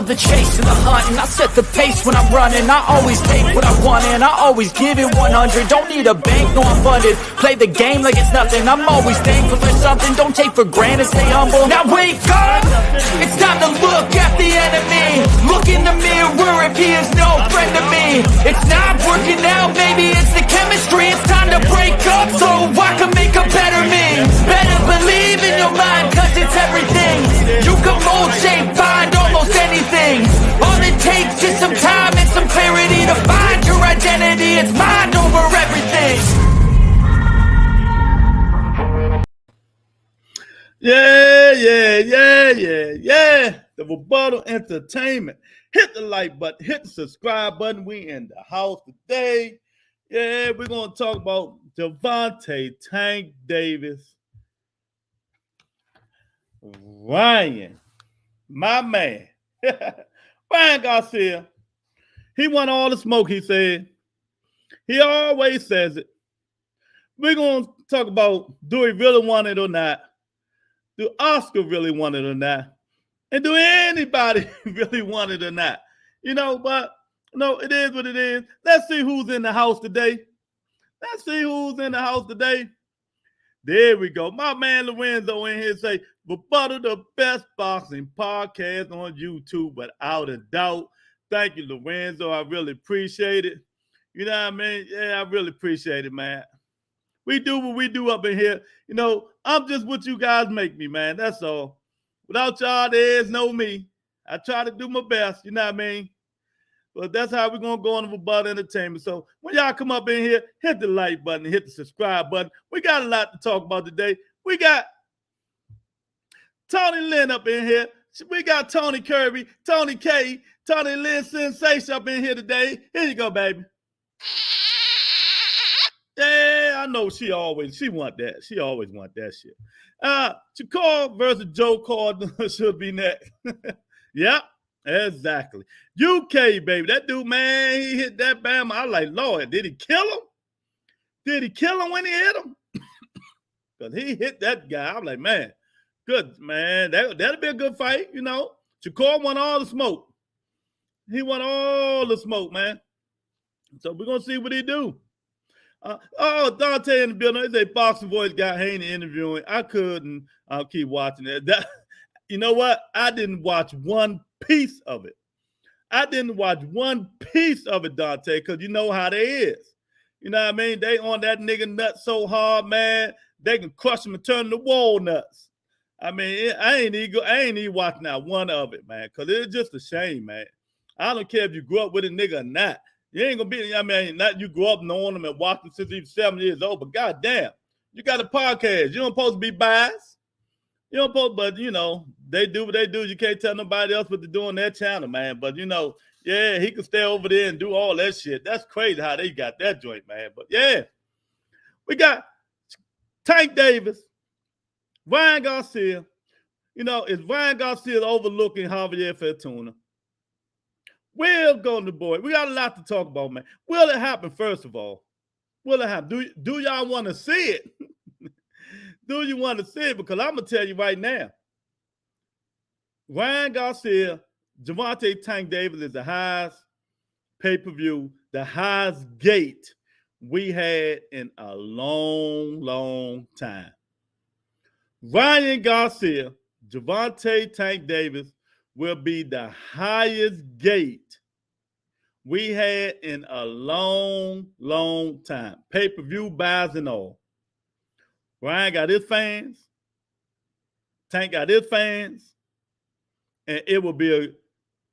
love the chase and the hunt, and I set the pace when I'm running. I always take what I want and I always give it 100. Don't need a bank, no I'm funded. Play the game like it's nothing. I'm always thankful for something. Don't take for granted, stay humble. Now wake up, it's time to look at the enemy. Look in the mirror if he is no friend to me. It's not working out, maybe it's the chemistry. It's time to break up so I can make a better me. Better believe in your mind, cause it's everything. You can mold, shape, find almost anything. All it takes is some time and some clarity to find your identity. It's mind over everything. Yeah. The Rebuttal Entertainment. Hit the like button, hit the subscribe button. We in the house today. Yeah, we're going to talk about Gervonta Tank Davis. Ryan, my man. Ryan Garcia. He won all the smoke, he said. He always says it. We're going to talk about, do he really want it or not? Do Oscar really want it or not? And do anybody really want it or not? But no, it is what it is. Let's see who's in the house today. There we go. My man Lorenzo in here say, Rebuttal, the best boxing podcast on YouTube, without a doubt. Thank you, Lorenzo. I really appreciate it. You know what I mean? Yeah, I really appreciate it, man. We do what we do up in here. I'm just what you guys make me, man. That's all. Without y'all, there is no me. I try to do my best, you know what I mean? But that's how we're going to go on the Rebuttal Entertainment. So when y'all come up in here, hit the like button, hit the subscribe button. We got a lot to talk about today. We got Tony Lynn up in here. We got Tony Kirby, Tony K, Tony Lynn Sensation up in here today. Here you go, baby. Yeah, I know she always want that. She always want that shit. Shakur versus Joe Cardin should be next. Yep, exactly. UK, baby. That dude, man, he hit that bam. I like, Lord, did he kill him? Did he kill him when he hit him? Because he hit that guy. I'm like, man, good, man. That'll be a good fight, Shakur won all the smoke. He won all the smoke, man. So we're going to see what he do. Dante in the building. They say Boxing Voice got Haney interviewing. I couldn't keep watching it. You know what? I didn't watch one piece of it. Dante, because you know how they is. You know what I mean? They on that nigga nut so hard, man. They can crush him and turn the walnuts. I mean, I ain't even watching that one of it, man, because it's just a shame, man. I don't care if you grew up with a nigga or not. You ain't gonna be, not you grew up knowing him and watching since he was 7 years old, but goddamn, you got a podcast. You don't supposed to be biased. You don't supposed, but they do what they do. You can't tell nobody else what to do on their channel, man. But yeah, he can stay over there and do all that shit. That's crazy how they got that joint, man. But yeah, we got Tank Davis, Ryan Garcia. Is Ryan Garcia overlooking Javier Fortuna? Will go to the board. We got a lot to talk about, man. Will it happen, first of all? Will it happen? Do y'all want to see it? Do you want to see it? Because I'm going to tell you right now, Ryan Garcia, Gervonta Tank Davis is the highest pay-per-view, the highest gate we had in a long, long time. Ryan Garcia, Gervonta Tank Davis will be the highest gate we had in a long, long time. Pay-per-view buys and all. Ryan got his fans. Tank got his fans. And it will be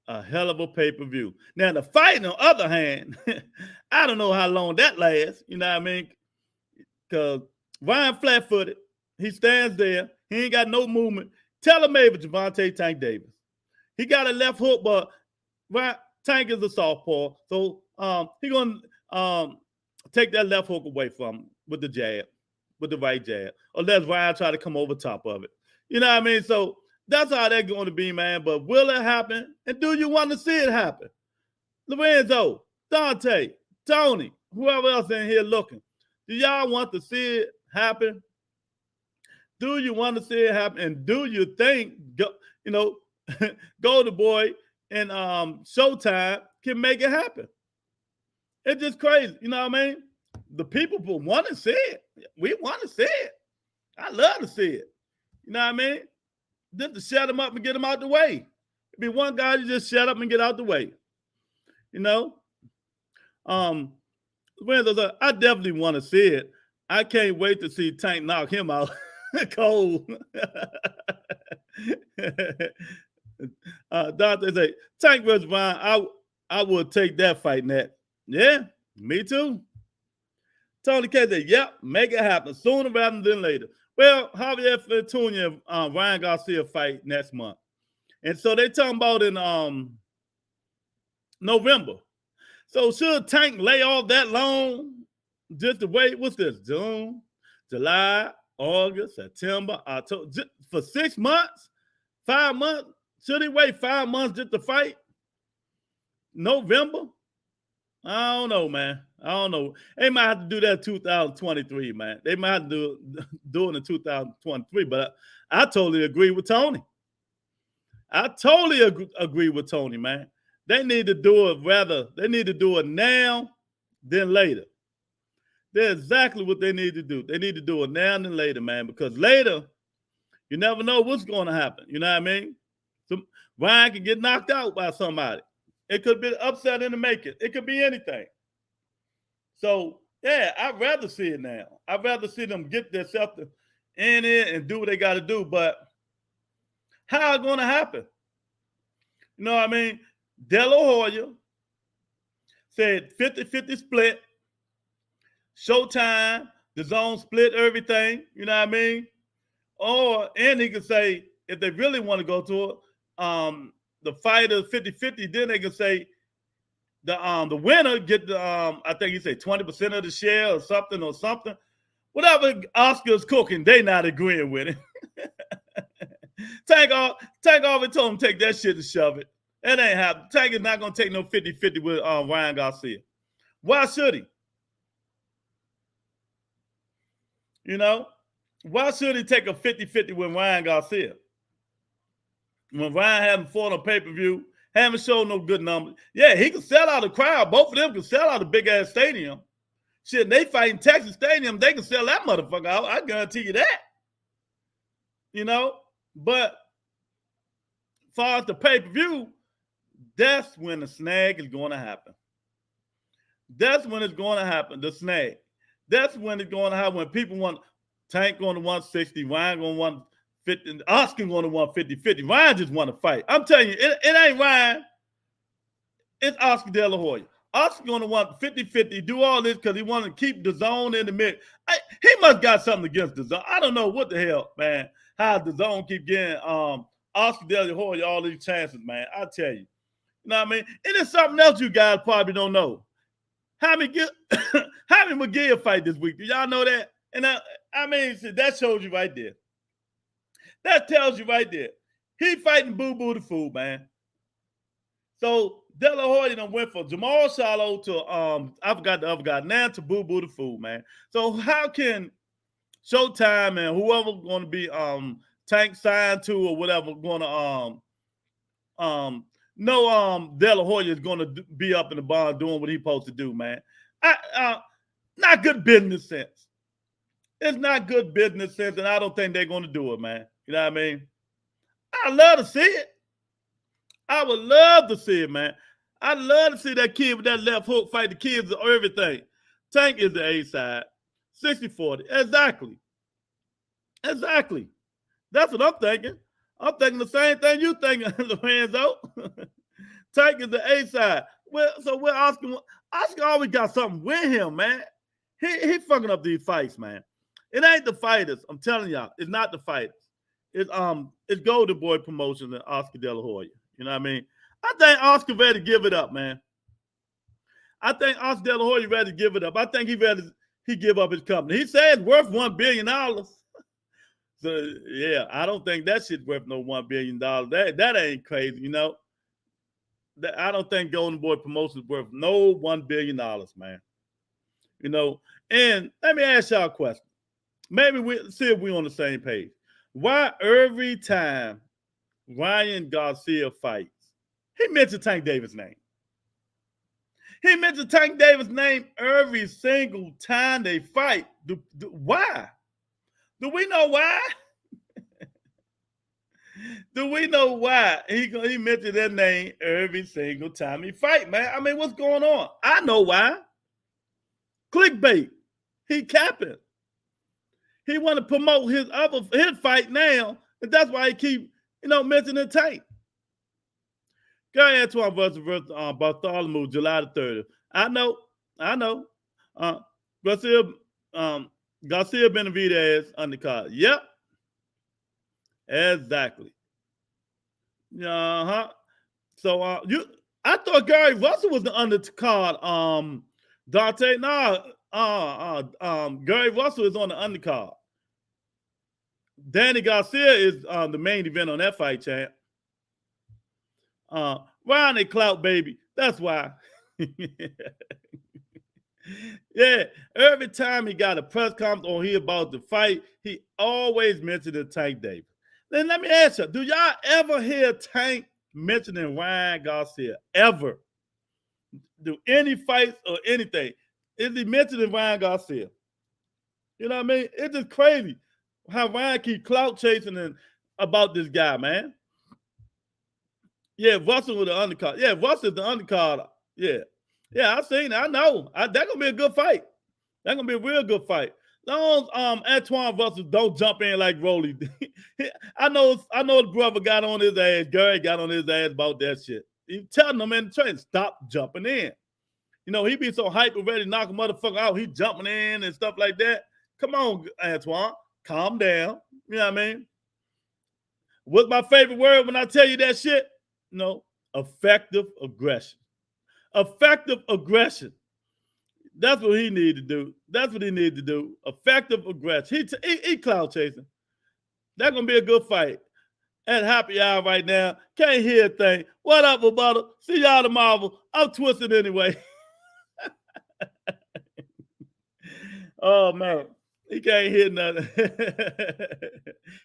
a hell of a pay-per-view. Now, the fight, on the other hand, I don't know how long that lasts. You know what I mean? Because Ryan flat-footed. He stands there. He ain't got no movement. Tell him maybe Gervonta Tank Davis. He got a left hook, but Tank is a southpaw. So he's going to take that left hook away from him with the jab, with the right jab. Unless Ryan try to come over top of it. You know what I mean? So that's how they're going to be, man. But will it happen? And do you want to see it happen? Lorenzo, Dante, Tony, whoever else in here looking. Do y'all want to see it happen? Do you want to see it happen? And do you think, Golden Boy and Showtime can make it happen. It's just crazy. You know what I mean? The people want to see it. We want to see it. I love to see it. You know what I mean? Just to shut them up and get them out the way. It'd be one guy you just shut up and get out the way. You know? I definitely want to see it. I can't wait to see Tank knock him out cold. Doctor say, Tank versus Ryan, I would take that fight next. Yeah, me too. Tony K said, yep, make it happen sooner rather than later. Well, Javier Fortuny and Ryan Garcia fight next month. And so they talking about in November. So should Tank lay off that long just to wait? What's this? June, July, August, September, October. For 6 months? 5 months? Should he wait 5 months just to fight? November? I don't know, man. I don't know. They might have to do that in 2023, man. They might have to do it in 2023, but I totally agree with Tony. I totally agree with Tony, man. They need to do it now than later. That's exactly what they need to do. They need to do it now than later, man, because later, you never know what's going to happen. You know what I mean? Ryan can get knocked out by somebody. It could be an upset in the making. It could be anything. So, yeah, I'd rather see it now. I'd rather see them get themselves in it and do what they got to do. But how it's going to happen? You know what I mean? De La Hoya said 50-50 split. Showtime, DAZN split everything. You know what I mean? And he could say, if they really want to go to it, the fighters 50-50, then they can say the winner get the I think he said 20% of the share or something. Whatever Oscar's cooking, they not agreeing with it. Tank off and told him take that shit and shove it. That ain't happening. Tank is not gonna take no 50-50 with Ryan Garcia. Why should he? You know, why should he take a 50-50 with Ryan Garcia? When Ryan haven't fought on pay-per-view, haven't shown no good numbers. Yeah, he can sell out a crowd. Both of them can sell out a big-ass stadium. Shit, they fight in Texas Stadium, they can sell that motherfucker out. I guarantee you that. You know? But as far as the pay-per-view, that's when the snag is going to happen. That's when it's going to happen, the snag. That's when it's going to happen when people want Tank going to 160, Ryan going to 150, Oscar going to 150-50. Ryan just want to fight. I'm telling you, it ain't Ryan. It's Oscar De La Hoya. Oscar going to want 50-50, do all this because he want to keep DAZN in the mix. He must got something against DAZN. I don't know what the hell, man, how DAZN keep getting Oscar De La Hoya all these chances, man. I tell you. You know what I mean? And there's something else you guys probably don't know. Jaime McGill fight this week. Do y'all know that? And I mean, that shows you right there. That tells you right there. He fighting Boo Boo the Fool, man. So De La Hoya done went from Jamal Charlo to I forgot the other guy, now to Boo Boo the Fool, man. So how can Showtime and whoever going to be Tank signed to or whatever going to De La Hoya is going to be up in the barn doing what he's supposed to do, man. Not good business sense. It's not good business sense, and I don't think they're going to do it, man. You know what I mean? I'd love to see it. I would love to see it, man. I'd love to see that kid with that left hook fight the kids of everything. Tank is the A side. 60-40. Exactly. That's what I'm thinking. I'm thinking the same thing you thinking, Lorenzo. Tank is the A side. Well, so where Oscar always got something with him, man. He fucking up these fights, man. It ain't the fighters. I'm telling y'all, it's not the fighters. It's Golden Boy Promotions and Oscar De La Hoya. You know what I mean? I think Oscar ready to give it up, man. I think Oscar De La Hoya ready to give it up. I think he give up his company. He said it's worth $1 billion. So yeah, I don't think that shit's worth no $1 billion. That ain't crazy, you know. I don't think Golden Boy Promotions worth no $1 billion, man. You know, and let me ask y'all a question. Maybe we see if we're on the same page. Why every time Ryan Garcia fights, He mentioned Tank Davis' name. He mentioned Tank Davis' name every single time they fight. Why? Do we know why? Do we know why he mentioned that name every single time he fight, man? I mean, what's going on? I know why. Clickbait. He capping. He want to promote his fight now, and that's why he keep mentioning Tank. Gary Antoine versus Bartholomew, July the 30th. I know. Garcia Benavidez undercard. Yep. Exactly. So I thought Gary Russell was the undercard. Dante, Gary Russell is on the undercard. Danny Garcia is the main event on that fight, champ. Ryan and Clout, baby. That's why. Yeah, every time he got a press conference or he about to fight, he always mentioned the Tank Davis. Then let me ask you, do y'all ever hear Tank mentioning Ryan Garcia? Ever? Do any fights or anything? Is he mentioning Ryan Garcia? You know what I mean? It's just crazy how Ryan keep clout chasing about this guy, man. Yeah, Russell with the undercard. Yeah, Russell's the undercard. Yeah, I've seen it. I know. That's going to be a good fight. That's going to be a real good fight. Long as Antoine Russell don't jump in like Rolly. I know the brother got on his ass. Gary got on his ass about that shit. He telling them in the train, stop jumping in. He be so hyper ready to knock a motherfucker out. He jumping in and stuff like that. Come on, Antoine. Calm down. You know what I mean? What's my favorite word when I tell you that shit? Effective aggression. Effective aggression. That's what he need to do. That's what he need to do. Effective aggression. He cloud chasing. That's going to be a good fight. At happy hour right now. Can't hear a thing. What up, Roberto? See y'all tomorrow. I'm twisted anyway. Oh, man. He can't hear nothing.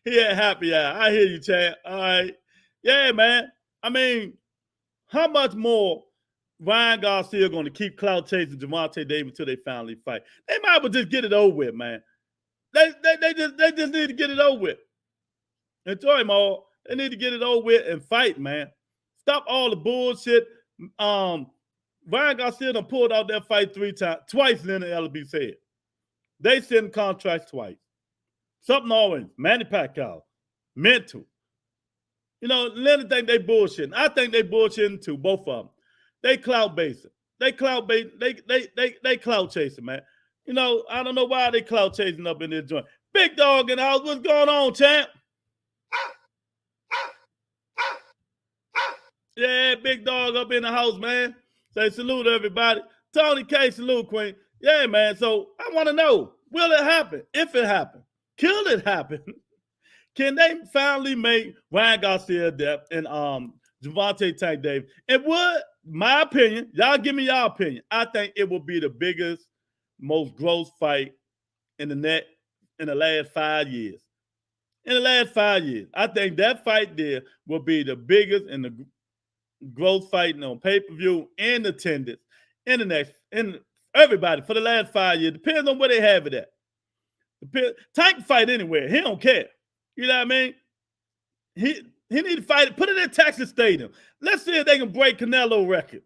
He at happy hour. I hear you, Chad. All right. Yeah, man. I mean, how much more Ryan Garcia going to keep clout chasing Gervonta Davis until they finally fight? They might as well just get it over with, man. They just need to get it over with. Enjoy them all. They need to get it over with and fight, man. Stop all the bullshit. Ryan Garcia done pulled out that fight twice in the LB said. They send contracts twice. Something always. Manny Pacquiao. Mental. Leonard think they bullshitting. I think they bullshitting too, both of them. They clout basing. They clout chasing, man. I don't know why they clout chasing up in this joint. Big Dog in the house. What's going on, champ? Yeah, Big Dog up in the house, man. Say salute to everybody. Tony K, salute, Queen. Yeah, man. So I want to know, will it happen? If it happen, could it happen? Can they finally make Ryan Garcia death and Gervonta Tank Davis? And would, my opinion, y'all give me your opinion. I think it will be the biggest, most gross fight in the last 5 years. In the last 5 years. I think that fight there will be the biggest and the gross fighting on pay-per-view and attendance in everybody for the last 5 years. Depends on where they have it at. Tank fight anywhere. He don't care. You know what I mean? He need to fight it. Put it in Texas Stadium. Let's see if they can break Canelo record.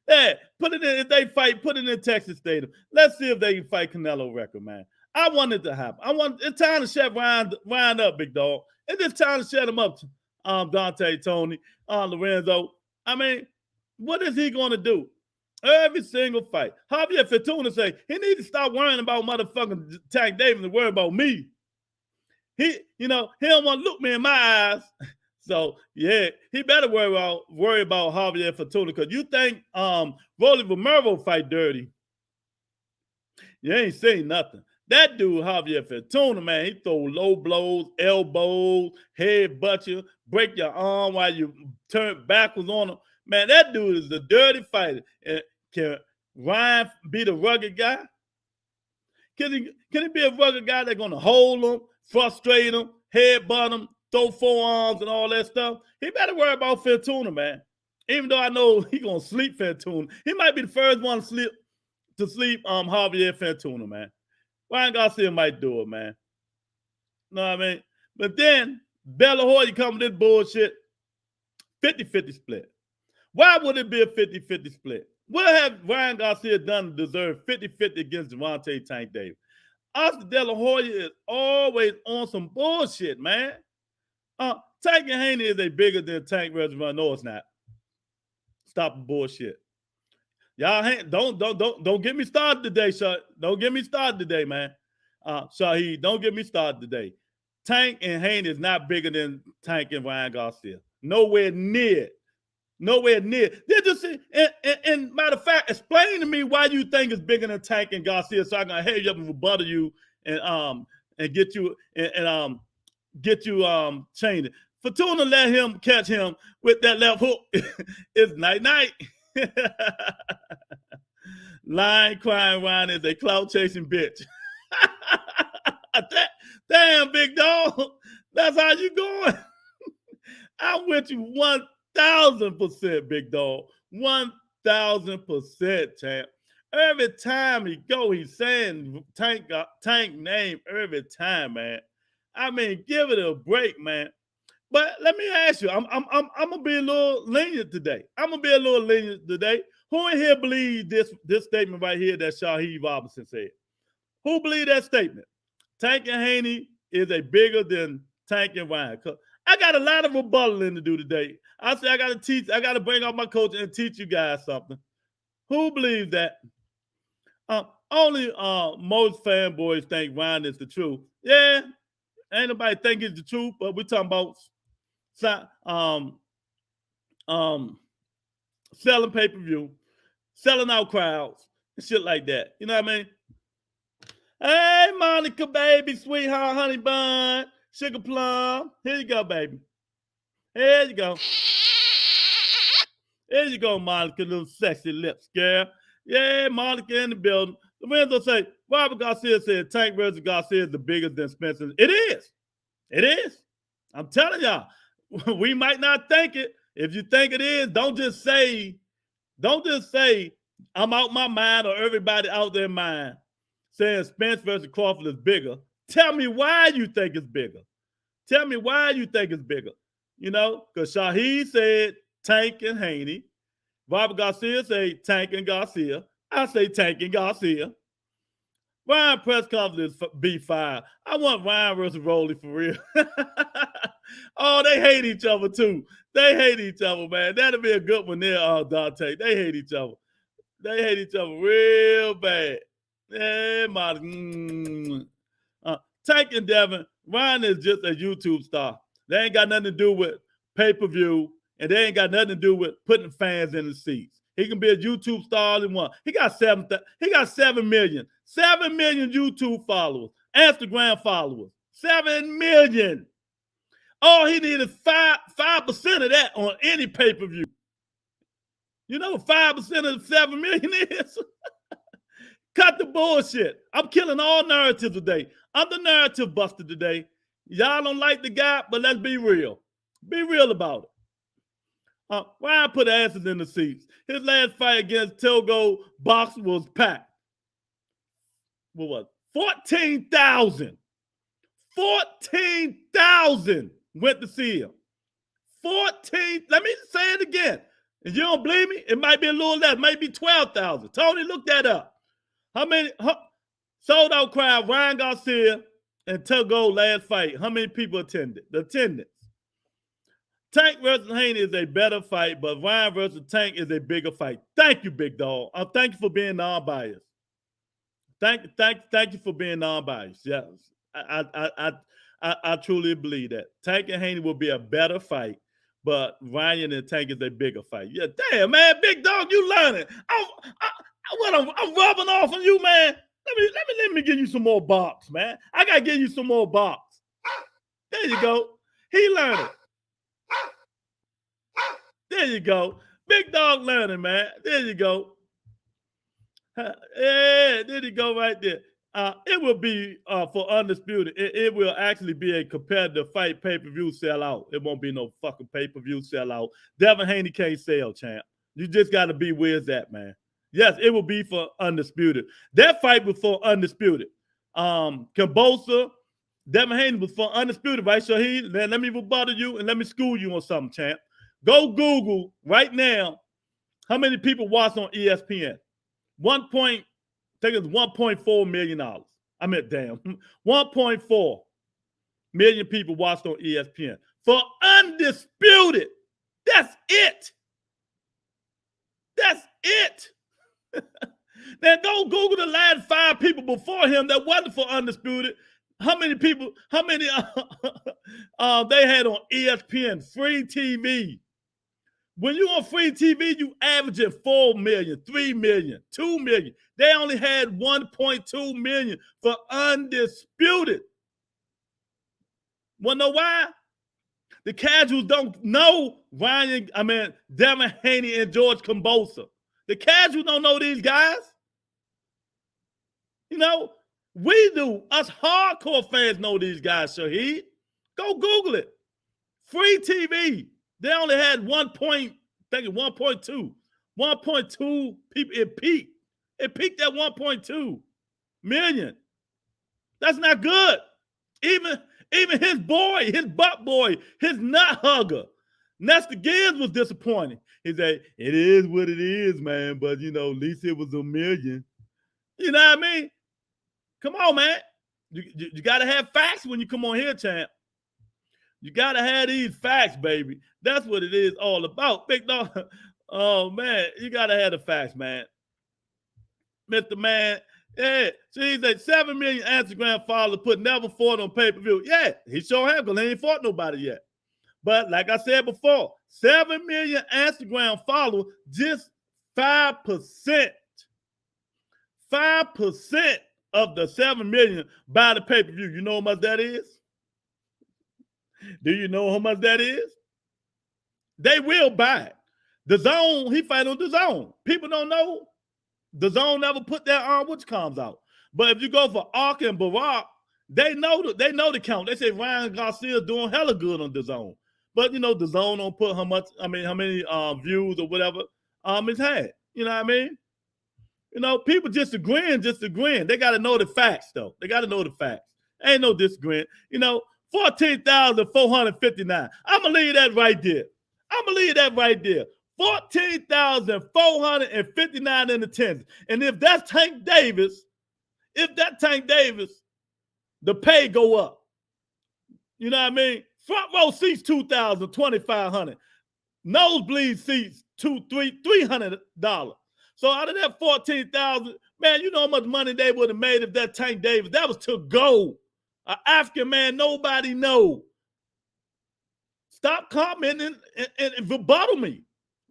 Yeah, put it in. If they fight, put it in Texas Stadium. Let's see if they can fight Canelo record, man. I want it to happen. It's time to shut Ryan up, Big Dog. It's just time to shut him up, Dante, Tony, Lorenzo. I mean, what is he going to do? Every single fight. Javier Fortuna say he needs to stop worrying about motherfucking Tank Davis and worry about me. He don't want to look me in my eyes. So, yeah, he better worry about Javier Fortuna because you think Rolly Romero fight dirty. You ain't seen nothing. That dude, Javier Fortuna, man, he throw low blows, elbows, head butt you, break your arm while you turn backwards on him. Man, that dude is a dirty fighter. Can Ryan be the rugged guy? Can he be a rugged guy that's going to hold him, frustrate him, headbutt him, throw forearms and all that stuff? He better worry about Fortuna, man. Even though I know he gonna sleep Fantuna. He might be the first one to sleep Javier Fantuna, man. Ryan Garcia might do it, man. Know what I mean? But then De La Hoya come with this bullshit. 50-50 split. Why would it be a 50-50 split? What have Ryan Garcia done to deserve 50-50 against Gervonta Tank Davis? Oscar De La Hoya is always on some bullshit, man. Tank and Haney is a bigger than Tank Reservoir. No, it's not. Stop the bullshit. Y'all don't get me started today, Don't get me started today, man. Shaheed, don't get me started today. Tank and Haney is not bigger than Tank and Ryan Garcia. Nowhere near. Nowhere near. They're just and matter of fact, explain to me why you think it's bigger than Tank and Garcia, so I can hurry up and rebuttal you and get you changed. Fortuna let him catch him with that left hook. It's night-night. Line crying Ryan is a clout chasing bitch. Damn, big dog. That's how you going. I'm with you 1,000%, big dog. 1,000%, champ. Every time he go, he's saying Tank name every time, man. I mean, give it a break, man. But let me ask you, I'm gonna be a little lenient today. Who in here believe this statement right here that Shaheed Robinson said? Who believe that statement? Tank and Haney is a bigger than Tank and Ryan. I got a lot of rebuttaling to do today. I say I got to bring out my coach and teach you guys something. Who believes that? Only most fanboys think Ryan is the truth. Yeah, ain't nobody think it's the truth, but we're talking about selling pay-per-view, selling out crowds, and shit like that. You know what I mean? Hey, Monica, baby, sweetheart, honey bun, sugar plum. Here you go, baby. Here you go. Here you go, Monica, little sexy lips, girl. Yeah, Monica in the building. Lorenzo say, Robert Garcia said Tank versus Garcia is the biggest than Spencer. It is. It is. I'm telling y'all, we might not think it. If you think it is, don't just say I'm out my mind or everybody out their mind saying Spence versus Crawford is bigger. Tell me why you think it's bigger. Tell me why you think it's bigger. You know, because Shaheed said Tank and Haney. Robert Garcia said Tank and Garcia. I say Tank and Garcia. Ryan press conference is B5. I want Ryan versus Rolly for real. Oh, they hate each other too. They hate each other, man. That'll be a good one there, Dante. They hate each other. They hate each other real bad. Yeah, Tank and Devin, Ryan is just a YouTube star. They ain't got nothing to do with pay-per-view, and they ain't got nothing to do with putting fans in the seats. He can be a YouTube star all in one. He got 7 million. 7 million YouTube followers, Instagram followers. 7 million. All he needed is 5% of that on any pay-per-view. You know what 5% of 7 million is? Cut the bullshit. I'm killing all narratives today. I'm the narrative buster today. Y'all don't like the guy, but let's be real. Be real about it. Ryan put asses in the seats. His last fight against Togo Box was packed. What was it? 14,000. 14,000 went to see him. 14. Let me say it again. If you don't believe me, it might be a little less. It might be 12,000. Tony, look that up. How many sold out crowd? Ryan Garcia and Togo last fight. How many people attended? The attendance. Tank versus Haney is a better fight, but Ryan versus Tank is a bigger fight. Thank you, big dog. Thank you for being non-biased. Thank you for being non-biased. Yes, I truly believe that Tank and Haney will be a better fight, but Ryan and Tank is a bigger fight. Yeah, damn, man, big dog, you learning. I'm rubbing off on you, man. Let me give you some more box, man. I gotta give you some more box. There you go. He learning. There you go. Big dog learning, man. There you go. Yeah, there you go right there. It will be for Undisputed. It will actually be a competitive fight, pay-per-view sellout. It won't be no fucking pay-per-view sellout. Devin Haney can't sell, champ. You just got to be where's that, man. Yes, it will be for Undisputed. That fight was for Undisputed. Kambosa, Devin Haney was for Undisputed, right, Shaheed? Let me rebuttal you and let me school you on something, champ. Go Google right now how many people watch on ESPN. I think it's $1.4 million. I meant damn. 1.4 million people watched on ESPN. For Undisputed. That's it. That's it. Now go Google the last 5 people before him that wasn't for Undisputed. How many they had on ESPN, free TV. When you on free TV, you averaging 4 million, 3 million, 2 million. They only had 1.2 million for Undisputed. Wanna know why? The casuals don't know Devin Haney and George Kambosa. The casuals don't know these guys. You know, we do. Us hardcore fans know these guys, Shaheed. Go Google it. Free TV. They only had 1.2 people. It peaked. It peaked at 1.2 million. That's not good. Even his boy, his butt boy, his nut hugger, Nestor Gibbs was disappointed. He said, it is what it is, man. But, you know, at least it was 1 million. You know what I mean? Come on, man. You got to have facts when you come on here, champ. You got to have these facts, baby. That's what it is all about. Big dog. Oh, man. You got to have the facts, man. Mr. Man. Yeah. So he's at 7 million Instagram followers, put never fought on pay-per-view. Yeah, he sure have, because he ain't fought nobody yet. But like I said before, 7 million Instagram followers, just 5%. 5% of the 7 million buy the pay-per-view. You know how much that is? Do you know how much that is? They will buy it. DAZN, he fight on DAZN. People don't know. DAZN never put their which comes out. But if you go for Ark and Barack, they know the count. They say Ryan Garcia doing hella good on DAZN. But you know, DAZN don't put how many views or whatever it's had. You know what I mean? You know, people just agreeing. They got to know the facts, though. They got to know the facts. Ain't no disagreeing. You know, 14,459. I'm going to leave that right there. 14,459 in attendance. And if that's Tank Davis, the pay go up. You know what I mean? Front row seats, $2,000, $2,500. Nosebleed seats, $300. So out of that 14,000, man, you know how much money they would have made if that Tank Davis, that was to go. An African man, nobody know. Stop commenting and rebuttal me.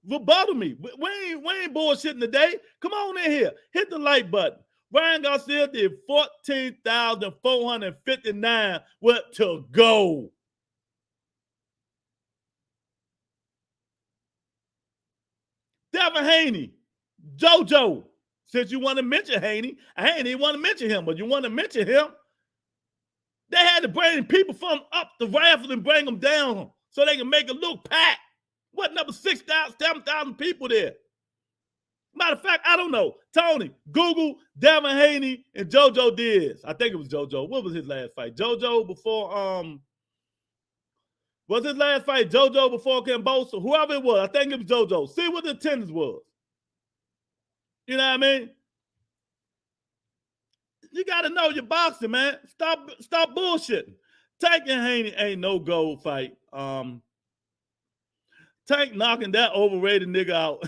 We ain't bullshitting today. Come on in here. Hit the like button. Ryan Garcia did 14,459 what to go. Devin Haney, JoJo. Since you want to mention Haney, I ain't even want to mention him, but you want to mention him. They had to bring people from up the raffle and bring them down so they can make it look packed. What, number 6,000, 7,000 people there? Matter of fact, I don't know. Tony, Google Devin Haney and JoJo Diaz. I think it was JoJo. What was his last fight? JoJo before, was his last fight JoJo before Kambosa? Whoever it was, I think it was JoJo. See what the attendance was. You know what I mean? You got to know your boxing, man. Stop bullshitting. Tank and Haney ain't no gold fight. Tank knocking that overrated nigga out.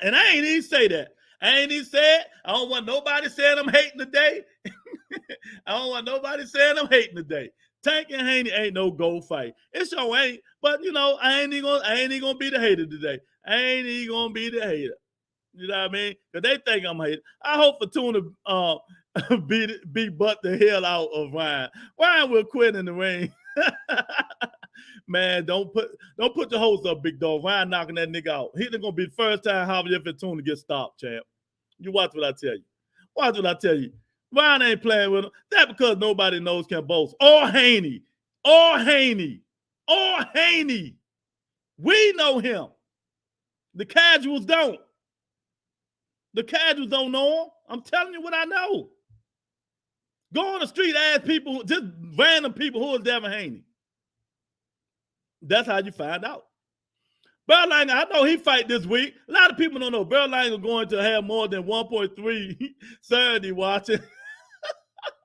And I ain't even say that. I ain't even say it. I don't want nobody saying I'm hating today. Tank and Haney ain't no gold fight. It sure ain't. But, you know, I ain't even gonna be the hater today. I ain't even gonna be the hater. You know what I mean? Because they think I'm hating. I hope Fortuna beat butt the hell out of Ryan. Ryan will quit in the ring. Man, don't put your hopes up, big dog. Ryan knocking that nigga out. He's gonna be the first time Javier Fortuna gets stopped, champ. You watch what I tell you. Ryan ain't playing with him. That's because nobody knows can boast. Or Haney. Or Haney. Or Haney. We know him. The casuals don't. The casuals don't know him. I'm telling you what I know. Go on the street, ask people, just random people, who is Devin Haney? That's how you find out. Berlanger, I know he fight this week. A lot of people don't know Berlanger going to have more than 1.3 Saturday watching.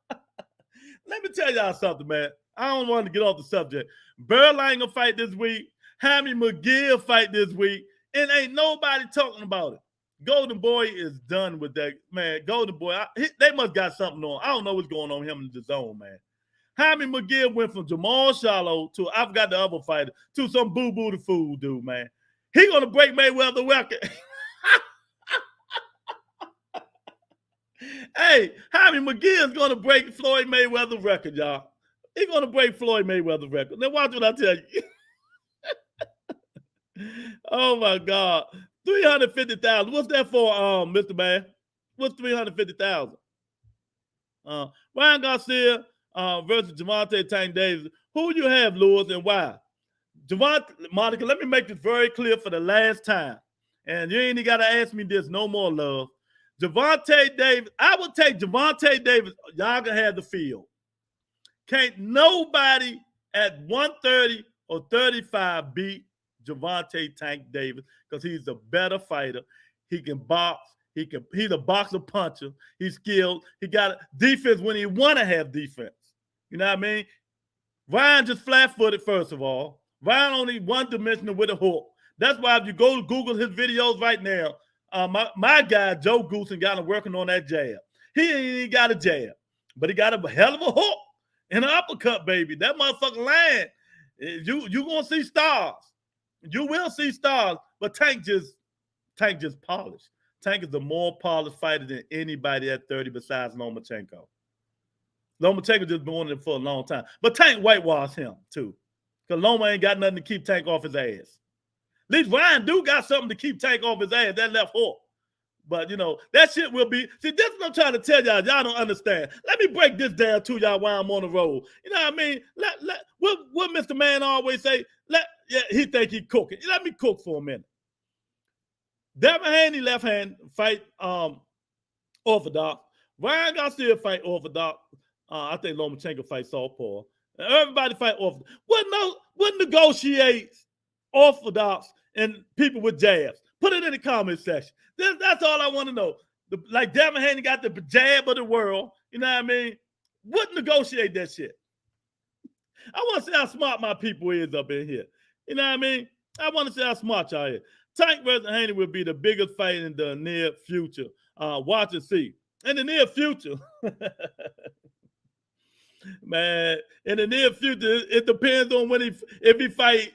Let me tell y'all something, man. I don't want to get off the subject. Berlanger fight this week. Hammy McGill fight this week. And ain't nobody talking about it. Golden Boy is done with that, man. Golden Boy, they must got something on. I don't know what's going on with him in the zone, man. Hammy McGill went from Jamal Shallow to, I forgot the other fighter, to some boo-boo the fool dude, man. He gonna break Mayweather record. Hey, Hammy McGill is gonna break Floyd Mayweather record, y'all. He's gonna break Floyd Mayweather record. Now watch what I tell you. Oh my God. 350,000. What's that for, Mr. Man? What's 350,000? Ryan Garcia versus Gervonta Tank Davis. Who you have, Lewis, and why? Monica, let me make this very clear for the last time. And you ain't got to ask me this no more, love. Gervonta Davis, I would take Gervonta Davis. Y'all can have the field. Can't nobody at 130 or 35 beat Gervonta Tank Davis because he's a better fighter. He can box. He's a boxer puncher. He's skilled. He got defense when he want to have defense. You know what I mean? Ryan just flat-footed, first of all. Ryan only one-dimensional with a hook. That's why if you go to Google his videos right now, my guy, Joe Goosen, got him working on that jab. He ain't got a jab, but he got a hell of a hook and an uppercut, baby. That motherfucking land, you going to see stars. You will see stars, but Tank just polished. Tank is a more polished fighter than anybody at 30 besides Lomachenko. Lomachenko just been on it for a long time. But Tank whitewashed him, too. Because Loma ain't got nothing to keep Tank off his ass. At least Ryan do got something to keep Tank off his ass, that left hook. But, you know, that shit will be... See, this is what I'm trying to tell y'all. Y'all don't understand. Let me break this down to y'all while I'm on the road. You know what I mean? What Mr. Man always say? He think he cooking. Let me cook for a minute. Devin Haney, left hand, fight orthodox. Ryan Garcia fight orthodox. I think Lomachenko fight southpaw. Everybody fight orthodox. What negotiates orthodox and people with jabs? Put it in the comment section. That's all I want to know. Like Devin Haney got the jab of the world. You know what I mean? What negotiate that shit? I want to see how smart my people is up in here. You know what I mean? I want to see how smart y'all is. Tank versus Haney will be the biggest fight in the near future. Watch and see. In the near future, man, in the near future, it depends on if he fight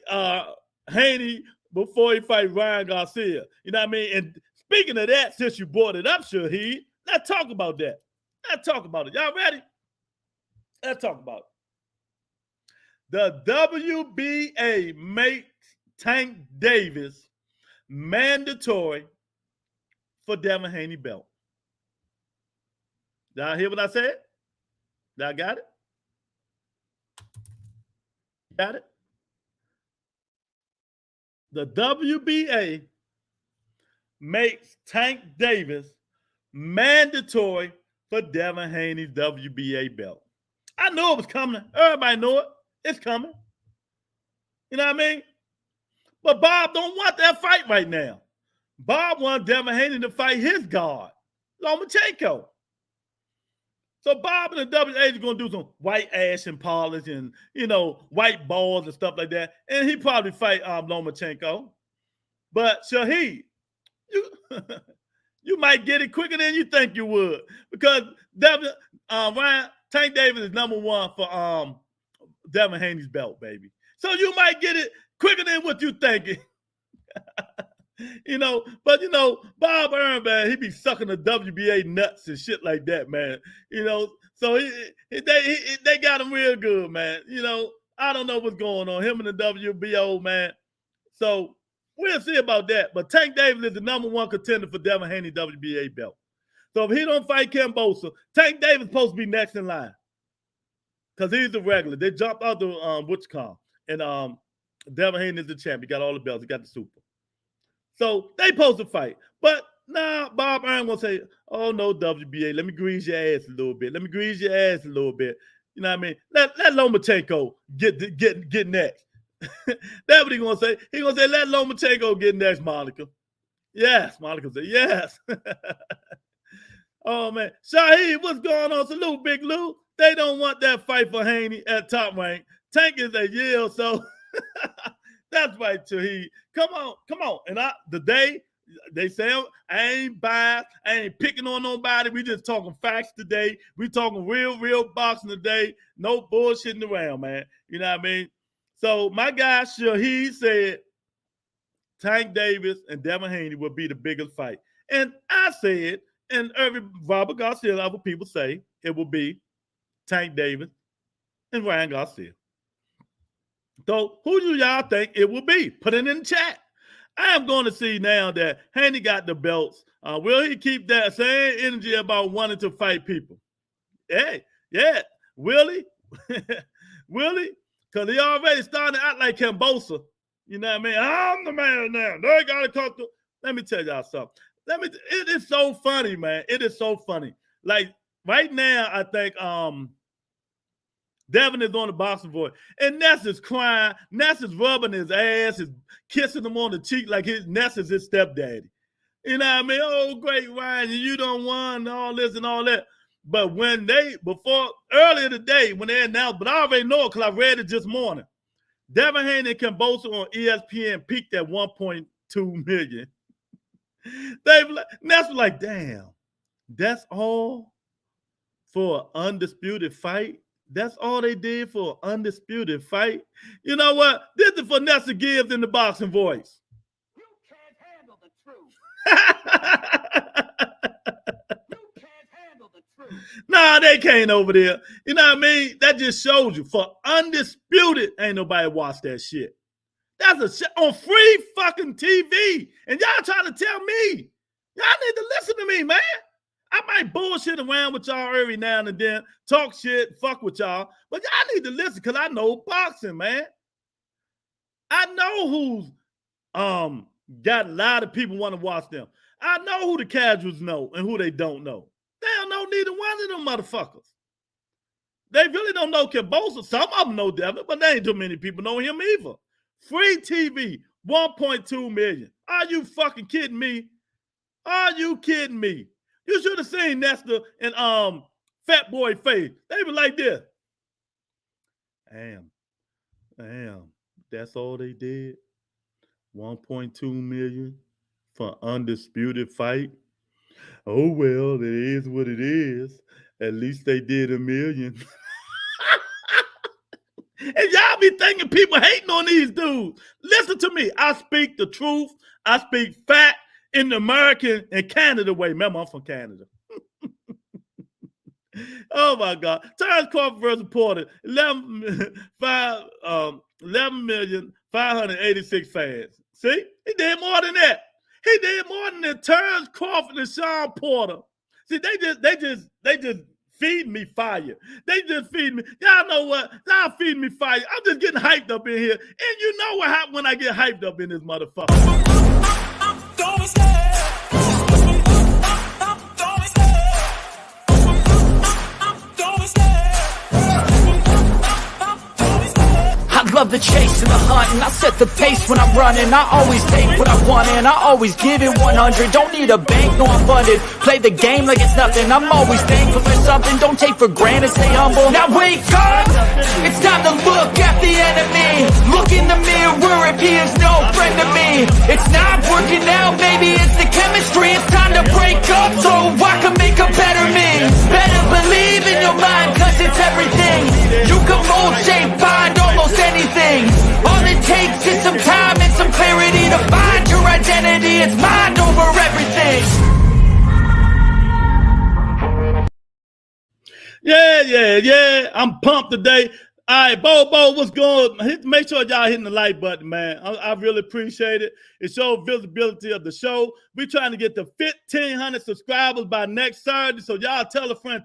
Haney before he fight Ryan Garcia. You know what I mean? And speaking of that, since you brought it up, Shaheed, let's talk about that. Let's talk about it. Y'all ready? Let's talk about it. The WBA makes Tank Davis mandatory for Devin Haney belt. Y'all hear what I said? Y'all got it? Got it? The WBA makes Tank Davis mandatory for Devin Haney's WBA belt. I knew it was coming. Everybody knew it. It's coming. You know what I mean? But Bob don't want that fight right now. Bob wants Devin Haney to fight his guard, Lomachenko. So Bob and the WBA is going to do some white ash and polish and, you know, white balls and stuff like that. And he probably fight Lomachenko. But Shaheed, you might get it quicker than you think you would. Because Tank Davis is number one for Devin Haney's belt, baby. So you might get it quicker than what you thinking. You know, but you know, Bob Earn, man, he be sucking the WBA nuts and shit like that, man. You know, so they got him real good, man. You know, I don't know what's going on, him and the WBO, man. So we'll see about that. But Tank Davis is the number one contender for Devin Haney WBA belt. So if he don't fight Kambosos, Tank Davis supposed to be next in line. Because he's the regular. They jumped out the WhatCom. And Devin Haney is the champ. He got all the belts. He got the super. So they supposed to fight. But nah, Bob Arum gonna say, oh no, WBA, let me grease your ass a little bit. Let me grease your ass a little bit. You know what I mean? Let Lomachenko get next. That's what he gonna say. He gonna say, let Lomachenko get next, Monica. Yes, Monica said, yes. Oh man. Shaheed, what's going on? Salute, Big Lou. They don't want that fight for Haney at top rank. Tank is a yield, so that's right, Shaheed. Come on. And the day they say I ain't biased, I ain't picking on nobody. We just talking facts today. We talking real boxing today. No bullshitting around, man. You know what I mean? So my guy Shaheed said Tank Davis and Devin Haney will be the biggest fight. And I said, and Robert Garcia, other people say it will be Tank Davis and Ryan Garcia. So who do y'all think it will be? Put it in the chat. I am going to see now that Haney got the belts. Will he keep that same energy about wanting to fight people? Hey, yeah. Will he? Will he? Because he already started out like Kambosos. You know what I mean? I'm the man now. They got to come to. Let me tell y'all something. It is so funny, man. It is so funny. Like right now, I think Devin is on the boxing board, and Ness is crying. Ness is rubbing his ass, is kissing him on the cheek like Ness is his stepdaddy. You know what I mean? Oh, great Ryan, you don't want all this and all that. But earlier today, when they announced, but I already know it because I read it just morning. Devin Haney and Kambosos on ESPN peaked at 1.2 million. Ness was like, damn, that's all for an undisputed fight? That's all they did for an undisputed fight? You know what? This is for Nessa Gibbs in the boxing voice. You can't handle the truth. You can't handle the truth. Nah, they can't over there. You know what I mean? That just shows you. For undisputed, ain't nobody watch that shit. That's a shit on free fucking TV. And y'all trying to tell me. Y'all need to listen to me, man. I might bullshit around with y'all every now and then, talk shit, fuck with y'all, but y'all need to listen because I know boxing, man. I know who's got a lot of people want to watch them. I know who the casuals know and who they don't know. They don't know neither one of them motherfuckers. They really don't know Kambosos. Some of them know Devin, but there ain't too many people know him either. Free TV, 1.2 million. Are you fucking kidding me? Are you kidding me? You should have seen Nesta and Fat Boy Faye. They were like this. Damn. That's all they did? 1.2 million for undisputed fight? Oh, well, it is what it is. At least they did $1 million. And y'all be thinking people hating on these dudes. Listen to me. I speak the truth. I speak fact in the American and Canada way. Remember, I'm from Canada. Oh, my God. Terrence Crawford versus Porter. 11,586 fans. See? He did more than that. He did more than that. Terrence Crawford and Sean Porter. See, they just feed me fire. They just feed me. Y'all know what? Y'all feed me fire. I'm just getting hyped up in here. And you know what happens when I get hyped up in this motherfucker. I love the chase and the hunt, and I set the pace when I'm running. I always take what I want and I always give it 100. Don't need a bank, no I'm funded. Play the game like it's nothing. I'm always thankful for something. Don't take for granted, stay humble. Now wake up, it's time to look at the enemy. Look in the mirror if he is no friend to me. It's not working out, maybe it's the chemistry. It's time to break up so I can make a better me. Better believe in your mind, cause it's everything. You can mold, shape, find almost anything. All it takes is some time and some clarity to find your identity. It's mind over everything. Yeah. I'm pumped today. All right, Bobo, what's going on? Make sure y'all hitting the like button, man. I really appreciate it. It shows visibility of the show. We're trying to get to 1,500 subscribers by next Saturday. So y'all tell a friend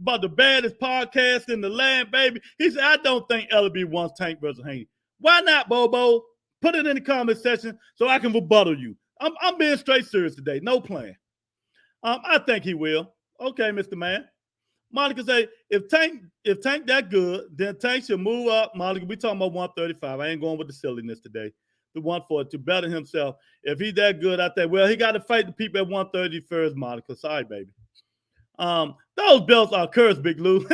about the baddest podcast in the land, baby. He said, I don't think LB wants Tank versus Haney. Why not, Bobo? Put it in the comment section so I can rebuttal you. I'm being straight serious today. No plan. I think he will. Okay, Mr. Man. Monica say, if Tank that good, then Tank should move up. Monica, we talking about 135. I ain't going with the silliness today. The 140 to better himself. If he's that good, I think, well, he got to fight the people at 130 first, Monica. Sorry, baby. Those belts are cursed, Big Lou.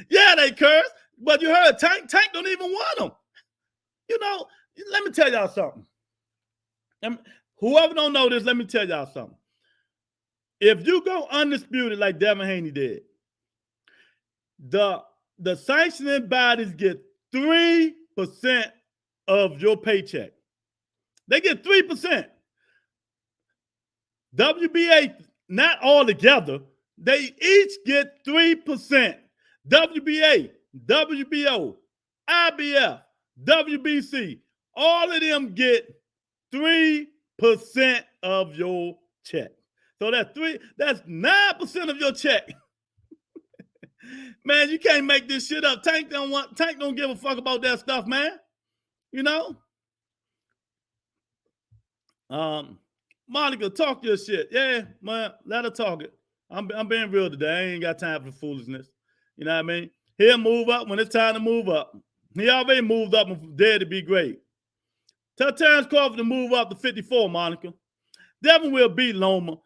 Yeah, they cursed. But you heard Tank don't even want them. You know, let me tell y'all something. Whoever don't know this, let me tell y'all something. If you go undisputed like Devin Haney did, the sanctioning bodies get 3% of your paycheck. They get 3%. WBA, not all together, they each get 3%. WBA, WBO, IBF, WBC, all of them get 3% of your check. So that's 9% of your check. Man, you can't make this shit up. Tank don't give a fuck about that stuff, man. You know? Monica, talk your shit. Yeah, man, let her talk it. I'm being real today. I ain't got time for foolishness. You know what I mean? He'll move up when it's time to move up. He already moved up and dared to be great. Tell Terrence Crawford to move up to 54, Monica. Devin will beat Loma.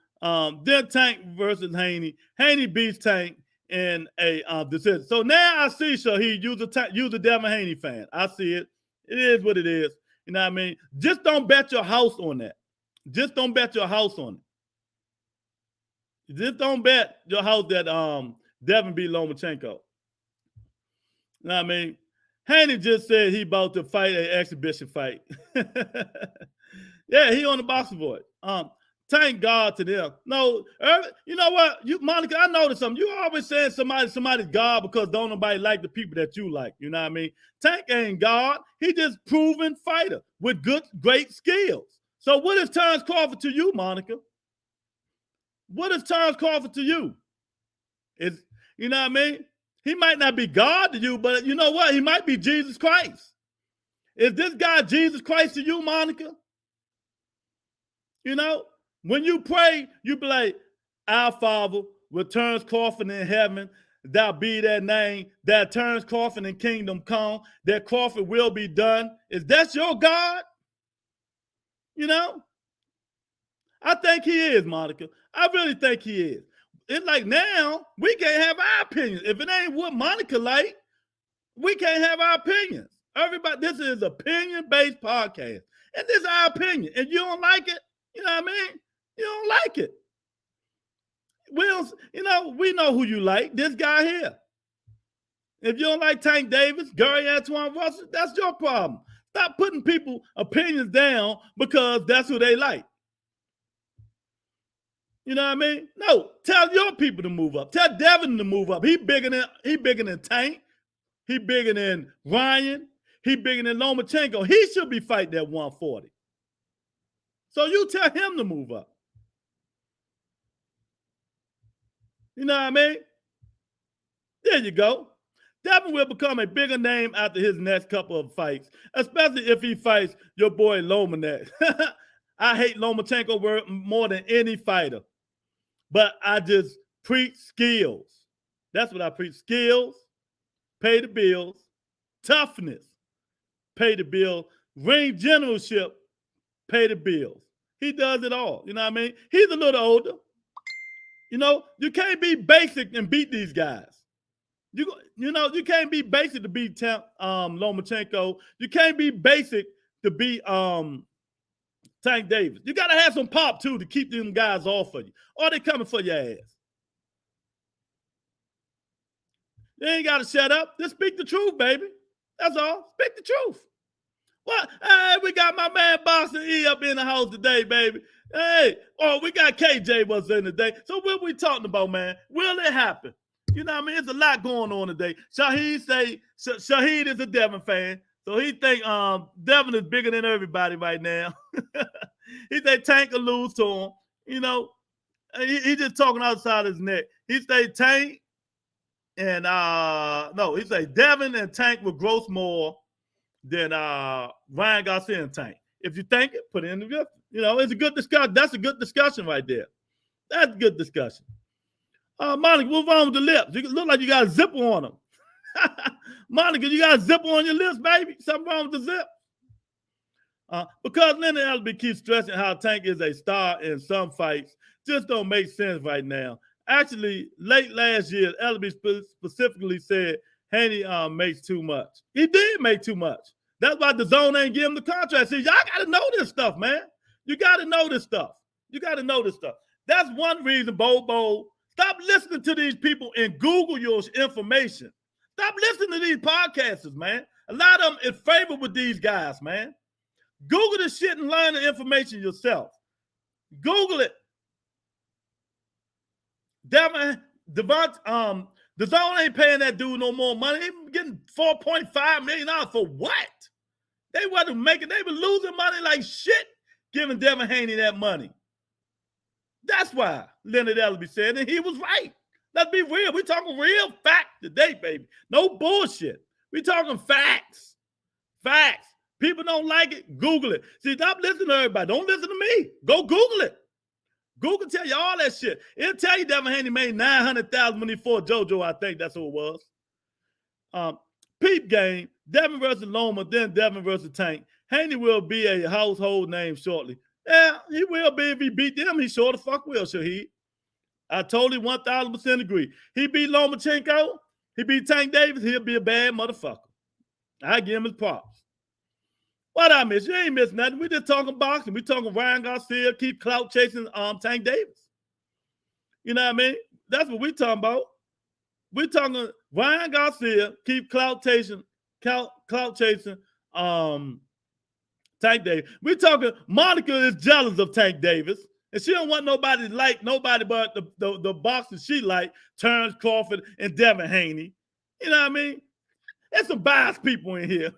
Then Tank versus Haney. Haney beats Tank in a decision. So now I see Shaheed, use a Devin Haney fan. I see it. It is what it is. You know what I mean? Just don't bet your house on that. Just don't bet your house on it. Just don't bet your house that Devin beat Lomachenko. You know what I mean? Haney just said he about to fight an exhibition fight. Yeah, he on the boxing board. Thank God to them. No, you know what? Monica, I noticed something. You always saying somebody's God because don't nobody like the people that you like. You know what I mean? Tank ain't God. He just proven fighter with great skills. So what is Terrence Crawford to you, Monica? What is Terrence Crawford to you? You know what I mean? He might not be God to you, but you know what? He might be Jesus Christ. Is this guy Jesus Christ to you, Monica? You know? When you pray, you be like, our Father, with Terrence Crawford in heaven, that be that name, that Terrence Crawford in kingdom come, that Crawford will be done. Is that your God? You know? I think he is, Monica. I really think he is. It's like now, we can't have our opinions. If it ain't what Monica like, we can't have our opinions. Everybody, this is opinion-based podcast. And this is our opinion. If you don't like it, you know what I mean? You don't like it. We know who you like. This guy here. If you don't like Tank Davis, Gary Antoine Russell, that's your problem. Stop putting people opinions down because that's who they like. You know what I mean? No, tell your people to move up. Tell Devin to move up. He bigger than Tank. He bigger than Ryan. He bigger than Lomachenko. He should be fighting at 140. So you tell him to move up. You know what I mean? There you go. Devin will become a bigger name after his next couple of fights, especially if he fights your boy Lomanet. I hate Lomachenko more than any fighter, but I just preach skills. That's what I preach. Skills, pay the bills, toughness, pay the bill, ring generalship, pay the bills. He does it all. You know what I mean? He's a little older. You know, you can't be basic and beat these guys. You can't be basic to beat Lomachenko. You can't be basic to beat Tank Davis. You got to have some pop, too, to keep them guys off of you. Or they coming for your ass. You ain't got to shut up. Just speak the truth, baby. That's all. Speak the truth. Well, hey, we got my man Boston E up in the house today, baby. Hey, we got KJ was in today. So what we talking about, man? Will it happen? You know what I mean? It's a lot going on today. Shaheed is a Devin fan. So he think Devin is bigger than everybody right now. He think Tank will lose to him. You know, he just talking outside his neck. He say Tank and he say Devin and Tank will gross more than Ryan Garcia and Tank. If you think it, put it in the video. You know, it's a good discussion. That's a good discussion right there. That's a good discussion. Monica, what's wrong with the lips? You look like you got a zipper on them. Monica, you got a zipper on your lips, baby? Something wrong with the zip? Because Leonard Ellerbe keeps stressing how Tank is a star in some fights, just don't make sense right now. Actually, late last year, Ellerbe specifically said Haney makes too much. He did make too much. That's why DAZN ain't give him the contract. See, y'all got to know this stuff, man. You got to know this stuff. You got to know this stuff. That's one reason, Bobo. Stop listening to these people and Google your information. Stop listening to these podcasters, man. A lot of them is favored with these guys, man. Google this shit and learn the information yourself. Google it. Gervonta, DAZN ain't paying that dude no more money. They getting $4.5 million for what? They wasn't making, they were losing money like shit giving Devin Haney that money. That's why Leonard Ellerbe said, and he was right. Let's be real. We're talking real fact today, baby. No bullshit. We're talking facts. Facts. People don't like it, Google it. See, stop listening to everybody. Don't listen to me. Go Google it. Google tell you all that shit. It'll tell you Devin Haney made $900,000 when he fought JoJo, I think that's who it was. Peep game, Devin versus Loma, then Devin versus Tank. Haney will be a household name shortly. Yeah, he will be. If he beat them, he sure the fuck will, Shaheed. I totally 1,000% agree. He beat Lomachenko, he beat Tank Davis, he'll be a bad motherfucker. I give him his props. What I miss? You ain't miss nothing. We just talking boxing. We talking Ryan Garcia, keep clout chasing Tank Davis. You know what I mean? That's what we talking about. We talking Ryan Garcia, keep clout chasing Tank Davis. We talking Monica is jealous of Tank Davis. And she don't want nobody to like nobody but the boxers she like, Terrence Crawford and Devin Haney. You know what I mean? There's some biased people in here.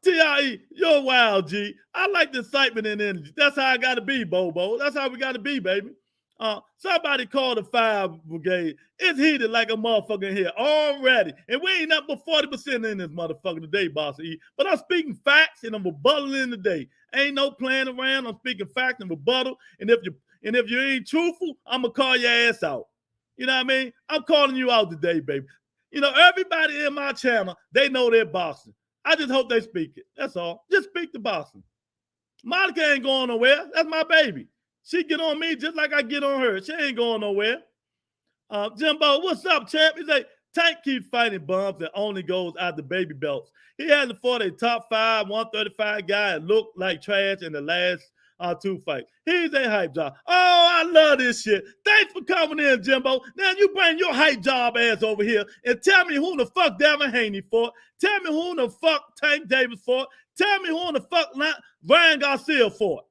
TIE, you're wild, G. I like the excitement and energy. That's how I got to be, Bobo. That's how we got to be, baby. Somebody called the 5 brigade. It's heated like a motherfucker in here already. And we ain't up but 40% in this motherfucker today, Boss E. But I'm speaking facts and I'm rebuttaling today. Ain't no playing around. I'm speaking facts and rebuttal. And if you ain't truthful, I'm gonna call your ass out. You know what I mean? I'm calling you out today, baby. You know, everybody in my channel, they know they're boxing. I just hope they speak it. That's all. Just speak the boxing. Monica ain't going nowhere. That's my baby. She get on me just like I get on her. She ain't going nowhere. Jimbo, what's up, champ? He's like, Tank keeps fighting bumps and only goes after baby belts. He hasn't fought a top 5, 135 guy and looked like trash in the last 2 fights. He's a hype job. Oh, I love this shit. Thanks for coming in, Jimbo. Now you bring your hype job ass over here and tell me who the fuck Devin Haney fought. Tell me who the fuck Tank Davis fought. Tell me who the fuck Ryan Garcia fought.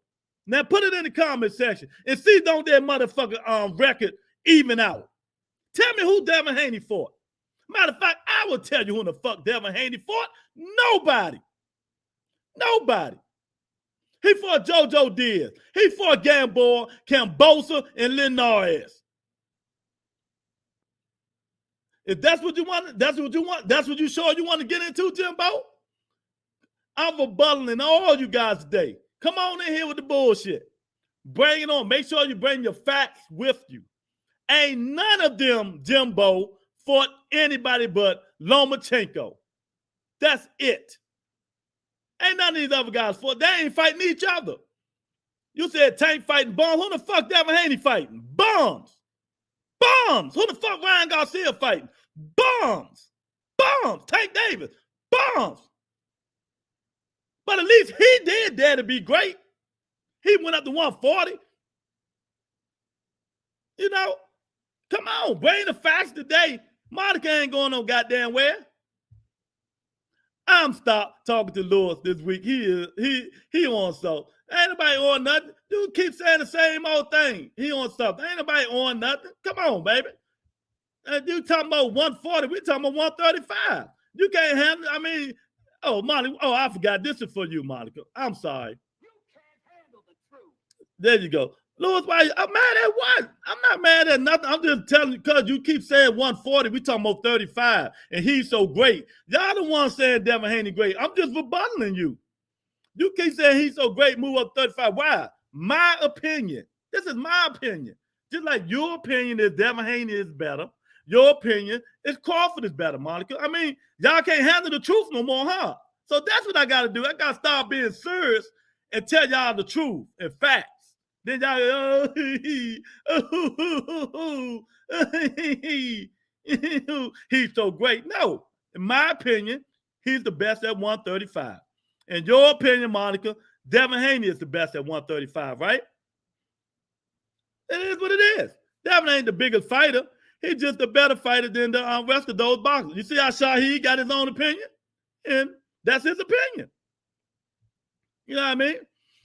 Now put it in the comment section and see don't that motherfucker record even out. Tell me who Devin Haney fought. Matter of fact, I will tell you who the fuck Devin Haney fought. Nobody. Nobody. He fought JoJo Diaz. He fought Gamboa, Cambosa, and Linares. If that's what you want, that's what you want. That's what you sure you want to get into, Jimbo. I'm rebuttaling all you guys today. Come on in here with the bullshit. Bring it on. Make sure you bring your facts with you. Ain't none of them, Jimbo, fought anybody but Lomachenko. That's it. Ain't none of these other guys fought. They ain't fighting each other. You said Tank fighting bums. Who the fuck Devin Haney fighting? Bums. Bums. Who the fuck Ryan Garcia fighting? Bums. Bums. Tank Davis. Bums. But at least he did dare to be great. He went up to 140. You know, come on, bring the facts today. Monica ain't going no goddamn where. I'm stopped talking to Lewis this week. He on so. Ain't nobody on nothing. Dude keep saying the same old thing. He on something. Ain't nobody on nothing. Come on, baby. And you talking about 140. We talking about 135. You can't handle it. I mean, oh, Monica. Oh, I forgot. This is for you, Monica. I'm sorry. You can't handle the truth. There you go. Lewis, why I'm mad at what? I'm not mad at nothing. I'm just telling you because you keep saying 140. We talking about 35. And he's so great. Y'all the one saying Devin Haney great. I'm just rebuttaling you. You keep saying he's so great, move up 35. Why? My opinion. This is my opinion. Just like your opinion is Devin Haney is better. Your opinion is Crawford is better, Monica. I mean, y'all can't handle the truth no more, huh? So that's what I got to do. I got to stop being serious and tell y'all the truth and facts. Then y'all, he's so great. No, in my opinion, he's the best at 135. In your opinion, Monica, Devin Haney is the best at 135, right? It is what it is. Devin ain't the biggest fighter. He's just a better fighter than the rest of those boxers. You see how Shaheed got his own opinion? And that's his opinion. You know what I mean?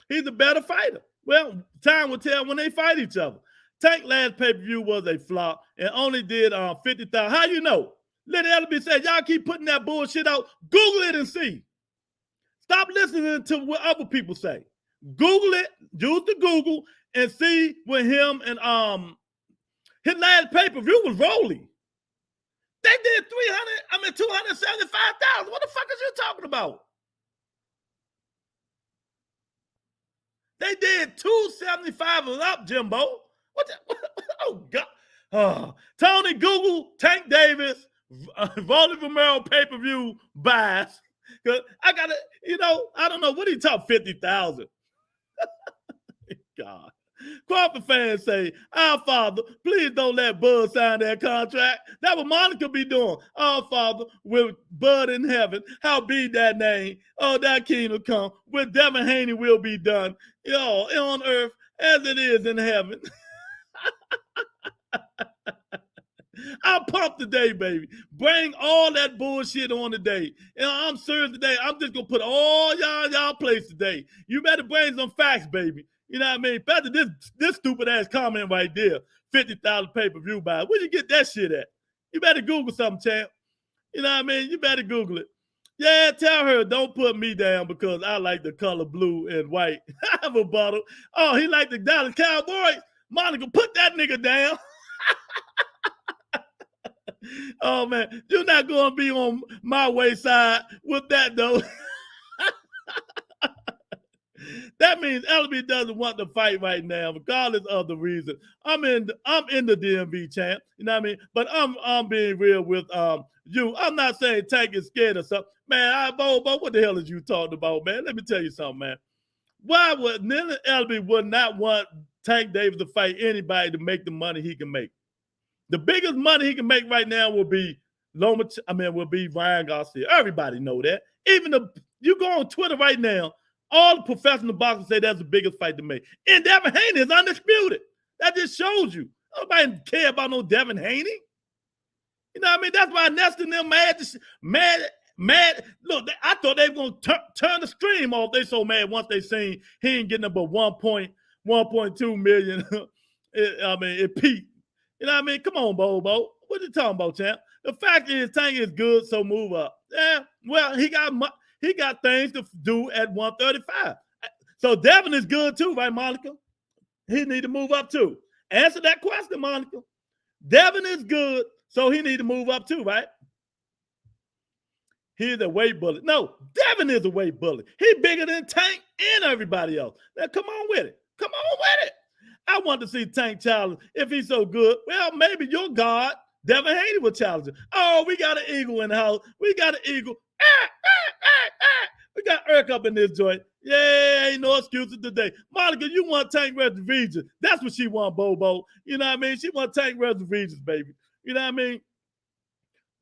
He's a better fighter. Well, time will tell when they fight each other. Tank last pay-per-view was a flop and only did 50,000. How you know? Let Ellerby say, y'all keep putting that bullshit out. Google it and see. Stop listening to what other people say. Google it, use the Google, and see when him and his last pay-per-view was rolling. They did 275,000. What the fuck is you talking about? They did 275 and up, Jimbo. What the, oh, God. Oh. Tony, Google, Tank Davis, Rolly Romero pay-per-view buys. Because I got to, I don't know. What he talk 50,000? God. Crawford fans say, our Father, please don't let Bud sign that contract. That what Monica be doing. Our Father, with Bud in heaven, how be that name? Oh, that kingdom come. With Devin Haney will be done. On earth as it is in heaven. I'm pumped today, baby. Bring all that bullshit on today. I'm serious today. I'm just going to put all y'all place today. You better bring some facts, baby. You know what I mean? Better this stupid ass comment right there. 50,000 pay-per-view buy. Where'd you get that shit at? You better Google something, champ. You know what I mean? You better Google it. Yeah, tell her don't put me down because I like the color blue and white. I have a bottle. Oh, he like the Dallas Cowboys. Monica, put that nigga down. Oh, man. You're not going to be on my wayside with that, though. That means LB doesn't want to fight right now, regardless of the reason. I'm in the DMV, champ. You know what I mean? But I'm being real with you. I'm not saying Tank is scared or something. Man, Bo, what the hell is you talking about, man? Let me tell you something, man. Why would LB would not want Tank Davis to fight anybody to make the money he can make? The biggest money he can make right now will be Ryan Garcia. Everybody know that. Even you go on Twitter right now, all the professional boxers say that's the biggest fight to make. And Devin Haney is undisputed. That just shows you. Nobody care about no Devin Haney. You know what I mean? That's why Nestor and them mad. Look, I thought they were going to turn the stream off. They so mad once they seen he ain't getting up but 1.2 million. It peaked. You know what I mean? Come on, Bobo. What you talking about, champ? The fact is, Tank is good, so move up. Yeah, well, he got things to do at 135. So Devin is good too, right, Monica? He need to move up too. Answer that question, Monica. Devin is good, so he need to move up too, right? He's a weight bullet. No, Devin is a weight bullet. He bigger than Tank and everybody else. Now, come on with it. Come on with it. I want to see Tank challenge. If he's so good, well, maybe your God, Devin Haney, will challenge him. Oh, we got an eagle in the house. We got an eagle. We got Irk up in this joint. Yeah, ain't no excuses today. Monica, you want Tank versus Regis. That's what she want, Bobo. You know what I mean? She want Tank versus Regis, baby. You know what I mean?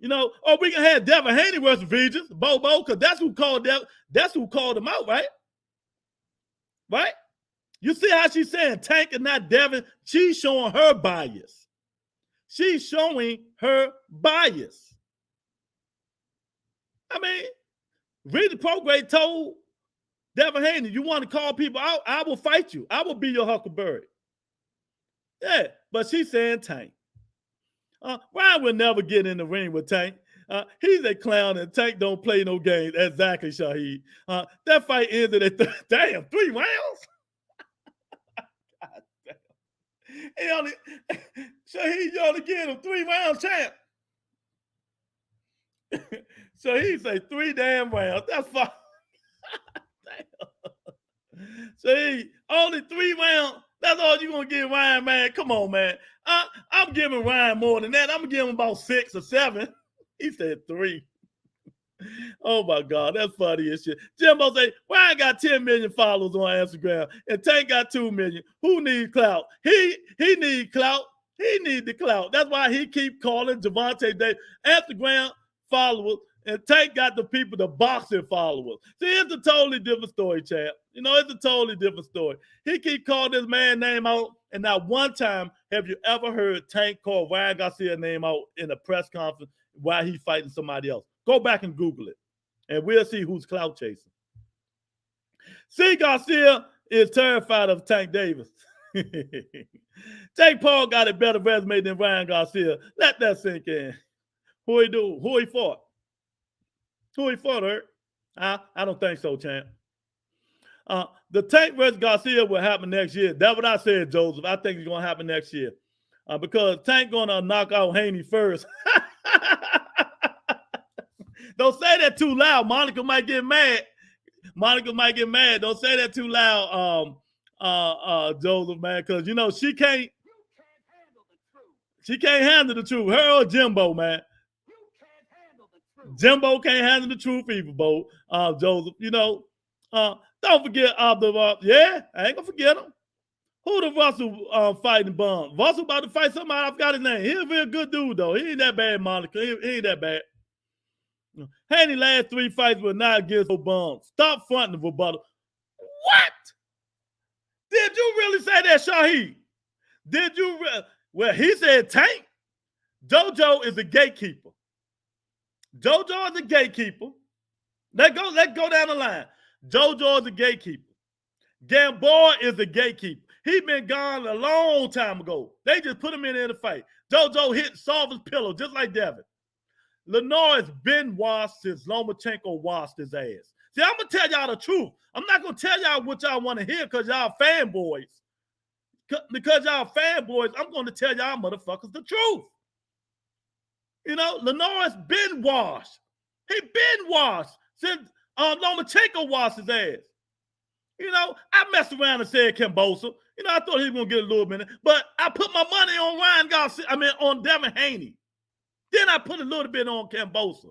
Or we can have Devin Haney versus Regis, Bobo, because that's who called him out, right? Right? You see how she's saying Tank and not Devin? She's showing her bias. She's showing her bias. I mean, Regis Prograis told Devin Haney, you want to call people out? I will fight you. I will be your Huckleberry. Yeah, but she's saying Tank. Ryan will never get in the ring with Tank. He's a clown, and Tank don't play no games. Exactly, Shaheed. That fight ended at 3 rounds. God damn. Shaheed, you only give him 3 rounds, champ. So he say 3 damn rounds. That's fine. So he only 3 rounds. That's all you gonna give Ryan, man. Come on, man. I'm giving Ryan more than that. I'm gonna give him about 6 or 7. He said 3. Oh my God, that's funny as shit. Jimbo say Ryan got 10 million followers on Instagram, and Tank got 2 million. Who needs clout? He needs clout. He needs the clout. That's why he keep calling Gervonta Davis Instagram followers, and Tank got the people, the boxing followers. See, it's a totally different story, chap. You know, it's a totally different story. He keep calling this man's name out, and not one time have you ever heard Tank call Ryan Garcia's name out in a press conference while he's fighting somebody else. Go back and Google it, and we'll see who's clout chasing. See, Garcia is terrified of Tank Davis. Jake Paul got a better resume than Ryan Garcia. Let that sink in. Who he do? Who he fought? Who he fought, Eric? I don't think so, champ. The Tank versus Garcia will happen next year. That's what I said, Joseph. I think it's going to happen next year. Because Tank going to knock out Haney first. Don't say that too loud. Monica might get mad. Don't say that too loud, Joseph, man, because, you know, she can't handle the truth. Her or Jimbo, man. Jimbo can't handle the truth either, Bo. Joseph, you know, don't forget Abdul. Yeah, I ain't gonna forget him. Who the Russell fighting bum? Russell about to fight somebody. I forgot his name. He's a real good dude, though. He ain't that bad, Monica. He ain't that bad. Haney last 3 fights were not against no bums. Stop fronting the rebuttal. What? Did you really say that, Shaheed? Did you? Well, he said Tank. JoJo is a gatekeeper. JoJo is a gatekeeper. Let's go down the line. JoJo is a gatekeeper. Gamboa is a gatekeeper. He been gone a long time ago. They just put him in there to fight. JoJo hit Solver's pillow just like Devin. Lenore has been washed since Lomachenko washed his ass. See, I'm going to tell y'all the truth. I'm not going to tell y'all what y'all want to hear because y'all fanboys. Because y'all fanboys, I'm going to tell y'all motherfuckers the truth. You know, Lenore has been washed. He been washed since Lomachenko washed his ass. You know, I messed around and said Kambosa. You know, I thought he was going to get a little bit, but I put my money on Ryan Garcia, on Devin Haney. Then I put a little bit on Kambosa.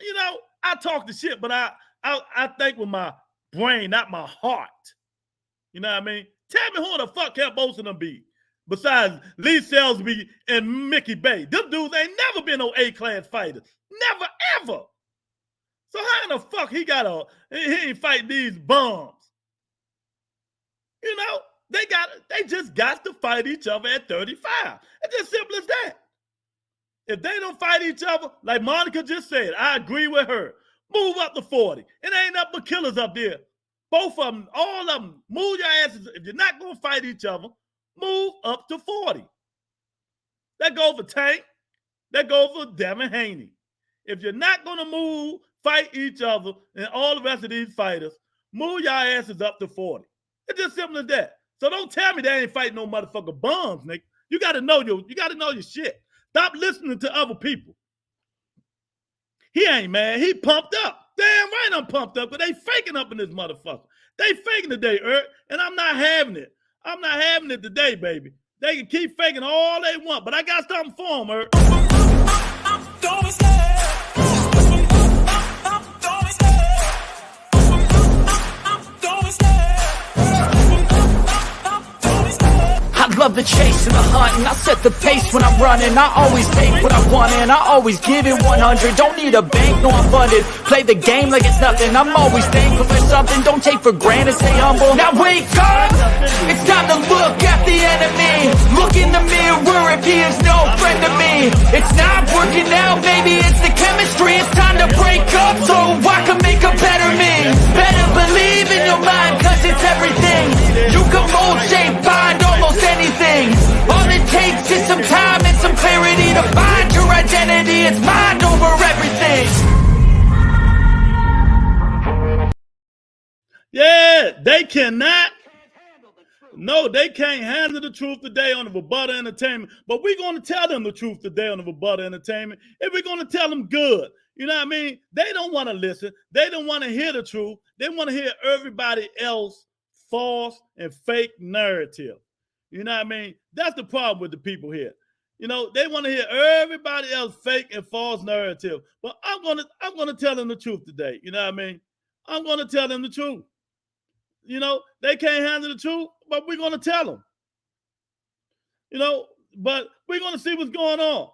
You know, I talk the shit, but I think with my brain, not my heart. You know what I mean? Tell me who the fuck Kambosa done be besides Lee Salisbury and Mickey Bay. Them dudes ain't never been no A-class fighters. Never, ever. So how in the fuck he ain't fight these bums? You know, they just got to fight each other at 35. It's just simple as that. If they don't fight each other, like Monica just said, I agree with her. Move up to 40. It ain't nothing but killers up there. Both of them, all of them, move your asses. If you're not going to fight each other, move up to 40. That goes for Tank. That goes for Devin Haney. If you're not going to fight each other and all the rest of these fighters, move your asses up to 40. It's just simple as that. So don't tell me they ain't fighting no motherfucker bums, nigga. You got to know your shit. Stop listening to other people. He ain't mad. He pumped up. Damn right I'm pumped up because they faking up in this motherfucker. They faking today, and I'm not having it. I'm not having it today, baby. They can keep faking all they want, but I got something for them, Don't I love the chase and the hunt, and I set the pace when I'm running. I always take what I want, and I always give it 100. Don't need a bank, no, I'm funded. Play the game like it's nothing. I'm always thankful for something. Don't take for granted, stay humble. Now wake up, it's time to look at the enemy. Look in the mirror if he is no friend to me. It's not working out, maybe it's the chemistry. It's time to break up so I can make a better me. Better believe cannot. Can't handle the truth. No, they can't handle the truth today on the Rebuttal Entertainment. But we're going to tell them the truth today on the Rebuttal Entertainment. And we're going to tell them good. You know what I mean? They don't want to listen. They don't want to hear the truth. They want to hear everybody else false and fake narrative. You know what I mean? That's the problem with the people here. You know, they want to hear everybody else fake and false narrative. But I'm gonna tell them the truth today. You know what I mean? I'm gonna tell them the truth. You know, they can't handle the truth, but we're gonna tell them. You know, but we're gonna see what's going on.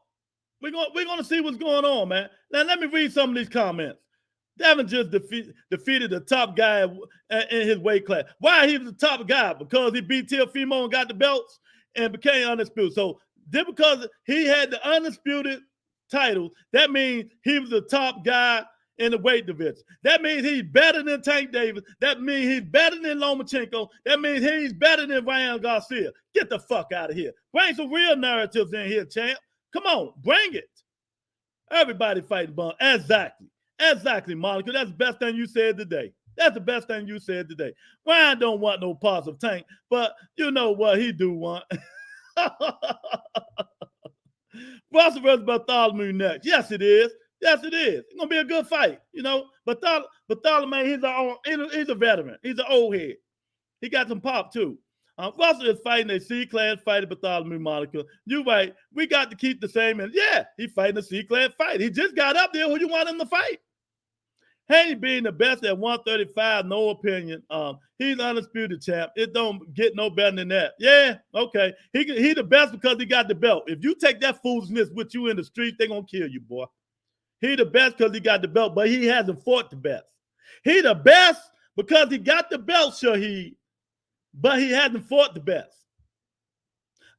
We're gonna see what's going on, man. Now let me read some of these comments. Devin just defeated the top guy in his weight class. Why he was the top guy? Because he beat Teofimo and got the belts and became undisputed. So just because he had the undisputed title, that means he was the top guy in the weight division. That means he's better than Tank Davis. That means he's better than Lomachenko. That means he's better than Ryan Garcia. Get the fuck out of here. Bring some real narratives in here, champ. Come on, bring it. Everybody fighting bum. Exactly, Monica. That's the best thing you said today. That's the best thing you said today. Ryan don't want no positive Tank, but you know what he do want. Russell versus Bartholomew next. Yes, it is. Yes, it is. It's gonna be a good fight, you know. Bartholomew, he's a veteran. He's an old head. He got some pop too. Russell is fighting a C-class fighter, Bartholomew, Monica. You right. We got to keep the same. And yeah, he's fighting a C-class fight. He just got up there. Who you want him to fight? Haney being the best at 135, no opinion. He's undisputed champ. It don't get no better than that. Yeah, okay. He the best because he got the belt. If you take that foolishness with you in the street, they're gonna kill you, boy. He the best because he got the belt, but he hasn't fought the best. He the best because he got the belt, Shaheed, but he hasn't fought the best.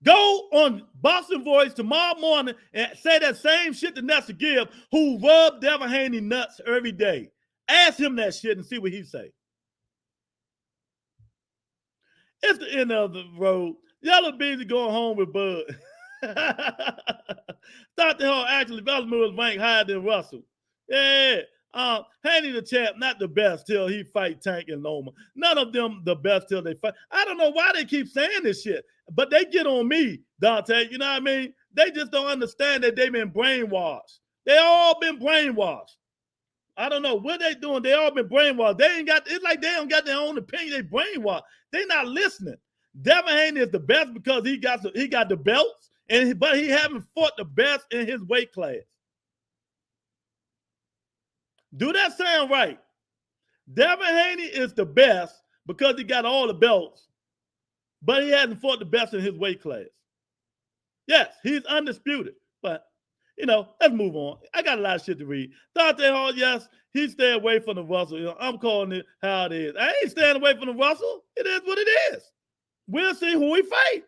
Go on Boston Voice tomorrow morning and say that same shit to Nestor Gibb, who rubbed Devin Haney nuts every day. Ask him that shit and see what he say. It's the end of the road. Yellow Beans are going home with Bud. Dr. Hall actually Veltman was ranked higher than Russell. Yeah. Haney the champ, not the best till he fight Tank and Loma. None of them the best till they fight. I don't know why they keep saying this shit, but they get on me, Dante. You know what I mean? They just don't understand that they've been brainwashed. They all been brainwashed. I don't know what they doing. They all been brainwashed. They ain't got, it's like they don't got their own opinion. They brainwashed. They not listening. Devin Haney is the best because he got the belts, but he haven't fought the best in his weight class. Do that sound right? Devin Haney is the best because he got all the belts, but he hasn't fought the best in his weight class. Yes, he's undisputed, but you know, let's move on. I got a lot of shit to read. Dante Hall, yes, he stay away from the Russell. You know, I'm calling it how it is. I ain't staying away from the Russell. It is what it is. We'll see who we fight.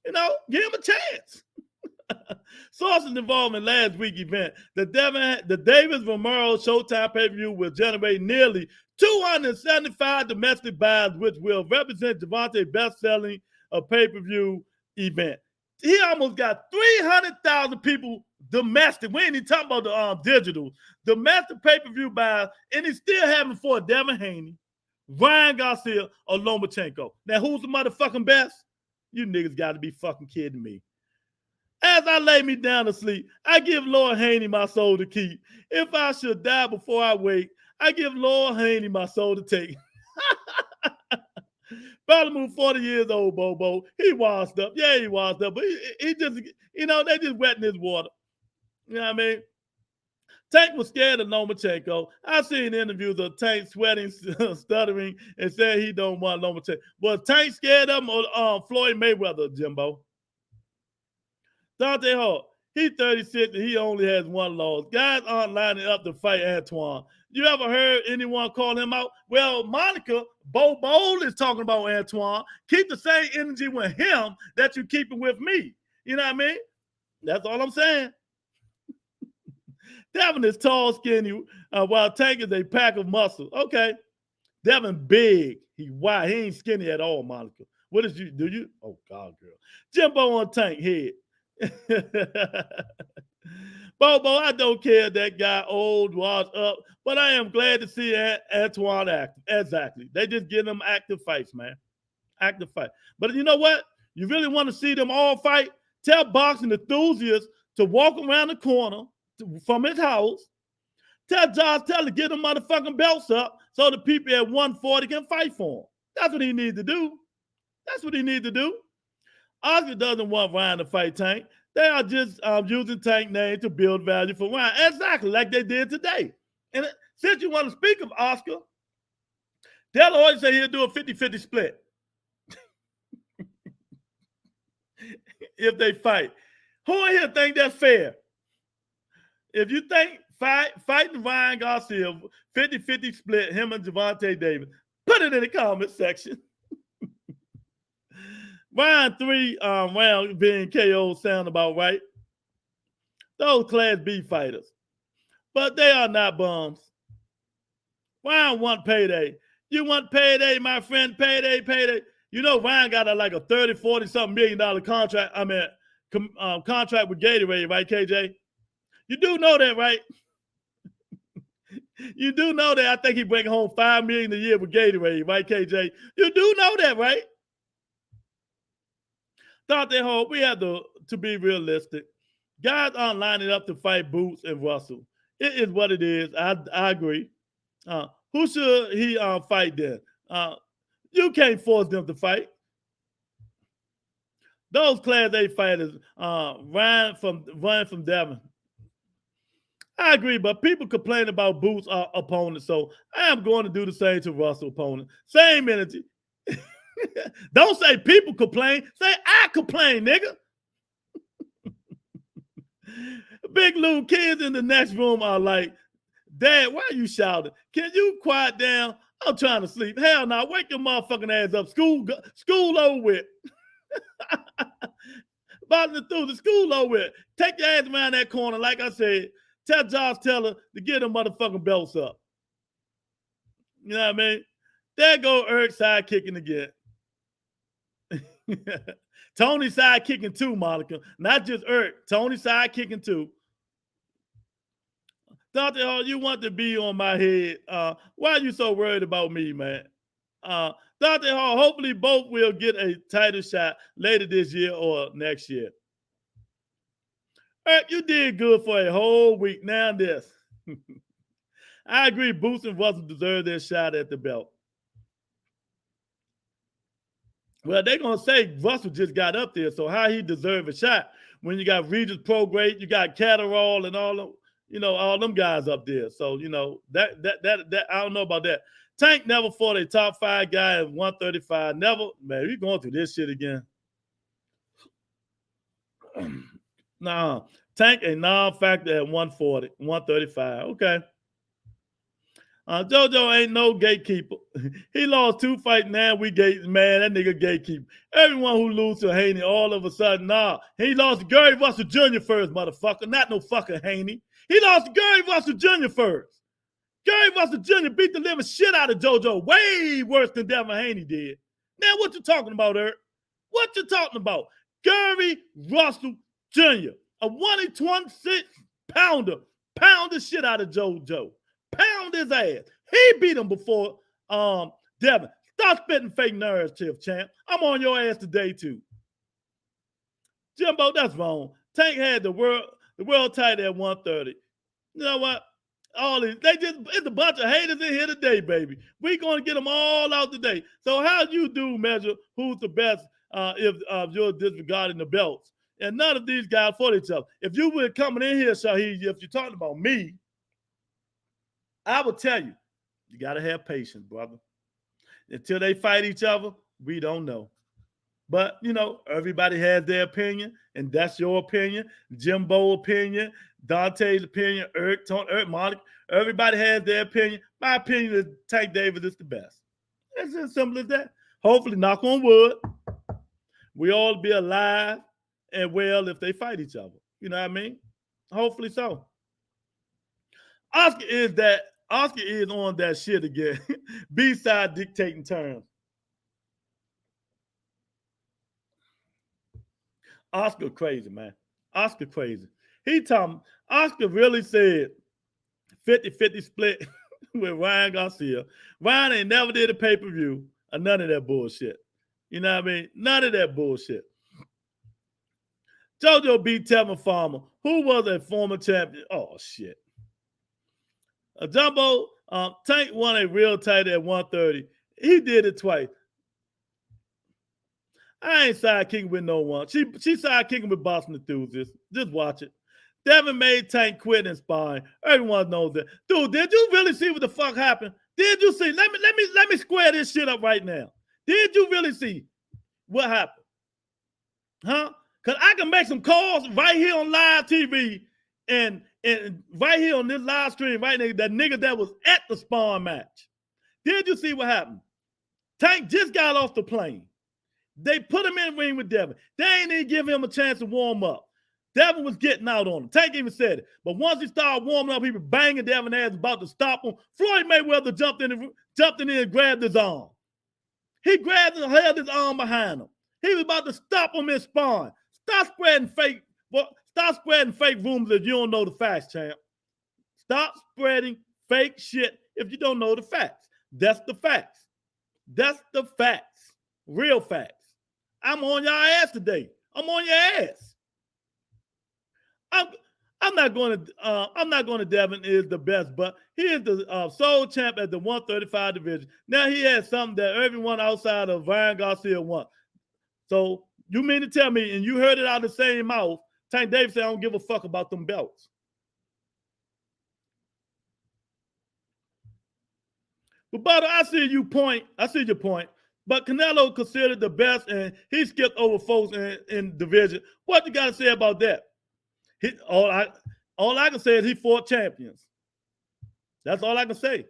You know, give him a chance. Sources involved in last week's event. The Davis Romero Showtime pay-per-view will generate nearly 275 domestic buys, which will represent Gervonta's best-selling pay-per-view event. He almost got 300,000 people domestic. We ain't even talking about the digital. Domestic pay-per-view buys, and he's still having for Devin Haney, Ryan Garcia, or Lomachenko. Now, who's the motherfucking best? You niggas got to be fucking kidding me. As I lay me down to sleep, I give Lord Haney my soul to keep. If I should die before I wake, I give Lord Haney my soul to take. Bartholomew, 40 years old, Bobo. He washed up. Yeah, he washed up. But he just, you know, they just wetting his water. You know what I mean? Tank was scared of Lomachenko. I've seen interviews of Tank sweating, stuttering, and saying he don't want Lomachenko. Was Tank scared of him or Floyd Mayweather, Jimbo? Dante Hall, he's 36 and he only has one loss. Guys aren't lining up to fight Antoine. You ever heard anyone call him out? Well, Monica, Bo is talking about Antoine. Keep the same energy with him that you keep it with me. You know what I mean? That's all I'm saying. Devin is tall, skinny, while Tank is a pack of muscle. Okay. Devin big. He wide. He ain't skinny at all, Monica. What did you do? You? Oh, God, girl. Jimbo on Tank head. Bobo, I don't care that guy old, washed up, but I am glad to see Antoine active. Exactly. They just give them active fights, man. Active fight. But you know what? You really want to see them all fight? Tell boxing enthusiasts to walk around the corner from his house. Tell Josh Taylor to get them motherfucking belts up so the people at 140 can fight for him. That's what he needs to do. That's what he needs to do. Oscar doesn't want Ryan to fight Tank. They are just using Tank name to build value for Ryan. Exactly, like they did today. And since you want to speak of Oscar, they'll always say he'll do a 50-50 split if they fight. Who in here think that's fair? If you think fighting Ryan Garcia, 50-50 split, him and Gervonta Davis, put it in the comment section. Ryan 3 round being KO sound about right. Those Class B fighters. But they are not bums. Ryan want payday. You want payday, my friend? Payday, payday. You know Ryan got like a 30, 40 something $1 million contract. I mean, contract with Gatorade, right, KJ? You do know that, right? You do know that. I think he bring home $5 million a year with Gatorade, right, KJ? You do know that, right? Thought they hope we have to be realistic. Guys aren't lining up to fight Boots and Russell. It is what it is. I agree. Who should he fight then? You can't force them to fight. Those Class A fighters, Ryan from Devon. I agree, but people complain about Boots' opponents, so I am going to do the same to Russell opponent. Same energy. Don't say people complain. Say I complain, nigga. Big Lou kids in the next room are like, Dad, why are you shouting? Can you quiet down? I'm trying to sleep. Hell no, wake your motherfucking ass up. School over with. About through the school over with. Take your ass around that corner, like I said. Tell Josh Taylor to get them motherfucking belts up. You know what I mean? There go Eric side kicking again. Tony side kicking too, Monica. Not just Eric. Tony side kicking too. Dr. Hall, you want to be on my head. Why are you so worried about me, man? Dr. Hall, hopefully both will get a title shot later this year or next year. Eric, you did good for a whole week. Now this. I agree, Boots and Russell deserve their shot at the belt. Well, they're going to say Russell just got up there, so how he deserve a shot when you got Regis Prograde, you got Catterall and all them, you know, all them guys up there. So, you know, that I don't know about that. Tank never fought a top 5 guy at 135. Never, man, we going through this shit again. Nah, Tank a non-factor at 140, 135. Okay. JoJo ain't no gatekeeper. He lost 2 fights now. Man, that nigga gatekeeper. Everyone who loses to Haney all of a sudden, nah. He lost to Gary Russell Jr. first, motherfucker. Not no fucking Haney. He lost to Gary Russell Jr. first. Gary Russell Jr. beat the living shit out of JoJo. Way worse than Devin Haney did. Now, what you talking about, Eric? What you talking about? Gary Russell Jr., a 126 pounder, pound the shit out of JoJo. Pound his ass. He beat him before Devin. Stop spitting fake narrative, champ. I'm on your ass today, too. Jimbo, that's wrong. Tank had the world title at 130. You know what? It's a bunch of haters in here today, baby. We're going to get them all out today. So how you do measure who's the best if you're disregarding the belts? And none of these guys fought each other. If you were coming in here, Shaheed, if you're talking about me, I will tell you, you got to have patience, brother. Until they fight each other, we don't know. But, you know, everybody has their opinion, and that's your opinion. Jimbo's opinion, Dante's opinion, Eric, Monica. Everybody has their opinion. My opinion is Tank Davis is the best. It's as simple as that. Hopefully, knock on wood, we all be alive and well if they fight each other. You know what I mean? Hopefully so. Oscar is on that shit again. B-side dictating terms. Oscar crazy, man. Oscar crazy. He told Oscar really said 50-50 split with Ryan Garcia. Ryan ain't never did a pay-per-view or none of that bullshit. You know what I mean? None of that bullshit. JoJo beat Tevin Farmer, who was a former champion. Oh, shit. Jumbo, Tank won a real tight at 130. He did it twice. I ain't sidekicking with no one. She sidekicking with Boston Enthusiasts. Just watch it. Devin made Tank quit in sparring. Everyone knows that. Dude, did you really see what the fuck happened? Did you see? Let me square this shit up right now. Did you really see what happened? Huh? Because I can make some calls right here on live TV and right here on this live stream right now, that nigga that was at the sparring match. Did you see what happened? Tank just got off the plane. They put him in the ring with Devin. They ain't even give him a chance to warm up. Devin was getting out on him. Tank even said it. But once he started warming up, he was banging Devin ass, about to stop him. Floyd Mayweather jumped in and grabbed his arm. He grabbed and held his arm behind him. He was about to stop him in sparring. Stop spreading fake rumors if you don't know the facts, champ. Stop spreading fake shit if you don't know the facts. That's the facts. That's the facts. Real facts. I'm on your ass today. I'm on your ass. I'm not going to Devin is the best, but he is the sole champ at the 135 division. Now he has something that everyone outside of Ryan Garcia wants. So you mean to tell me, and you heard it out of the same mouth, Tank Davis said, I don't give a fuck about them belts. But Butter, I see your point. But Canelo considered the best, and he skipped over folks in division. What you got to say about that? All I can say is he fought champions. That's all I can say.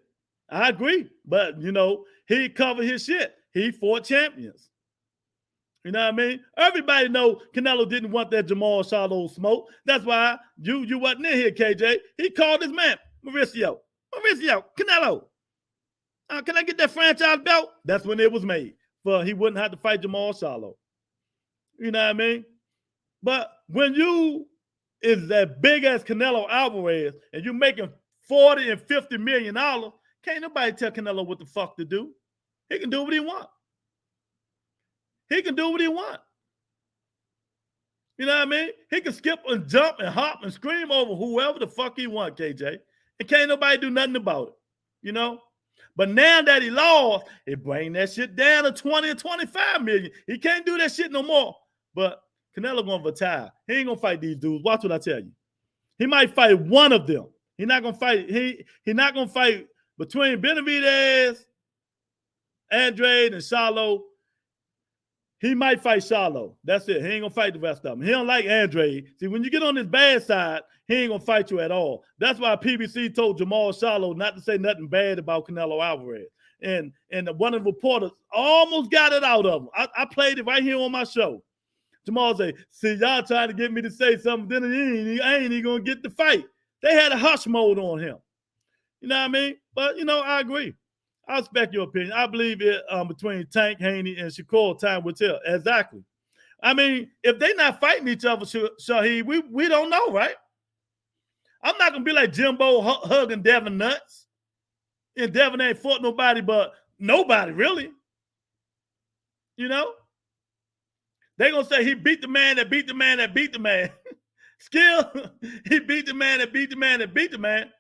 I agree. But, you know, he covered his shit. He fought champions. You know what I mean? Everybody know Canelo didn't want that Jamal Charlo smoke. That's why you wasn't in here, KJ. He called his man, Mauricio, Canelo. Can I get that franchise belt? That's when it was made. But he wouldn't have to fight Jamal Charlo. You know what I mean? But when you is that big as Canelo Alvarez and you're making $40 and $50 million, can't nobody tell Canelo what the fuck to do. He can do what he wants. He can do what he wants. You know what I mean? He can skip and jump and hop and scream over whoever the fuck he wants, KJ. And can't nobody do nothing about it. You know? But now that he lost, it bring that shit down to 20 or 25 million. He can't do that shit no more. But Canelo gonna retire. He ain't gonna fight these dudes. Watch what I tell you. He might fight one of them. He's not gonna fight. He not gonna fight between Benavidez, Andrade, and Charlo. He might fight Charlo. That's it. He ain't gonna fight the rest of them. He don't like Andrade. See, when you get on his bad side, he ain't gonna fight you at all. That's why PBC told Jamal Charlo not to say nothing bad about Canelo Alvarez. And one of the reporters almost got it out of him. I played it right here on my show. Jamal say, see, y'all trying to get me to say something, then I ain't even gonna get the fight. They had a hush mode on him. You know what I mean? But, you know, I agree. I respect your opinion. I believe it between Tank, Haney, and Shakur, time will tell. Exactly. I mean, if they not fighting each other, Shaheed, we don't know, right? I'm not going to be like Jimbo hugging Devin nuts. And Devin ain't fought nobody but nobody, really. You know? They going to say he beat the man that beat the man that beat the man. Skill, he beat the man that beat the man that beat the man.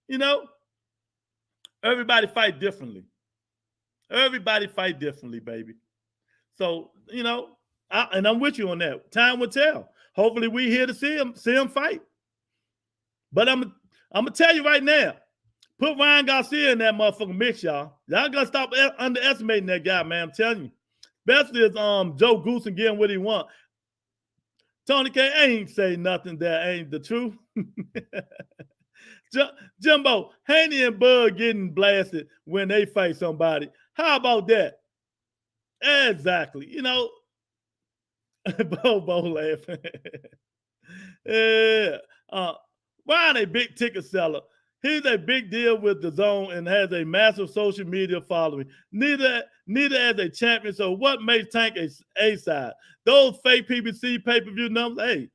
You know? Everybody fight differently. Everybody fight differently, baby. So, you know, and I'm with you on that. Time will tell. Hopefully we here to see him fight. But I'm gonna tell you right now, put Ryan Garcia in that motherfucking mix, y'all. Y'all gotta stop underestimating that guy, man. I'm telling you. Especially as Joe Goosen getting what he want. Tony K ain't say nothing that ain't the truth. Jimbo, Haney and Bud getting blasted when they fight somebody. How about that? Exactly. You know, Bobo laughing. Yeah. Ryan, a big ticket seller. He's a big deal with the DAZN and has a massive social media following. Neither as a champion. So what makes Tank a side? Those fake PBC pay-per-view numbers, hey,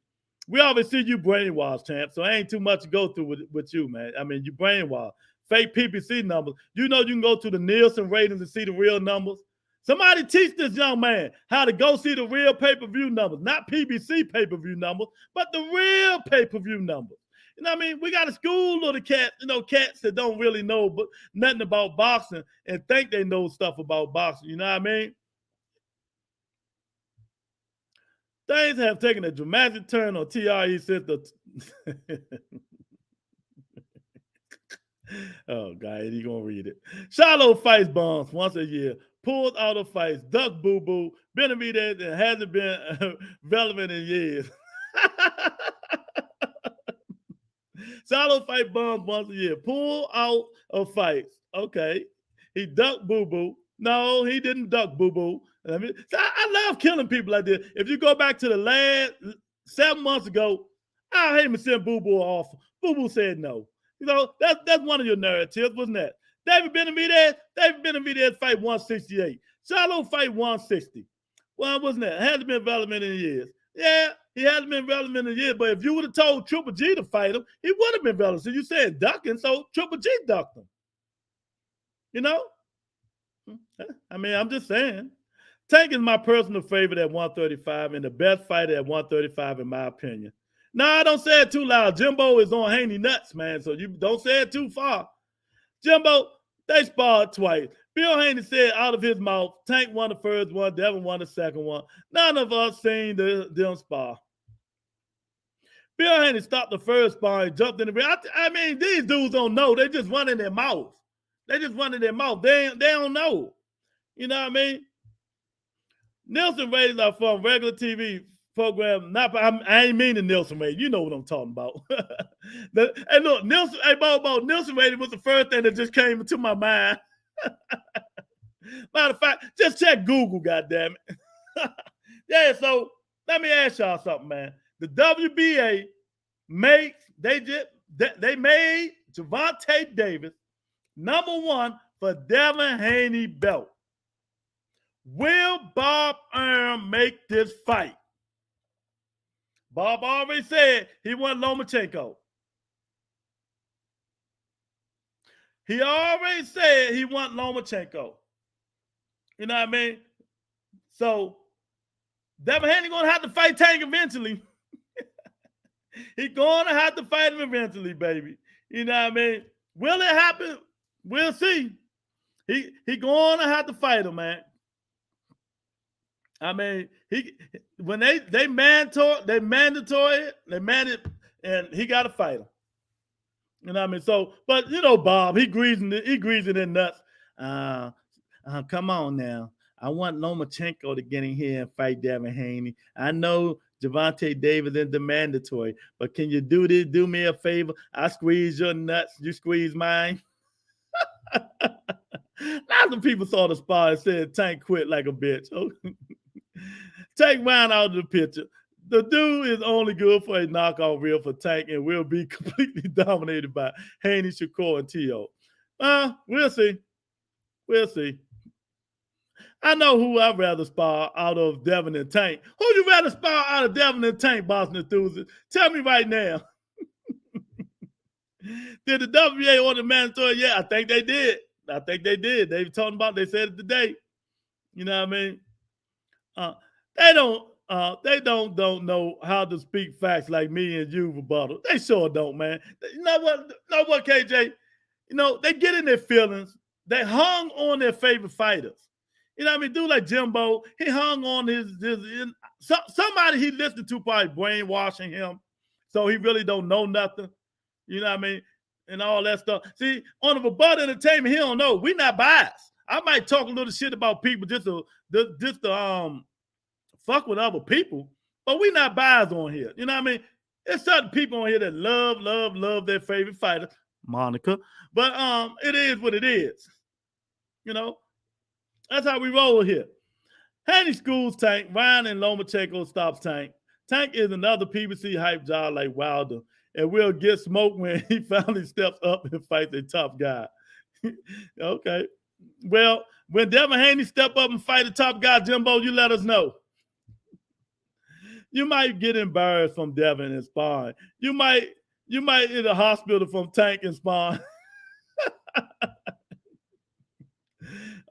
We always see you brainwashed, champ. So ain't too much to go through with you, man. I mean, you brainwashed. Fake PPC numbers. You know you can go to the Nielsen ratings and see the real numbers. Somebody teach this young man how to go see the real pay-per-view numbers, not PBC pay-per-view numbers, but the real pay-per-view numbers. You know what I mean? We got to school little cats, cats that don't really know nothing about boxing and think they know stuff about boxing. You know what I mean? Things have taken a dramatic turn on TRE since the... Oh, God, he gonna read it. Shiloh fights bonds once a year. Pulls out of fights. Duck boo-boo. Benavidez and hasn't been relevant in years. Shiloh fight bonds once a year. Pull out of fights. Okay. He ducked boo-boo. No, he didn't duck boo-boo. I love killing people like this. If you go back to the last 7 months ago, I hate to send boo-boo off. Boo-boo said no. That's one of your narratives, wasn't that? David Benavidez fight 168. Shiloh fight 160. Well, wasn't that? Hasn't been relevant in years. Yeah, he hasn't been relevant in years, but if you would have told Triple G to fight him, he would have been relevant. So you said ducking, so Triple G ducked him. I mean, I'm just saying. Tank is my personal favorite at 135 and the best fighter at 135 in my opinion. No, don't say it too loud. Jimbo is on Haney nuts, man, so you don't say it too far. Jimbo, they sparred twice. Bill Haney said out of his mouth, Tank won the first one, Devin won the second one. None of us seen them spar. Bill Haney stopped the first spar and jumped in the ring. I mean, these dudes don't know. They just run in their mouth. They don't know. You know what I mean? Nielsen ratings are from regular TV program. I ain't mean the Nielsen rating. You know what I'm talking about. Hey, look, Nielsen. Hey, Bobo, Nielsen rating was the first thing that just came into my mind. Matter of fact, just check Google, goddammit. Yeah. So let me ask y'all something, man. The WBA made Gervonta Davis #1 for Devin Haney belt. Will Bob Arum make this fight? Bob already said he wants Lomachenko. He already said he wants Lomachenko. You know what I mean? So Devin Haney gonna have to fight Tank eventually. He's gonna have to fight him eventually, baby. You know what I mean? Will it happen? We'll see. He gonna have to fight him, man. I mean, when they mandatory, and he got to fight him. You know what I mean? So, but Bob, he greasing in nuts. Come on now. I want Lomachenko to get in here and fight Devin Haney. I know Gervonta Davis is the mandatory, but can you do this? Do me a favor. I squeeze your nuts. You squeeze mine. Lots of people saw the spot and said Tank quit like a bitch. Tank ran out of the picture. The dude is only good for a knockout reel for Tank and will be completely dominated by Haney, Shakur, and T.O. We'll see. We'll see. I know who I'd rather spar out of Devin and Tank. Who you rather spar out of Devin and Tank, Boston enthusiast? Tell me right now. Did the WBA order mandatory? Yeah, I think they did. They talking about, they said it today. You know what I mean? They don't know how to speak facts like me and you, rebuttal. They sure don't, man. You know what, KJ? They get in their feelings. They hung on their favorite fighters. You know what I mean? Dude like Jimbo, he hung on somebody he listened to probably brainwashing him, so he really don't know nothing. You know what I mean? And all that stuff. See, on the rebuttal entertainment, he don't know. We not biased. I might talk a little shit about people just to fuck with other people, but we not biased on here. You know what I mean? There's certain people on here that love their favorite fighter, Monica. But it is what it is. That's how we roll here. Haney schools Tank. Ryan and Lomachenko stops Tank. Tank is another PBC hype job like Wilder, and will get smoked when he finally steps up and fights a tough guy. Okay. Well, when Devin Haney step up and fight a top guy, Jimbo, you let us know. You might get embarrassed from Devin and Spawn. You might in the hospital from Tank and Spawn.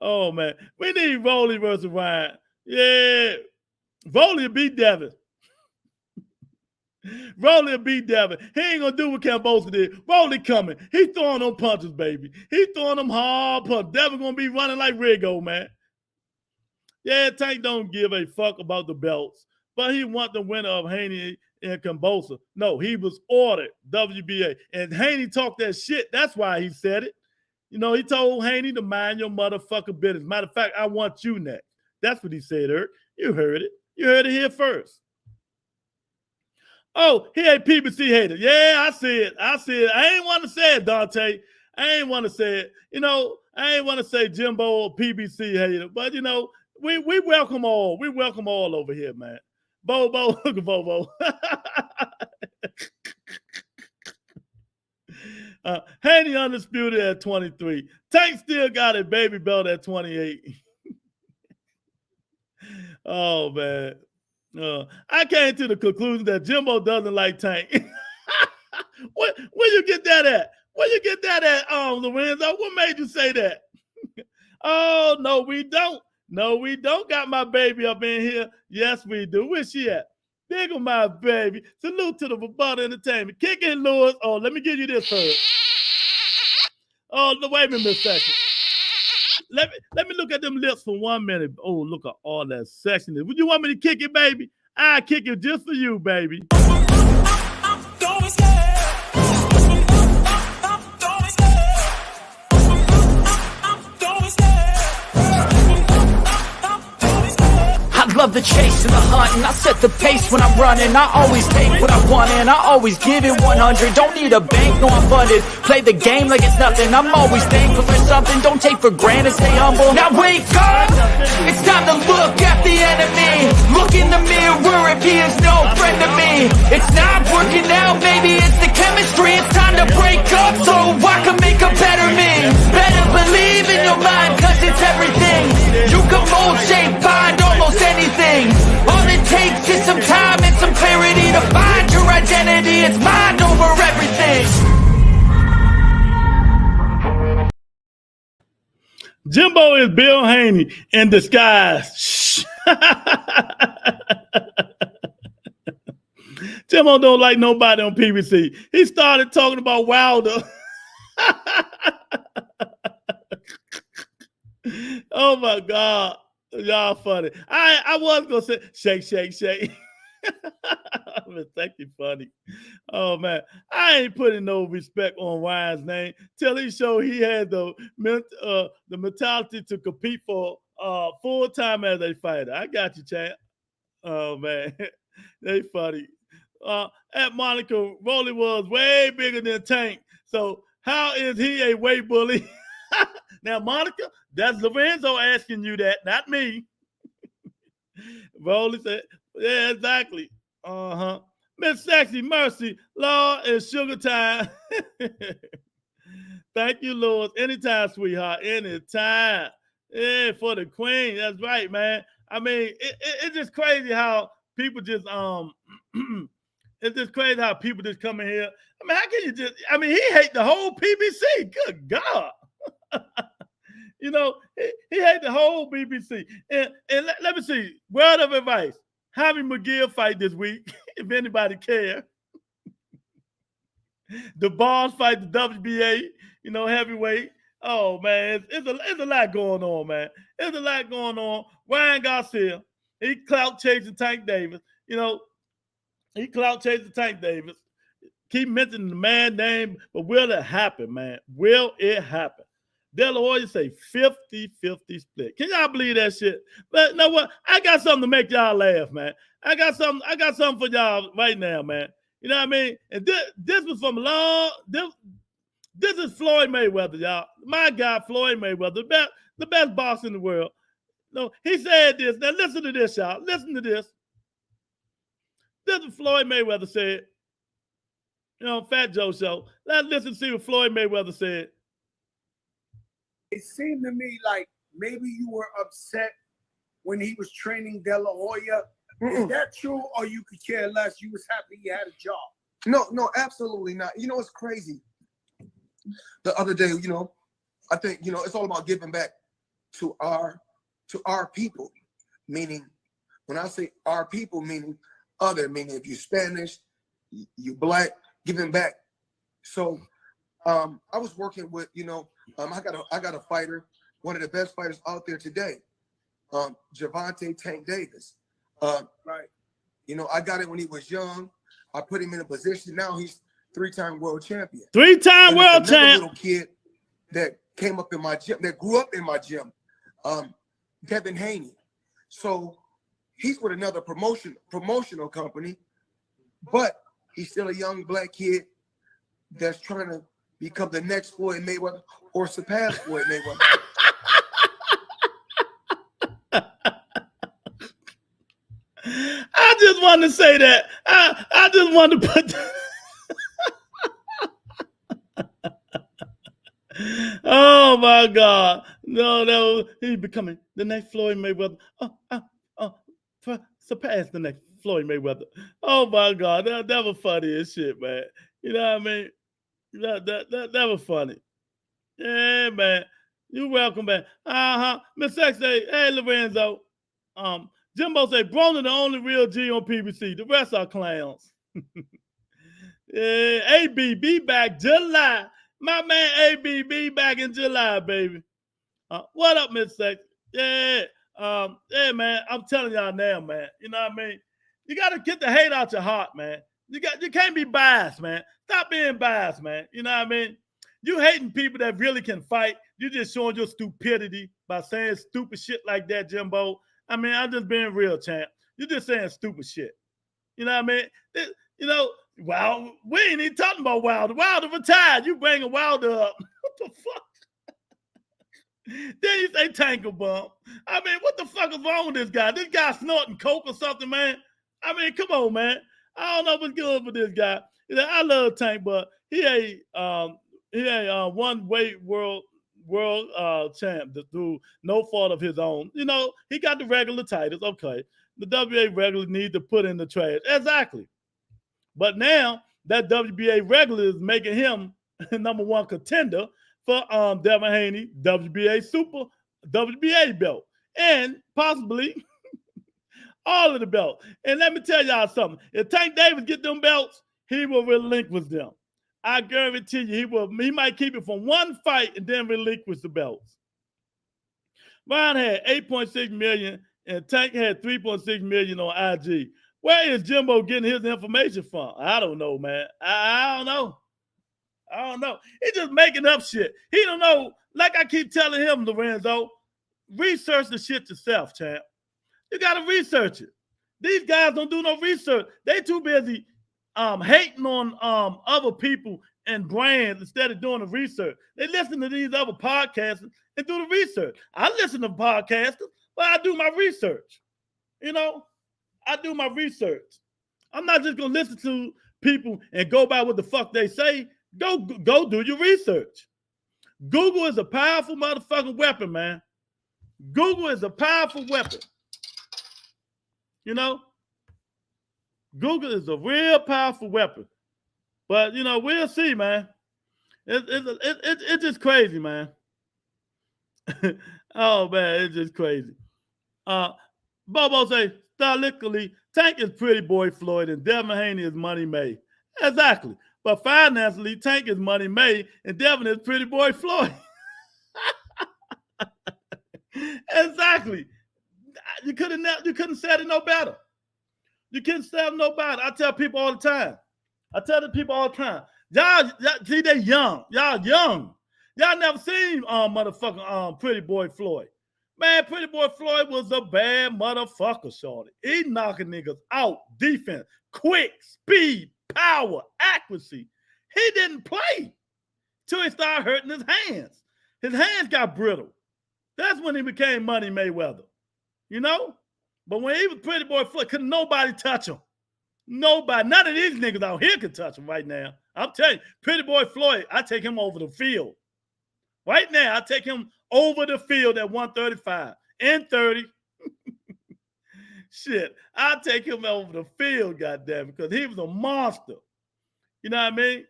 Oh man, we need Rolly versus Ryan. Yeah, Rolly will beat Devin. Rolly will beat Devin. He ain't gonna do what Cambosa did. Rolly coming. He throwing them punches, baby. He throwing them hard punches. Devin gonna be running like Rigo, man. Yeah, Tank don't give a fuck about the belts, but he want the winner of Haney and Cambosa. No, he was ordered WBA, and Haney talked that shit. That's why he said it. You know, he told Haney to mind your motherfucking business. Matter of fact, I want you next. That's what he said, Eric. You heard it. You heard it here first. Oh, he ain't PBC hater. Yeah, I see it. I see it. I ain't want to say it, Dante. I ain't want to say it. You know, I ain't want to say Jimbo or PBC hater. But, you know, we welcome all. We welcome all over here, man. Bobo, look at Bobo. Haney undisputed at 23. Tank still got a baby belt at 28. Oh, man. I came to the conclusion that Jimbo doesn't like Tank. Where you get that at? Where you get that at, Lorenzo? What made you say that? Oh, no, we don't. No, we don't got my baby up in here. Yes, we do. Where's she at? Big on my baby. Salute to the Rebuttal Entertainment. Kick in, Lewis. Oh, let me give you this first. Oh, wait a minute a second. Let me look at them lips for 1 minute. Oh, look at all that sexiness. Would you want me to kick it, baby? I kick it just for you, baby. I love the chase and the hunt, and I set the pace when I'm running. I always take what I want and I always give it 100. Don't need a bank, no, I'm funded. Play the game like it's nothing. I'm always thankful for something. Don't take for granted, stay humble. Now wake up, it's time to look at the enemy. Look in the mirror if he is no friend to me. It's not working out, maybe it's the chemistry. It's time to break up so I can make a better me. Better believe in your mind, cause it's everything. You can mold, shape, find almost anything. All it takes is some time and some clarity to find your identity. It's mind over everything. Jimbo is Bill Haney in disguise. Jimbo don't like nobody on PBC. He started talking about Wilder. Oh my God. Y'all funny. I was gonna say shake, shake, shake. Thank you, funny. Oh man, I ain't putting no respect on Ryan's name till he showed he had the mentality to compete for full time as a fighter. I got you, champ. Oh man, they funny. At Monaco, Rolly was way bigger than Tank. So how is he a weight bully? Now, Monica, that's Lorenzo asking you that, not me. Rolly said, yeah, exactly. Miss Sexy, Mercy, Law, and Sugar Time. Thank you, Lord. Anytime, sweetheart. Anytime. Yeah, for the queen. That's right, man. I mean, it's just crazy how people just it's just crazy how people just come in here. I mean, how can you just? I mean, he hate the whole PBC. Good God. You know, he hated the whole BBC. And let me see, word of advice. Jaime McGill fight this week, if anybody care. The Bonds fight the WBA, you know, heavyweight. Oh, man, it's a lot going on, man. There's a lot going on. Ryan Garcia, he clout chasing Tank Davis. You know, he clout chasing Tank Davis. Keep mentioning the man name, but will it happen, man? Will it happen? De La Hoya say 50-50 split. Can y'all believe that shit? But you know what? I got something to make y'all laugh, man. I got something for y'all right now, man. You know what I mean? And this was from this is Floyd Mayweather, y'all. My guy, Floyd Mayweather, the best boxer in the world. No, he said this. Now listen to this, y'all. Listen to this. This is what Floyd Mayweather said. You know, Fat Joe show. Let's listen to see what Floyd Mayweather said. It seemed to me like maybe you were upset when he was training De La Hoya Is that true, or you could care less? You was happy you had a job. No, absolutely not. You know, it's crazy. The other day, you know, I think, you know, it's all about giving back to our people. Meaning, when I say our people, meaning other, meaning if you're Spanish, you Black, giving back. So I was working with, you know, I got a fighter, one of the best fighters out there today, Gervonta Tank Davis. Right. You know, I got it when he was young. I put him in a position. Now he's 3-time world champion. 3-time world champ. Little kid that came up in my gym, that grew up in my gym, Devin Haney. So he's with another promotional company, but he's still a young Black kid that's trying to become the next Floyd Mayweather or surpass Floyd Mayweather. I just wanted to say that. I just wanted to put that. Oh my God. No, he's becoming the next Floyd Mayweather. Surpass the next Floyd Mayweather. Oh my God. That was funny as shit, man. You know what I mean? That was funny. Yeah, man. You're welcome, man. Miss X say, hey, Lorenzo. Jimbo say, Broner the only real G on PBC. The rest are clowns. Yeah, ABB back July. My man ABB back in July, baby. What up, Miss X? Yeah. Yeah, man. I'm telling y'all now, man. You know what I mean? You got to get the hate out your heart, man. You can't be biased, man. Stop being biased, man. You know what I mean? You hating people that really can fight. You just showing your stupidity by saying stupid shit like that, Jimbo. I mean, I'm just being real, champ. You're just saying stupid shit. You know what I mean? You know, well, we ain't even talking about Wilder. Wilder retired. You bringing Wilder up. What the fuck? Then you say Tanker Bump. I mean, what the fuck is wrong with this guy? This guy snorting coke or something, man. I mean, come on, man. I don't know what's good for this guy. You know, I love Tank, but he ain't one weight world champ through no fault of his own. You know, he got the regular titles. Okay. The WBA regular need to put in the trash. Exactly. But now that WBA regular is making him number one contender for Devin Haney, WBA Super, WBA belt, and possibly all of the belts. And let me tell y'all something. If Tank Davis get them belts, he will relinquish them. I guarantee you, he might keep it from one fight and then relinquish the belts. Ryan had 8.6 million and Tank had 3.6 million on IG. Where is Jimbo getting his information from? I don't know, man. I don't know. I don't know. He's just making up shit. He don't know. Like I keep telling him, Lorenzo, research the shit yourself, champ. You got to research it. These guys don't do no research. They too busy hating on other people and brands instead of doing the research. They listen to these other podcasters and do the research. I listen to podcasters, but I do my research. You know, I do my research. I'm not just gonna listen to people and go by what the fuck they say. Go do your research. Google is a powerful motherfucking weapon, man. Google is a powerful weapon. You know, Google is a real powerful weapon. But you know, we'll see, man. It's just crazy, man. Oh man, it's just crazy. Bobo say, stylistically, Tank is Pretty Boy Floyd and Devin Haney is Money May. Exactly. But financially, Tank is Money May and Devin is Pretty Boy Floyd. Exactly. You couldn't said it no better. You couldn't say it no better. I tell people all the time. Y'all see, they young. Y'all young. Y'all never seen motherfucking Pretty Boy Floyd. Man, Pretty Boy Floyd was a bad motherfucker, shorty. He knocking niggas out. Defense, quick, speed, power, accuracy. He didn't play till he started hurting his hands. His hands got brittle. That's when he became Money Mayweather. You know? But when he was Pretty Boy Floyd, couldn't nobody touch him. Nobody. None of these niggas out here can touch him right now. I'm telling you, Pretty Boy Floyd, I take him over the field. Right now, I take him over the field at 135 and 30. Shit, I'll take him over the field, goddamn, because he was a monster. You know what I mean?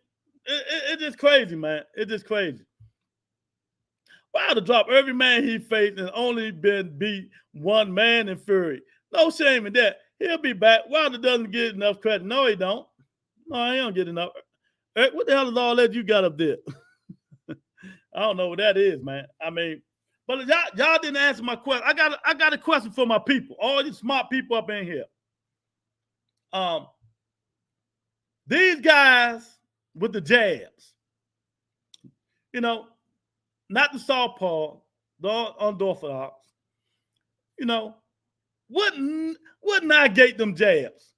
It's just crazy, man. It's just crazy. Wow, to drop every man he faced and only been beat one man in Fury. No shame in that. He'll be back. Wilder doesn't get enough credit. No, he don't. No, he don't get enough. What the hell is all that you got up there? I don't know what that is, man. I mean, but y'all didn't answer my question. I got a question for my people, all these smart people up in here. These guys with the jabs, you know, not the southpaw, the unorthodox, you know, wouldn't negate them jabs?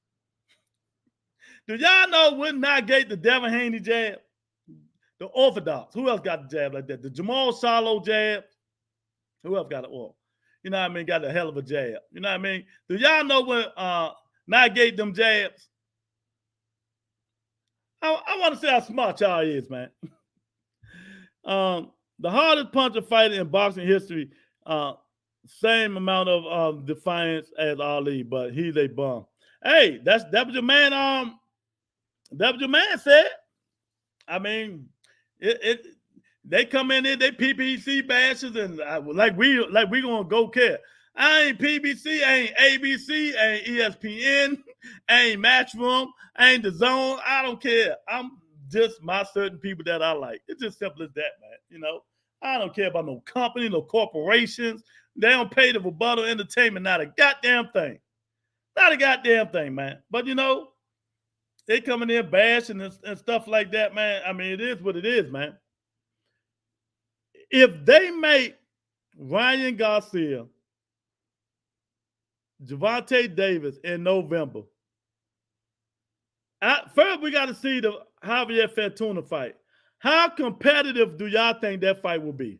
Do y'all know wouldn't negate the Devin Haney jab? The orthodox. Who else got the jab like that? The Jamal Charlo jab. Who else got it? Well, you know what I mean? Got a hell of a jab. You know what I mean? Do y'all know what negate them jabs? I want to see how smart y'all is, man. The hardest puncher fighter in boxing history, same amount of defiance as Ali, but he's a bum. Hey, that was your man. That was your man said. I mean, they come in there, they PPC bashes, and like we gonna go care. I ain't PBC, I ain't ABC, I ain't ESPN, I ain't Matchroom, I ain't DAZN. I don't care. I'm just my certain people that I like. It's just simple as that, man. You know, I don't care about no company, no corporations. They don't pay the rebuttal entertainment, not a goddamn thing. Not a goddamn thing, man. But you know, they coming in bashing and stuff like that, man. I mean, it is what it is, man. If they make Ryan Garcia, Gervonta Davis in November, first we got to see the Javier Fortuna fight. How competitive do y'all think that fight will be?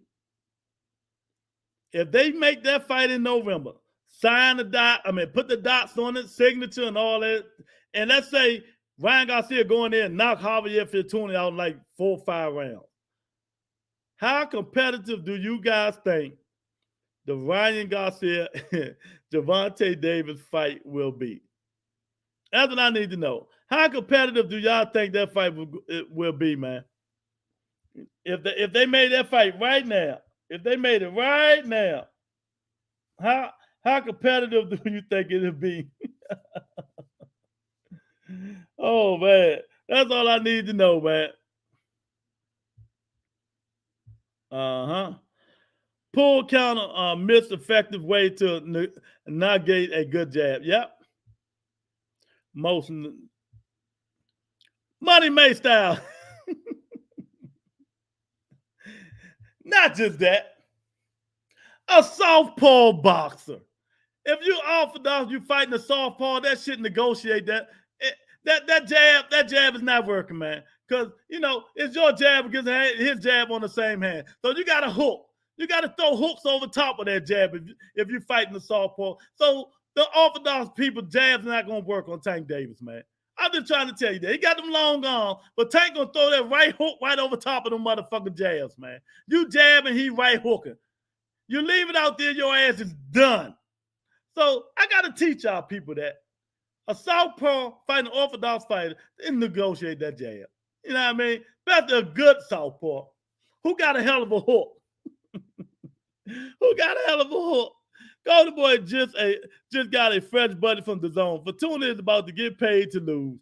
If they make that fight in November, sign the dot, put the dots on it, signature and all that, and let's say Ryan Garcia go in there and knock Javier Fortuna out in like 4 or 5 rounds. How competitive do you guys think the Ryan Garcia Gervonta Davis fight will be? That's what I need to know. How competitive do y'all think that fight will be, man? If they made that fight right now, if they made it right now, how competitive do you think it'll be? Oh man, that's all I need to know, man. Pull counter, missed effective way to negate a good jab. Yep. Most Money May style. Not just that. A southpaw boxer. If you orthodox, you fighting a southpaw, that shit negotiate that. That jab is not working, man. Because, you know, it's your jab against his jab on the same hand. So you got to hook. You got to throw hooks over top of that jab if you're fighting the southpaw. So the orthodox people, jab's not going to work on Tank Davis, man. I'm just trying to tell you that. He got them long gone, but Tank going to throw that right hook right over top of them motherfucking jabs, man. You jabbing, he right hooking. You leave it out there, your ass is done. So I got to teach y'all people that. A southpaw fighting an orthodox fighter, they negotiate that jab. You know what I mean? That's a good southpaw. Who got a hell of a hook? Who got a hell of a hook? Golden Boy just got a fresh buddy from DAZN. Fortuna is about to get paid to lose.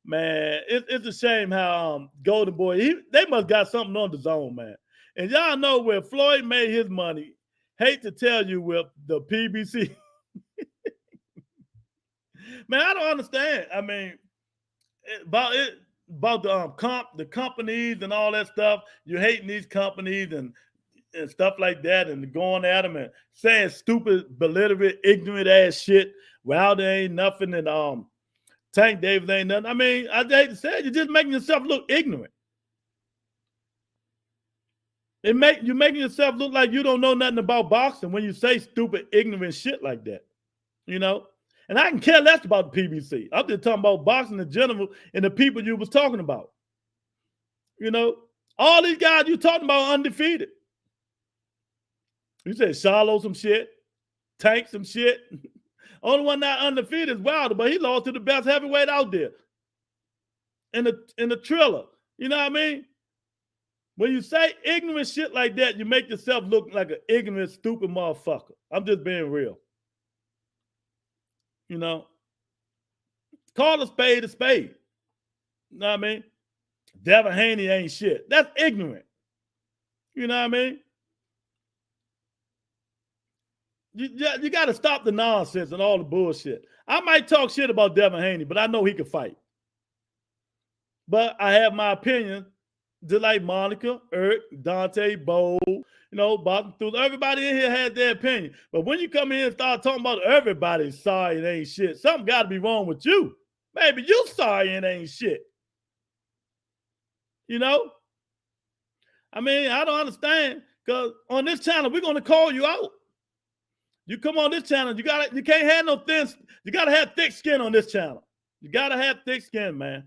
Man, it's a shame how Golden Boy, they must got something on DAZN, man. And y'all know where Floyd made his money. Hate to tell you, with the PBC. Man, I don't understand. I mean, about the companies and all that stuff. You hating these companies and stuff like that, and going at them and saying stupid, belligerent, ignorant ass shit. Wilder ain't nothing, and Tank Davis ain't nothing. I mean, I hate to say it, you're just making yourself look ignorant. You're making yourself look like you don't know nothing about boxing when you say stupid, ignorant shit like that. You know? And I can care less about the PBC. I'm just talking about boxing in general and the people you was talking about. You know, all these guys you talking about undefeated. You said Charlo some shit, Tank some shit. Only one not undefeated is Wilder, but he lost to the best heavyweight out there in the Triller. You know what I mean? When you say ignorant shit like that, you make yourself look like an ignorant, stupid motherfucker. I'm just being real. You know? Call a spade a spade. You know what I mean? Devin Haney ain't shit. That's ignorant. You know what I mean? You got to stop the nonsense and all the bullshit. I might talk shit about Devin Haney, but I know he can fight. But I have my opinion, just like Monica, Dante, Bo, you know, everybody in here had their opinion. But when you come in and start talking about everybody's sorry and ain't shit, something got to be wrong with you. Maybe you sorry and ain't shit. You know? I mean, I don't understand, because on this channel, we're going to call you out. You come on this channel, you can't have no thin, you gotta have thick skin on this channel. You gotta have thick skin, man.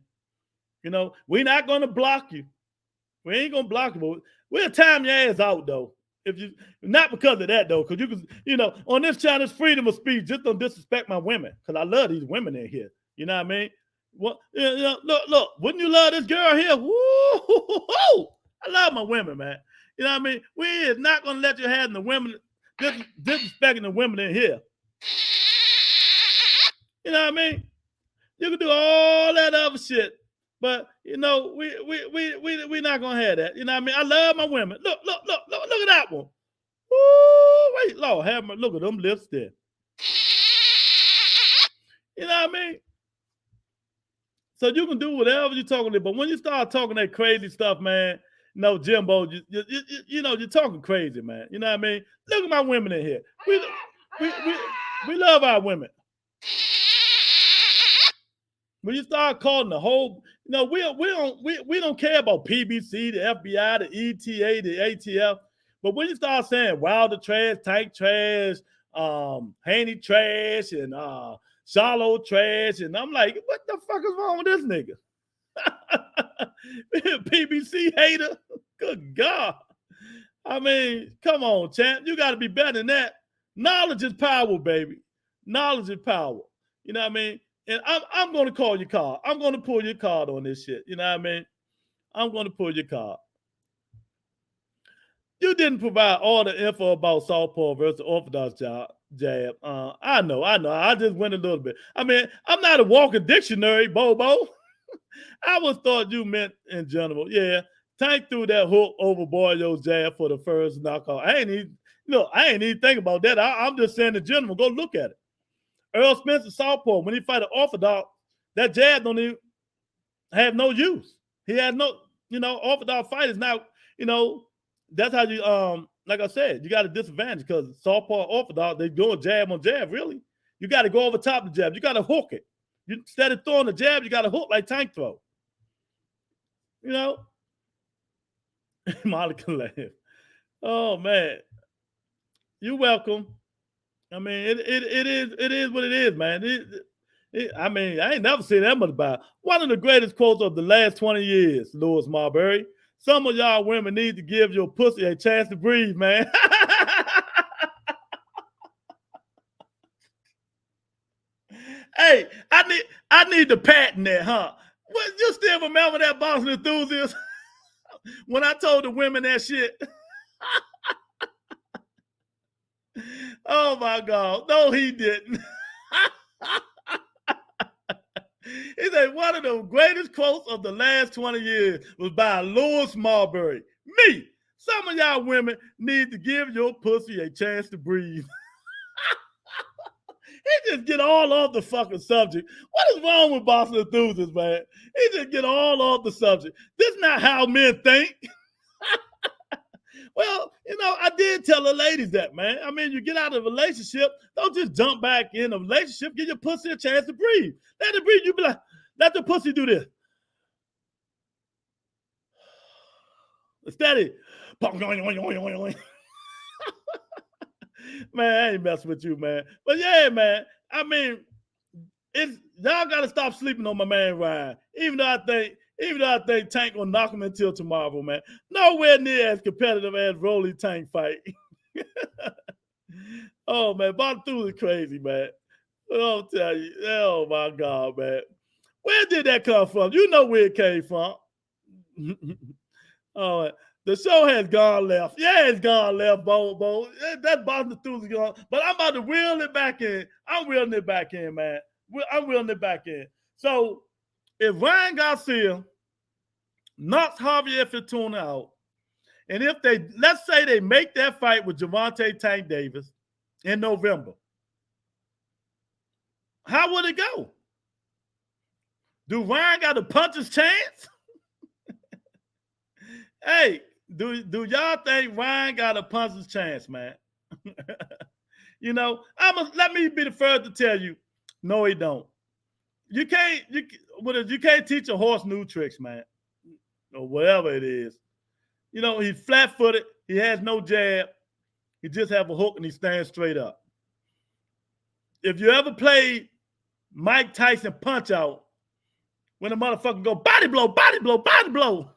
You know, we're not gonna block you. We ain't gonna block you, but we'll time your ass out though. If you not because of that though, because you can, you know, on this channel it's freedom of speech. Just don't disrespect my women, because I love these women in here. You know what I mean? Well, you know, look, wouldn't you love this girl here? Woo! I love my women, man. You know what I mean? We is not gonna let you have the women disrespecting the women in here. You know what I mean? You can do all that other shit, but you know we not gonna have that. You know what I mean? I love my women. Look at that one. Ooh, wait, Lord, have my look at them lips there. You know what I mean? So you can do whatever you're talking about, but when you start talking that crazy stuff, man. No, Jimbo, you know, you're talking crazy, man. You know what I mean? Look at my women in here. We love our women. When you start calling the whole, you know, we don't care about PBC, the FBI, the ETA, the ATF. But when you start saying Wilder trash, Tank trash, Haney trash, and Charlo trash, and I'm like, what the fuck is wrong with this nigga? PBC hater. Good God. I mean, come on, champ. You got to be better than that. Knowledge is power, baby. Knowledge is power. You know what I mean? And I'm going to call your card. I'm going to pull your card on this shit. You know what I mean? I'm going to pull your card. You didn't provide all the info about Southpaw versus Orthodox jab. I know. I just went a little bit. I mean, I'm not a walking dictionary, Bobo. I was thought you meant in general. Yeah, Tank threw that hook over Boyo's jab for the first knockout. I ain't even think about that. I'm just saying in general. Go look at it. Earl Spencer Southpaw, when he fight an Orthodox, that jab don't even have no use. He had no, you know, Orthodox fighters now, you know, that's how you, like I said, you got a disadvantage because Southpaw Orthodox, they doing jab on jab, really. You got to go over top of the jab. You got to hook it. Instead of throwing the jab, you got to hook like Tank throw. You know? Monica laughed. Oh, man. You're welcome. I mean, it is what it is, man. I mean, I ain't never seen that much about it. One of the greatest quotes of the last 20 years, LEWISMARBURY. Some of y'all women need to give your pussy a chance to breathe, man. Hey, I need the patent there, huh? What, you still remember that boxing enthusiast? When I told the women that shit. Oh my God. No, he didn't. He said one of the greatest quotes of the last 20 years was by LEWISMARBURY. Me. Some of y'all women need to give your pussy a chance to breathe. He just get all off the fucking subject. What is wrong with boxing enthusiasts, man? He just get all off the subject. This is not how men think. Well, you know, I did tell the ladies that, man. I mean, you get out of a relationship, don't just jump back in a relationship. Give your pussy a chance to breathe. Let it breathe. You be like, let the pussy do this. Steady. Man, I ain't messing with you, man. But yeah, man, I mean, y'all got to stop sleeping on my man Ryan. Even though I think Tank gonna knock him until tomorrow, man. Nowhere near as competitive as Rolly Tank fight. Oh man, Bottom is crazy, man. I'll tell you. Oh my God, man. Where did that come from? You know where it came from. Oh, the show has gone left. Yeah, it's gone left, Bo. That Boston Thule is gone. But I'm about to reel it back in. I'm reeling it back in, man. I'm reeling it back in. So if Ryan Garcia knocks Javier Fortuna out, and if they, let's say they make that fight with Gervonta Tank Davis in November, how would it go? Do Ryan got a puncher's chance? Hey, do y'all think Ryan got a puncher's chance, man? You know, let me be the first to tell you, no, he don't. You can't teach a horse new tricks, man, or whatever it is. You know, he's flat-footed. He has no jab. He just have a hook and he stands straight up. If you ever played Mike Tyson Punch Out, when the motherfucker go body blow, body blow, body blow,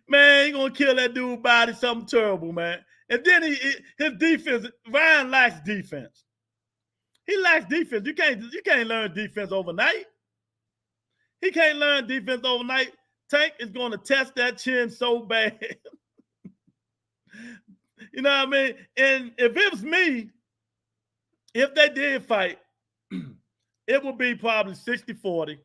man, he gonna kill that dude's body, something terrible, man. And then his defense, Ryan lacks defense. He lacks defense. You can't learn defense overnight. He can't learn defense overnight. Tank is going to test that chin so bad. You know what I mean? And if it was me, if they did fight, it would be probably 60-40.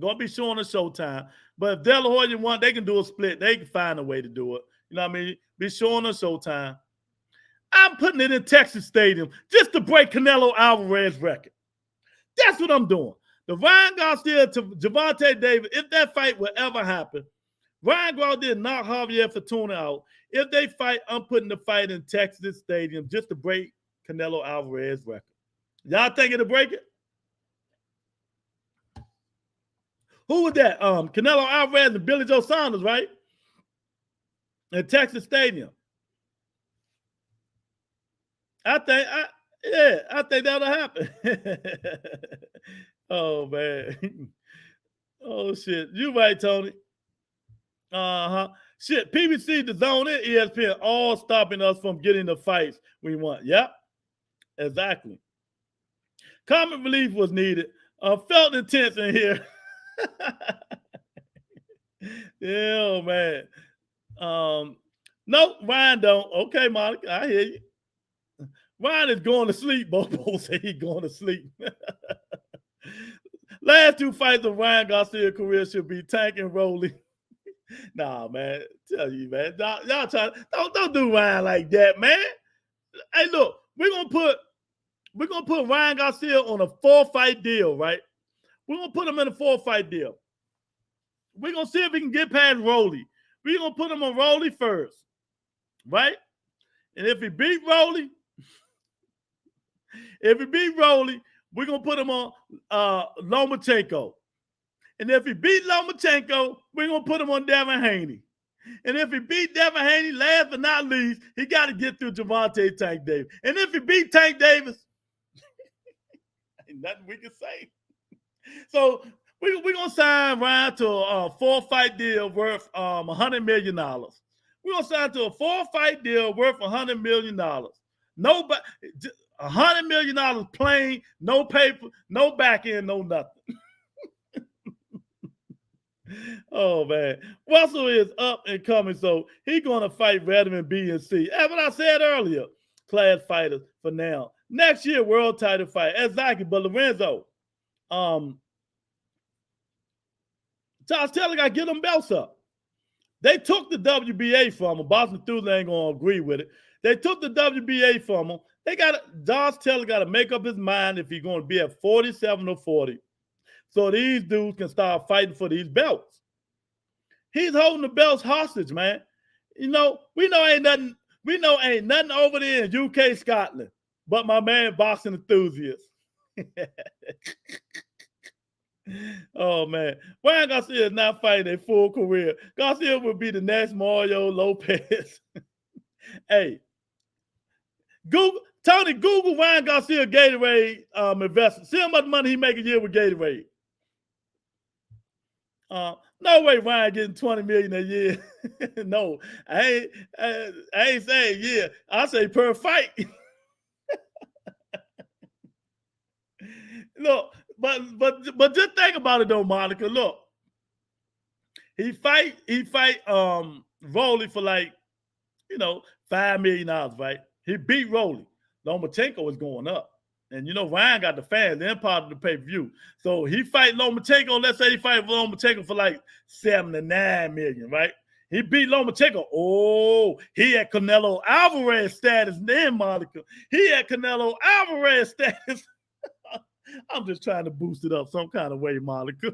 Going to be showing a Showtime. But if De La Hoya won, they can do a split. They can find a way to do it. You know what I mean? Be showing a Showtime. I'm putting it in Texas Stadium just to break Canelo Alvarez's record. That's what I'm doing. The Ryan Garcia to Gervonta Davis, if that fight will ever happen, Ryan Garcia knock Javier Fortuna out. If they fight, I'm putting the fight in Texas Stadium just to break Canelo Alvarez's record. Y'all think it'll break it? Who was that? Canelo Alvarez and Billy Joe Saunders, right? In Texas Stadium. I think that'll happen. Oh, man. Oh, shit. You right, Tony. Uh-huh. Shit, PBC, DAZN, and ESPN all stopping us from getting the fights we want. Yep, exactly. Comic relief was needed. Felt intense in here. Yeah, man. No, Ryan don't. Okay, Monica, I hear you. Ryan is going to sleep. Bobo said he's going to sleep. Last two fights of Ryan Garcia's career should be Tank and Rolly. Nah, man. Tell you, man. Y'all try. Don't do Ryan like that, man. Hey, look, we're gonna put Ryan Garcia on a 4-fight deal, right? We're gonna put him in a 4-fight deal. We're gonna see if we can get past Rolly. We're gonna put him on Rolly first, right? And if he beat Rolly, we're gonna put him on Lomachenko. And if he beat Lomachenko, we're gonna put him on Devin Haney. And if he beat Devin Haney, last but not least, he got to get through Gervonta Tank Davis. And if he beat Tank Davis, ain't nothing we can say. So we're going to sign Ryan to a 4-fight deal worth $100 million. We're going to sign to a 4-fight deal worth $100 million. Nobody, $100 million plain, no paper, no back end, no nothing. Oh, man. Russell is up and coming, so he's going to fight veteran B and C. As what I said earlier, class fighters for now. Next year, world title fight. Exactly, but Lorenzo, Josh Taylor got to get them belts up. They took the WBA from him. Boston Thule ain't going to agree with it. They took the WBA from him. Josh Taylor got to make up his mind if he's going to be at 47 or 40. So these dudes can start fighting for these belts. He's holding the belts hostage, man. You know, we know ain't nothing over there in UK, Scotland, but my man boxing enthusiast. Oh, man. Ryan Garcia is not fighting a full career. Garcia will be the next Mario Lopez. Hey, Google Ryan Garcia Gatorade investment. See how much money he make a year with Gatorade. No way Ryan getting $20 million a year. No, I ain't saying yeah. I say per fight. Look, but just think about it though, Monica. Look, he fight Rolly for like, $5 million, right? He beat Rolly. Lomachenko is going up. And Ryan got the fans, they're part of the pay-per-view. So he fight Lomachenko, let's say he fight Lomachenko for like $7 to $9 million, right? He beat Lomachenko. Oh, he had Canelo Alvarez status then, Monica. He had Canelo Alvarez status. I'm just trying to boost it up some kind of way, Monica.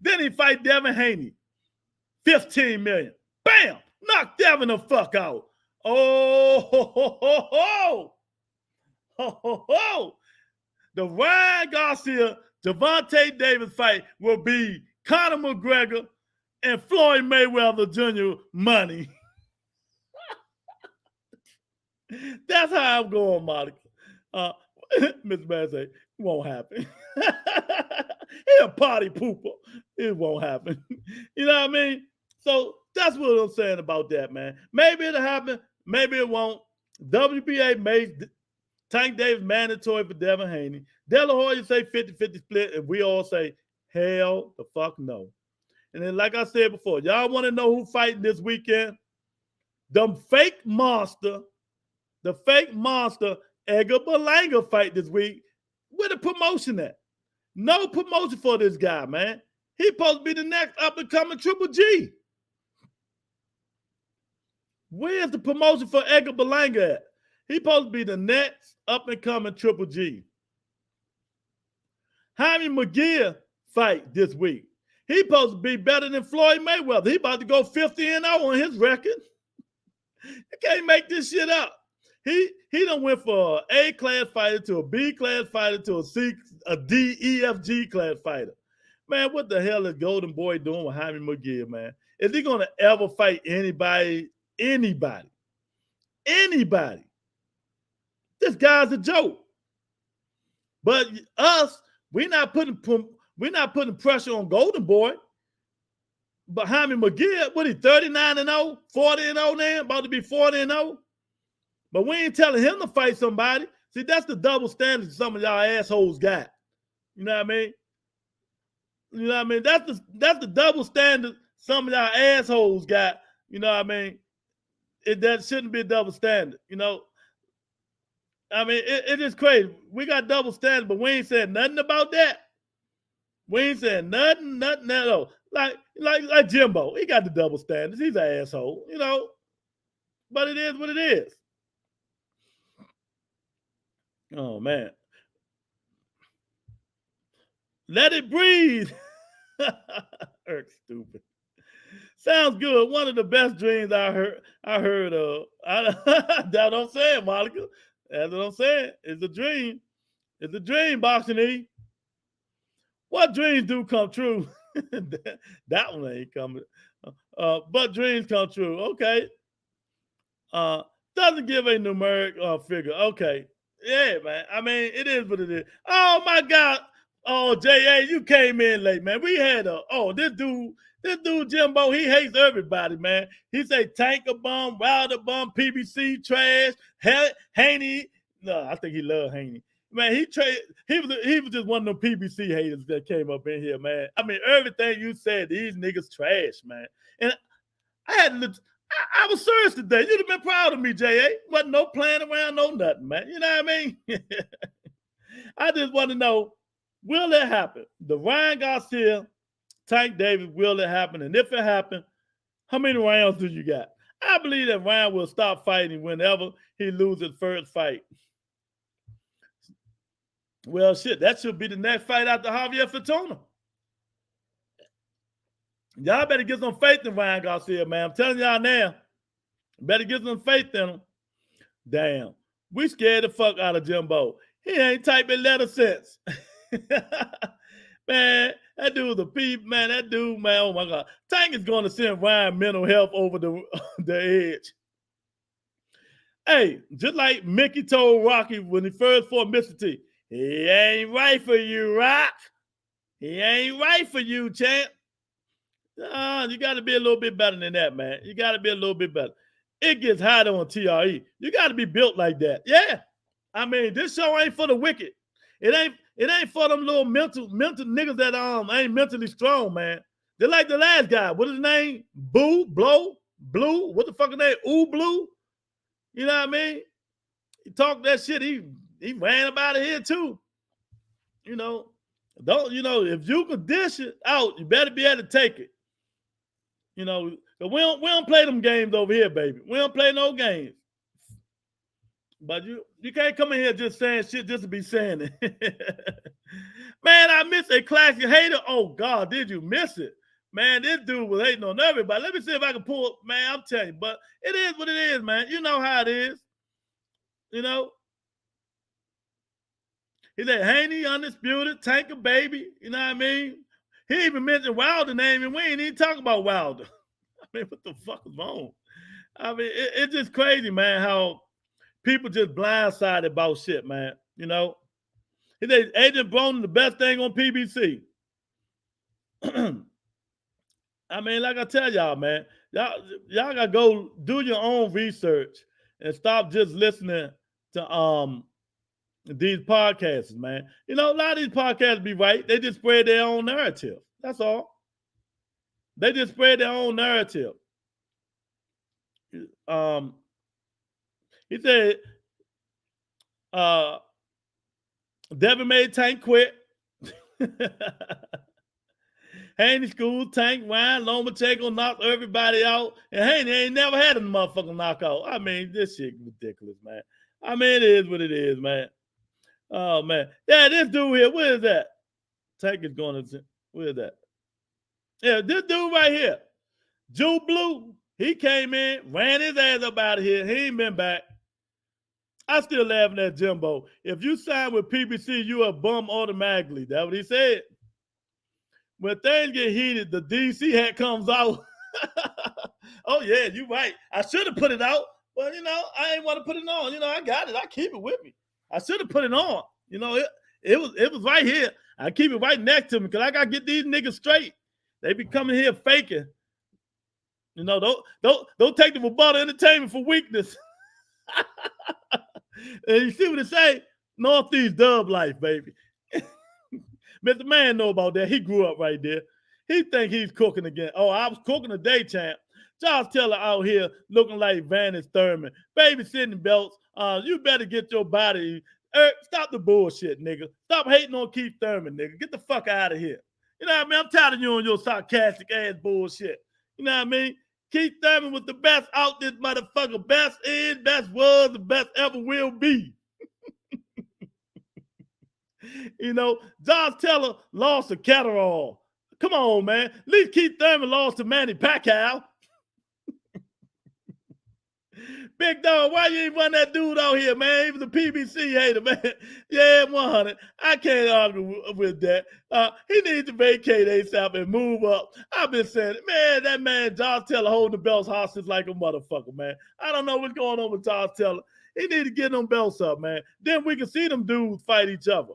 Then he fight Devin Haney. $15 million. Bam! Knock Devin the fuck out. Oh, ho, ho, ho, ho. Ho, ho, ho. The Ryan Garcia, Gervonta Davis fight will be Conor McGregor and Floyd Mayweather Jr. money. That's how I'm going, Monica. Mr. Man say, it won't happen. He a party pooper. It won't happen. You know what I mean? So that's what I'm saying about that, man. Maybe it'll happen. Maybe it won't. WBA made Tank Davis mandatory for Devin Haney. De La Hoya say 50-50 split, and we all say, hell the fuck no. And then, like I said before, y'all want to know who fighting this weekend? The fake monster Edgar Berlanga fight this week. Where the promotion at? No promotion for this guy, man. He supposed to be the next up-and-coming Triple G. Where's the promotion for Edgar Berlanga at? He supposed to be the next up-and-coming Triple G. Jaime McGill fight this week. He supposed to be better than Floyd Mayweather. He about to go 50-0 on his record. You can't make this shit up. He done went from an A-class fighter to a B-class fighter to a D, E, F, G class fighter. Man, what the hell is Golden Boy doing with Jaime McGill, man? Is he going to ever fight anybody? Anybody. This guy's a joke. But us, we're not putting pressure on Golden Boy. But Jaime McGill, what he 39-0, 40-0 now, about to be 40-0. But we ain't telling him to fight somebody. See, that's the double standard some of y'all assholes got. You know what I mean? You know what I mean? That's the double standard some of y'all assholes got. You know what I mean? That shouldn't be a double standard. You know? I mean, it is crazy. We got double standard, but we ain't said nothing about that. We ain't said nothing at all. Like Jimbo, he got the double standards. He's an asshole, you know. But it is what it is. Oh, man. Let it breathe. Erk, stupid. Sounds good. One of the best dreams I heard of. That's what I'm saying, Monica. That's what I'm saying. It's a dream. It's a dream, Boxing E. What dreams do come true? That one ain't coming. But dreams come true. Okay. Doesn't give a numeric figure. Okay. Yeah, man. I mean, it is what it is. Oh, my God. Oh, J.A., you came in late, man. We had this dude, Jimbo, he hates everybody, man. He say Tanker bum, Wilder bum, PBC trash, Haney. No, I think he loved Haney. Man, he was just one of them PBC haters that came up in here, man. I mean, everything you said, these niggas trash, man. And I was serious today. You'd have been proud of me, J.A. Wasn't no playing around, no nothing, man. You know what I mean? I just want to know, will it happen? The Ryan Garcia, Tank Davis, will it happen? And if it happens, how many rounds do you got? I believe that Ryan will stop fighting whenever he loses first fight. Well, shit, that should be the next fight after Javier Fortuna. Y'all better get some faith in Ryan Garcia, man. I'm telling y'all now. Better get some faith in him. Damn. We scared the fuck out of Jimbo. He ain't typing letter since. Man, that dude's a peep, man. That dude, man, oh my God. Tank is going to send Ryan mental health over the edge. Hey, just like Mickey told Rocky when he first fought Mr. T, he ain't right for you, Rock. He ain't right for you, champ. You got to be a little bit better than that, man. You got to be a little bit better. It gets hot on TRE. You got to be built like that. Yeah. I mean, this show ain't for the wicked. It ain't for them little mental niggas that ain't mentally strong, man. They're like the last guy. What is his name? Blue. What the fuck is name? Blue. You know what I mean? He talked that shit. He ran up out of here too. You know, if you can dish it out, you better be able to take it. You know, we don't play them games over here, baby. We don't play no games. But you can't come in here just saying shit just to be saying it. Man, I miss a classic hater. Oh God, did you miss it? Man, this dude was hating on everybody. Let me see if I can pull, man, I'm telling you. But it is what it is, man. You know how it is. You know? He said, Haney, Undisputed, Tanker, Baby. You know what I mean? He even mentioned Wilder name, and we ain't even talking about Wilder. I mean, what the fuck is wrong? I mean, it's just crazy, man, how people just blindsided about shit, man. You know? He said, Agent Broner, the best thing on PBC. I mean, like I tell y'all, man, y'all gotta go do your own research and stop just listening to these podcasts, man. You know, a lot of these podcasts be right. They just spread their own narrative. That's all. They just spread their own narrative. He said, Devin made Tank quit. Haney School, Tank, Ryan, Lomachenko knocked everybody out. And Haney ain't never had a motherfucking knockout. I mean, this shit ridiculous, man. I mean, it is what it is, man. Oh, man. Yeah, this dude here, where is that? Tank is going to, where is that? Yeah, this dude right here, Jew Blue, he came in, ran his ass up out of here. He ain't been back. I still laughing at Jimbo. If you sign with PBC, you a bum automatically. That's what he said. When things get heated, the DC hat comes out. Oh, yeah, you right. I should have put it out. Well, you know, I ain't want to put it on. You know, I got it. I keep it with me. I should have put it on. You know, it was right here. I keep it right next to me because I got to get these niggas straight. They be coming here faking. You know, don't take the rebuttal entertainment for weakness. And you see what it say? Northeast dub life, baby. Mr. Man know about that. He grew up right there. He think he's cooking again. Oh, I was cooking today, champ. Josh Taylor out here looking like Vannis Thurman. Babysitting belts. You better get your body. Stop the bullshit, nigga. Stop hating on Keith Thurman, nigga. Get the fuck out of here. You know what I mean? I'm tired of you and your sarcastic ass bullshit. You know what I mean? Keith Thurman was the best out this motherfucker. Best is, best was, the best ever will be. You know, Josh Taylor lost to Catterall. Come on, man. At least Keith Thurman lost to Manny Pacquiao. Big dog, why you ain't run that dude out here, man? Even the PBC hater, man. Yeah, 100. I can't argue with that. He needs to vacate ASAP and move up. I've been saying, man, that man, Josh Taylor, holding the belts hostage like a motherfucker, man. I don't know what's going on with Josh Taylor. He need to get them belts up, man. Then we can see them dudes fight each other.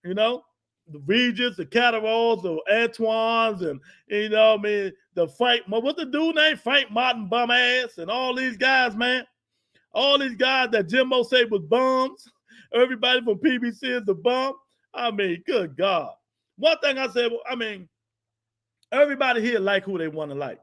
You know? The Regis, the Catteralls, the Antoines, and, you know, I mean, the fight, what's the dude name? Frank Martin bum ass, and all these guys, man. All these guys that Jimbo said was bums. Everybody from PBC is the bum. I mean, good God. One thing I said, I mean, everybody here like who they want to like.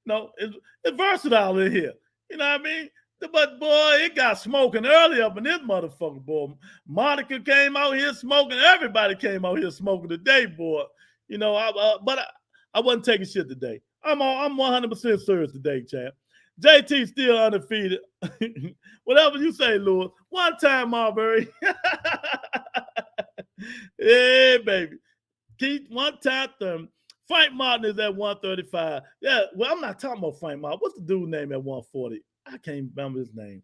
No, it's versatile in here. You know what I mean? But, boy, it got smoking early up in this motherfucker, boy. Monica came out here smoking. Everybody came out here smoking today, boy. You know, but I wasn't taking shit today. I'm 100% serious today, champ. JT still undefeated. Whatever you say, Lewis. One time, Marbury. Yeah, baby. Keith, one time. Frank Martin is at 135. Yeah, well, I'm not talking about Frank Martin. What's the dude name at 140? I can't remember his name.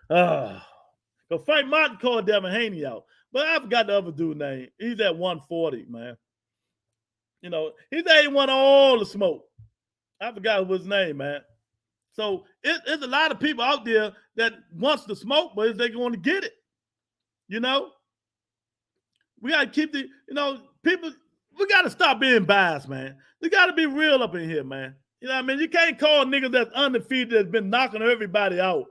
But Frank Martin called Devin Haney out. But I forgot the other dude's name. He's at 140, man. You know, he's ain't won all the smoke. I forgot his name, man. So it's a lot of people out there that wants the smoke, but is they going to get it? You know? We got to keep the, you know, people, we got to stop being biased, man. We got to be real up in here, man. You know what I mean? You can't call niggas that's undefeated that's been knocking everybody out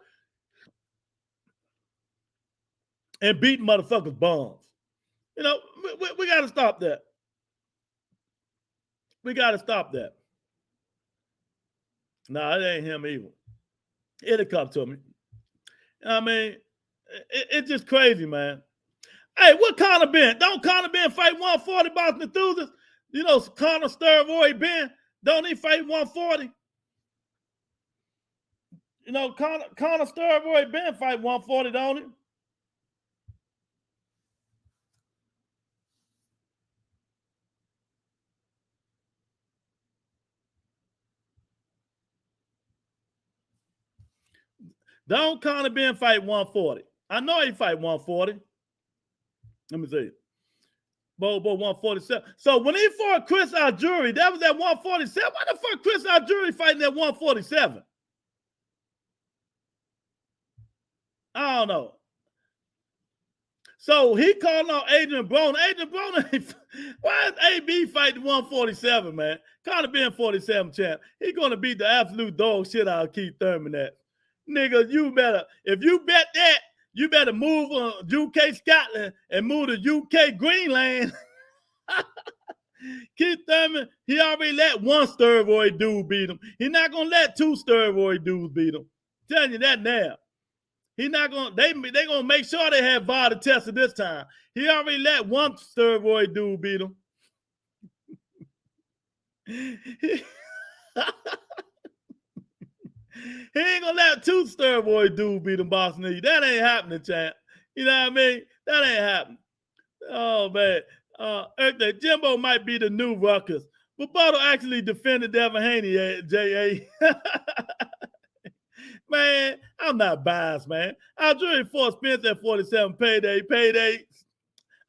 and beating motherfuckers bums. You know, we got to stop that. We got to stop that. No, it ain't him either. It'll come to me. I mean, it's just crazy, man. Hey, what Conor Ben? Don't Conor Ben fight 140 Boston enthusiasts? You know, Conor Steroid Ben, don't he fight 140? You know, Conor Steroid Ben fight 140, don't he? Don't Conor Ben fight 140? I know he fight 140. Let me see. Bo 147. So when he fought Chris Algieri, that was at 147. Why the fuck Chris Algieri fighting at 147? I don't know. So he called out Adrian Broner. Adrian Broner, why is AB fighting 147, man? Conor Ben 47 champ. He's going to beat the absolute dog shit out of Keith Thurman at. Nigga, you better, if you bet that, you better move UK Scotland and move to UK Greenland. Keith Thurman, he already let one steroid dude beat him. He's not going to let two steroid dudes beat him. I'm telling you that now. He not going to, they going to make sure they have VAR tested this time. He already let one steroid dude beat him. He ain't gonna let two steroid dudes beat him, boss nigga. That ain't happening, champ. You know what I mean? That ain't happening. Oh man. Earthday, Jimbo might be the new Ruckus. But Buttle actually defended Devin Haney, J.A. Man, I'm not biased, man. Algieri fought Spence at 47 payday.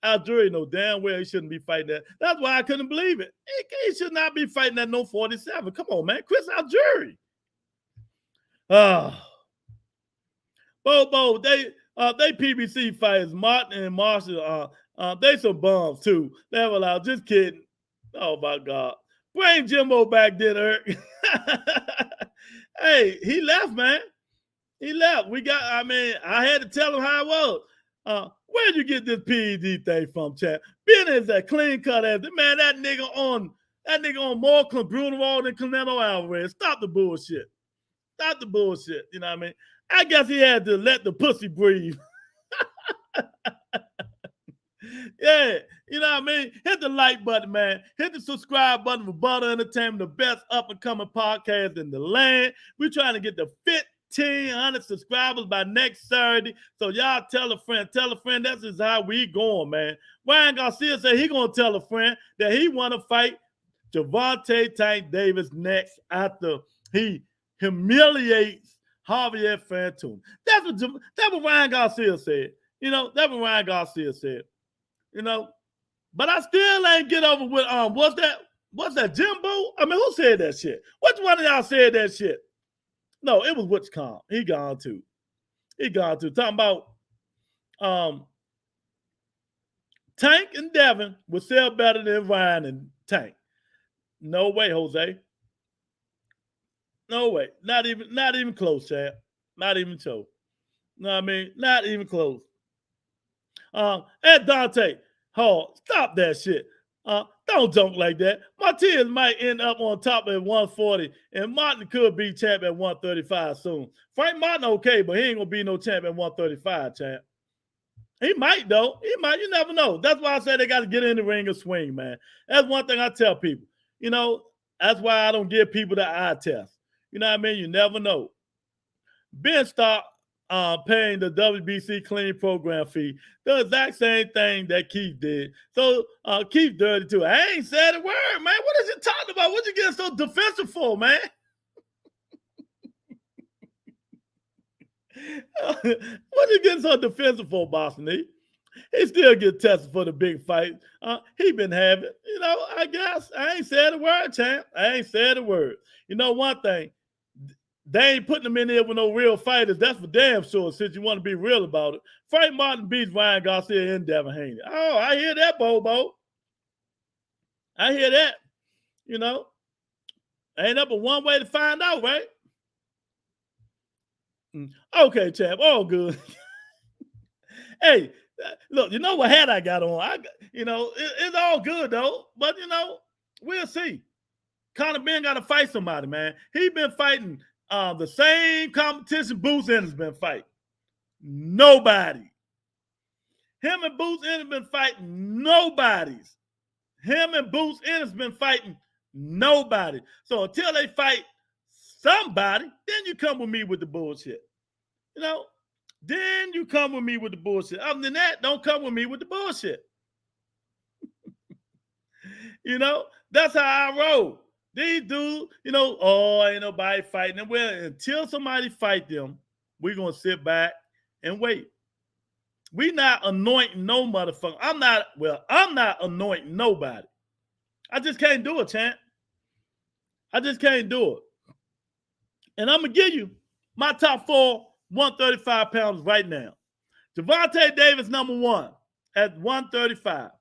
Algieri know damn well he shouldn't be fighting that. That's why I couldn't believe it. He should not be fighting at no 47. Come on, man. Chris Algieri. Bobo, they PBC fighters, Martin and Marshall, they some bums too. They were like, just kidding. Oh my God. Bring Jimbo back then, Eric. Hey, he left, man. He left. I had to tell him how it was. Where'd you get this PED thing from, Chad? Ben is that clean cut ass. Man, that nigga on more Bruno than Canelo Alvarez. Stop the bullshit. Stop the bullshit. You know what I mean? I guess he had to let the pussy breathe. Yeah, you know what I mean? Hit the like button, man. Hit the subscribe button for Butter Entertainment, the best up-and-coming podcast in the land. We're trying to get to 1,500 subscribers by next Saturday. So y'all tell a friend. That's just how we going, man. Ryan Garcia said he going to tell a friend that he want to fight Gervonta Tank Davis next after he humiliates Javier Fantun. That's what Ryan Garcia said. You know, that's what Ryan Garcia said. You know, but I still ain't get over with what's that Jimbo? I mean, who said that shit? Which one of y'all said that shit? No, it was Witchcom. He gone too. Talking about Tank and Devin would sell better than Ryan and Tank. No way, Jose. No way. Not even close, Chad. Not even close. You know what I mean? Not even close. And Dante Hall, stop that shit. Don't joke like that. Martinez might end up on top at 140, and Martin could be champ at 135 soon. Frank Martin okay, but he ain't gonna be no champ at 135, champ. He might, though. He might. You never know. That's why I say they got to get in the ring and swing, man. That's one thing I tell people. You know, that's why I don't give people the eye test. You know what I mean? You never know. Ben stopped paying the WBC clean program fee. The exact same thing that Keith did. So Keith dirty too. I ain't said a word, man. What is you talking about? What you getting so defensive for, man? What you getting so defensive for, Boston? He still get tested for the big fight. He been having, you know, I guess. I ain't said a word, champ. I ain't said a word. You know one thing, they ain't putting them in there with no real fighters. That's for damn sure, since you want to be real about it. Frank Martin beats Ryan Garcia and Devin Haney. Oh, I hear that, Bobo. I hear that. You know, ain't up but one way to find out, right? Okay, champ. All good. Hey, Look, you know what hat I got on. It's all good though. But we'll see. Conor Ben got to fight somebody, man. He been fighting the same competition Boots Ennis been fighting. Nobody. Him and Boots Ennis been fighting nobody's. Him and Boots Ennis been fighting nobody. So until they fight somebody, then you come with me with the bullshit. Then you come with me with the bullshit. Other than that, don't come with me with the bullshit. That's how I roll. These dudes, ain't nobody fighting them. Well, until somebody fight them, we're going to sit back and wait. We not anointing no motherfucker. I'm not anointing nobody. I just can't do it, champ. I just can't do it. And I'm going to give you my top 4 135 pounds right now. Gervonta Davis, number 1 at 135.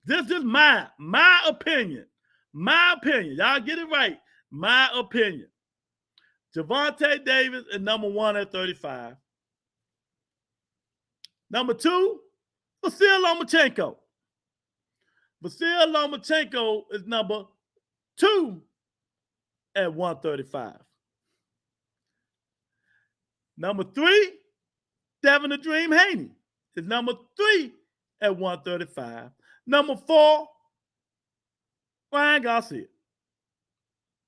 This is my opinion. My opinion. Y'all get it right. My opinion. Gervonta Davis is number 1 at 35. Number 2, Vasyl Lomachenko. Vasyl Lomachenko is number 2 at 135. Number 3, Devin the Dream Haney is number 3 at 135. Number 4, Ryan Garcia.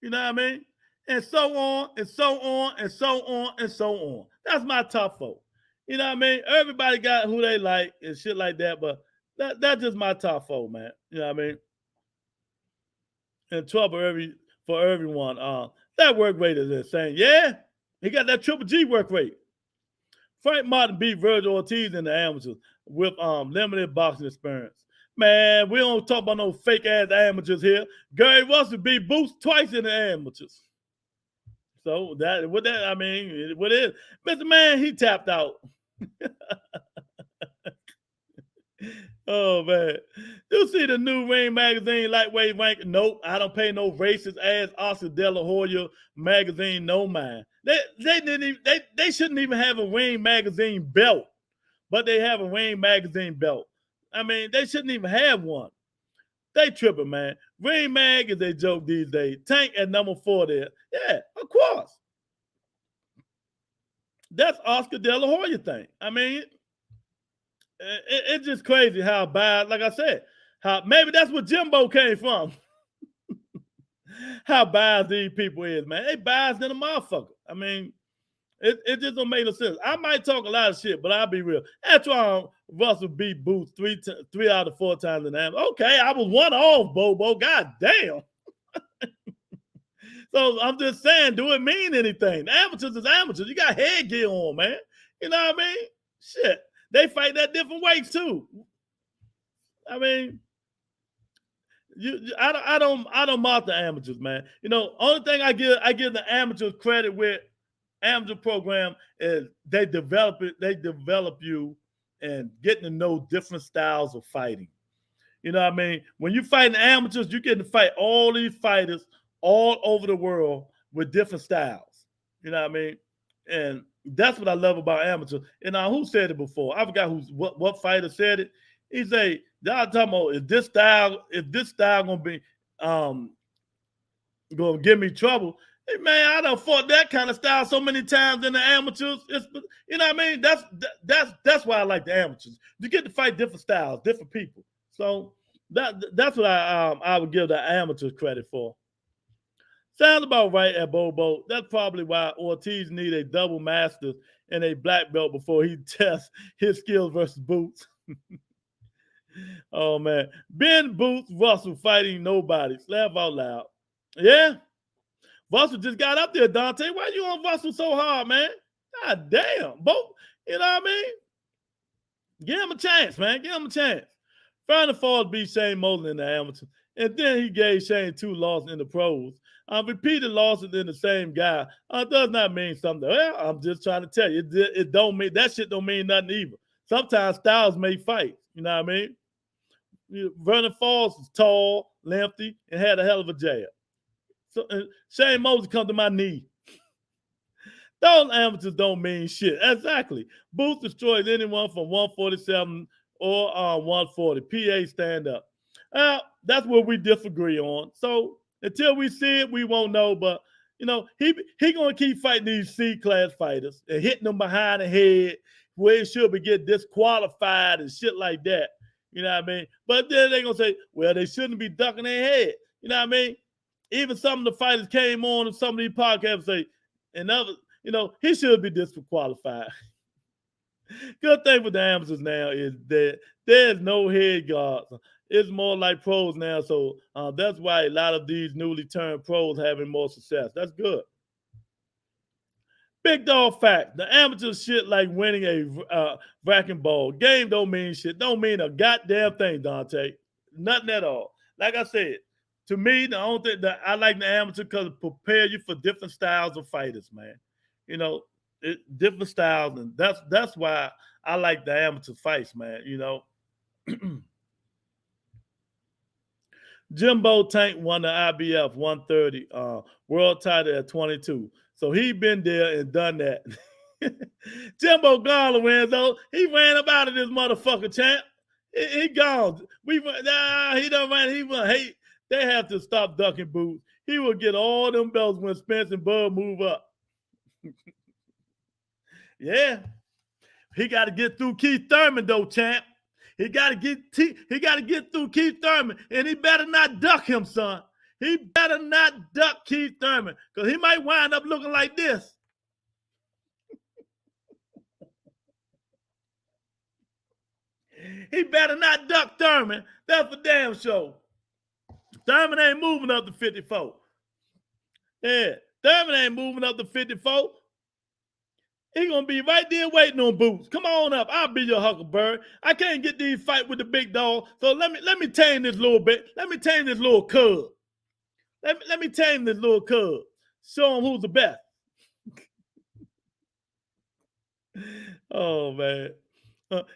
You know what I mean? And so on, and so on, and so on, and so on. That's my top 4. You know what I mean? Everybody got who they like and shit like that, but that's just my top 4, man. You know what I mean? And trouble for everyone. That work rate is insane. Yeah, he got that Triple G work rate. Frank Martin beat Virgil Ortiz in the amateurs with limited boxing experience. Man, we don't talk about no fake ass amateurs here. Gary Russell beat Boots twice in the amateurs. So what is Mr. Man, he tapped out. Oh man. You see the new Ring magazine lightweight ranking? Nope, I don't pay no racist ass Oscar De La Hoya magazine no mind. They shouldn't even have a Ring magazine belt, but they have a Ring magazine belt. I mean, they shouldn't even have one. They tripping, man. Ring Mag is a joke these days. Tank at number 4 there. Yeah, of course. That's Oscar De La Hoya thing. I mean, it's just crazy how bad, like I said, how maybe that's where Jimbo came from. How biased these people is, man. They biased than a motherfucker. I mean, it just don't make no sense. I might talk a lot of shit, but I'll be real. That's why Russell beat Boots 3 out of 4 times in the amateur. Okay, I was 1 off, Bobo. God damn. So I'm just saying, do it mean anything? The amateurs is amateurs. You got headgear on, man. You know what I mean? Shit. They fight at different weights too. I mean, I don't mock the amateurs, man. Only thing I give the amateurs credit with amateur program is they develop you and getting to know different styles of fighting. You know what I mean? When you fighting amateurs, you get to fight all these fighters all over the world with different styles. You know what I mean? And that's what I love about amateurs. And who said it before? I forgot what fighter said it. He said, y'all talking about is this style gonna be gonna give me trouble? Hey, man, I done fought that kind of style so many times in the amateurs. You know what I mean? That's why I like the amateurs. You get to fight different styles, different people. So that's what I would give the amateurs credit for. Sounds about right at Bobo. That's probably why Ortiz need a double master and a black belt before he tests his skills versus Boots. Oh, man. Ben Boots, Russell fighting nobody. Laugh out loud. Yeah. Russell just got up there, Dante. Why you on Russell so hard, man? God damn. Both, you know what I mean? Give him a chance, man. Give him a chance. Final Falls beat Shane Mosley in the amateur. And then he gave Shane 2 losses in the pros. Repeated losses in the same guy does not mean something. Well, I'm just trying to tell you, it don't mean that shit don't mean nothing either. Sometimes styles may fight. You know what I mean? Vernon Falls is tall, lengthy, and had a hell of a jab. So Shane Mosley come to my knee. Those amateurs don't mean shit. Exactly. Boots destroys anyone from 147 or 140. PA stand up. That's what we disagree on. So until we see it, we won't know. But you know, he gonna keep fighting these C-class fighters and hitting them behind the head where he should be getting disqualified and shit like that. You know what I mean? But then they gonna say, well, they shouldn't be ducking their head. You know what I mean? Even some of the fighters came on and some of these podcasts say, and others, you know, he should be disqualified. Good thing with the amateurs now is that there's no head guards. It's more like pros now, so that's why a lot of these newly turned pros having more success. That's good. Big dog fact: the amateur shit like winning a racquetball ball game don't mean shit. Don't mean a goddamn thing, Dante. Nothing at all. Like I said, to me, the only thing that I like the amateur because it prepares you for different styles of fighters, man. You know, different styles, and that's why I like the amateur fights, man. You know. Jimbo Tank won the IBF 130 world title at 22. So he been there and done that. Jimbo gone, Lorenzo. He ran up out of this motherfucker, champ. He gone. He done ran. He won. Hey, they have to stop ducking boots. He will get all them belts when Spence and Bud move up. Yeah. He got to get through Keith Thurman, though, champ. He got to get through Keith Thurman, and he better not duck him, son. He better not duck Keith Thurman, because he might wind up looking like this. He better not duck Thurman. That's for damn sure. Thurman ain't moving up to 54. Yeah, Thurman ain't moving up to 54. He gonna be right there waiting on Boots. Come on up. I'll be your Huckleberry. I can't get these fight with the big dog. So let me tame this little bit. Let me tame this little cub. Let me tame this little cub. Show him who's the best. Oh man.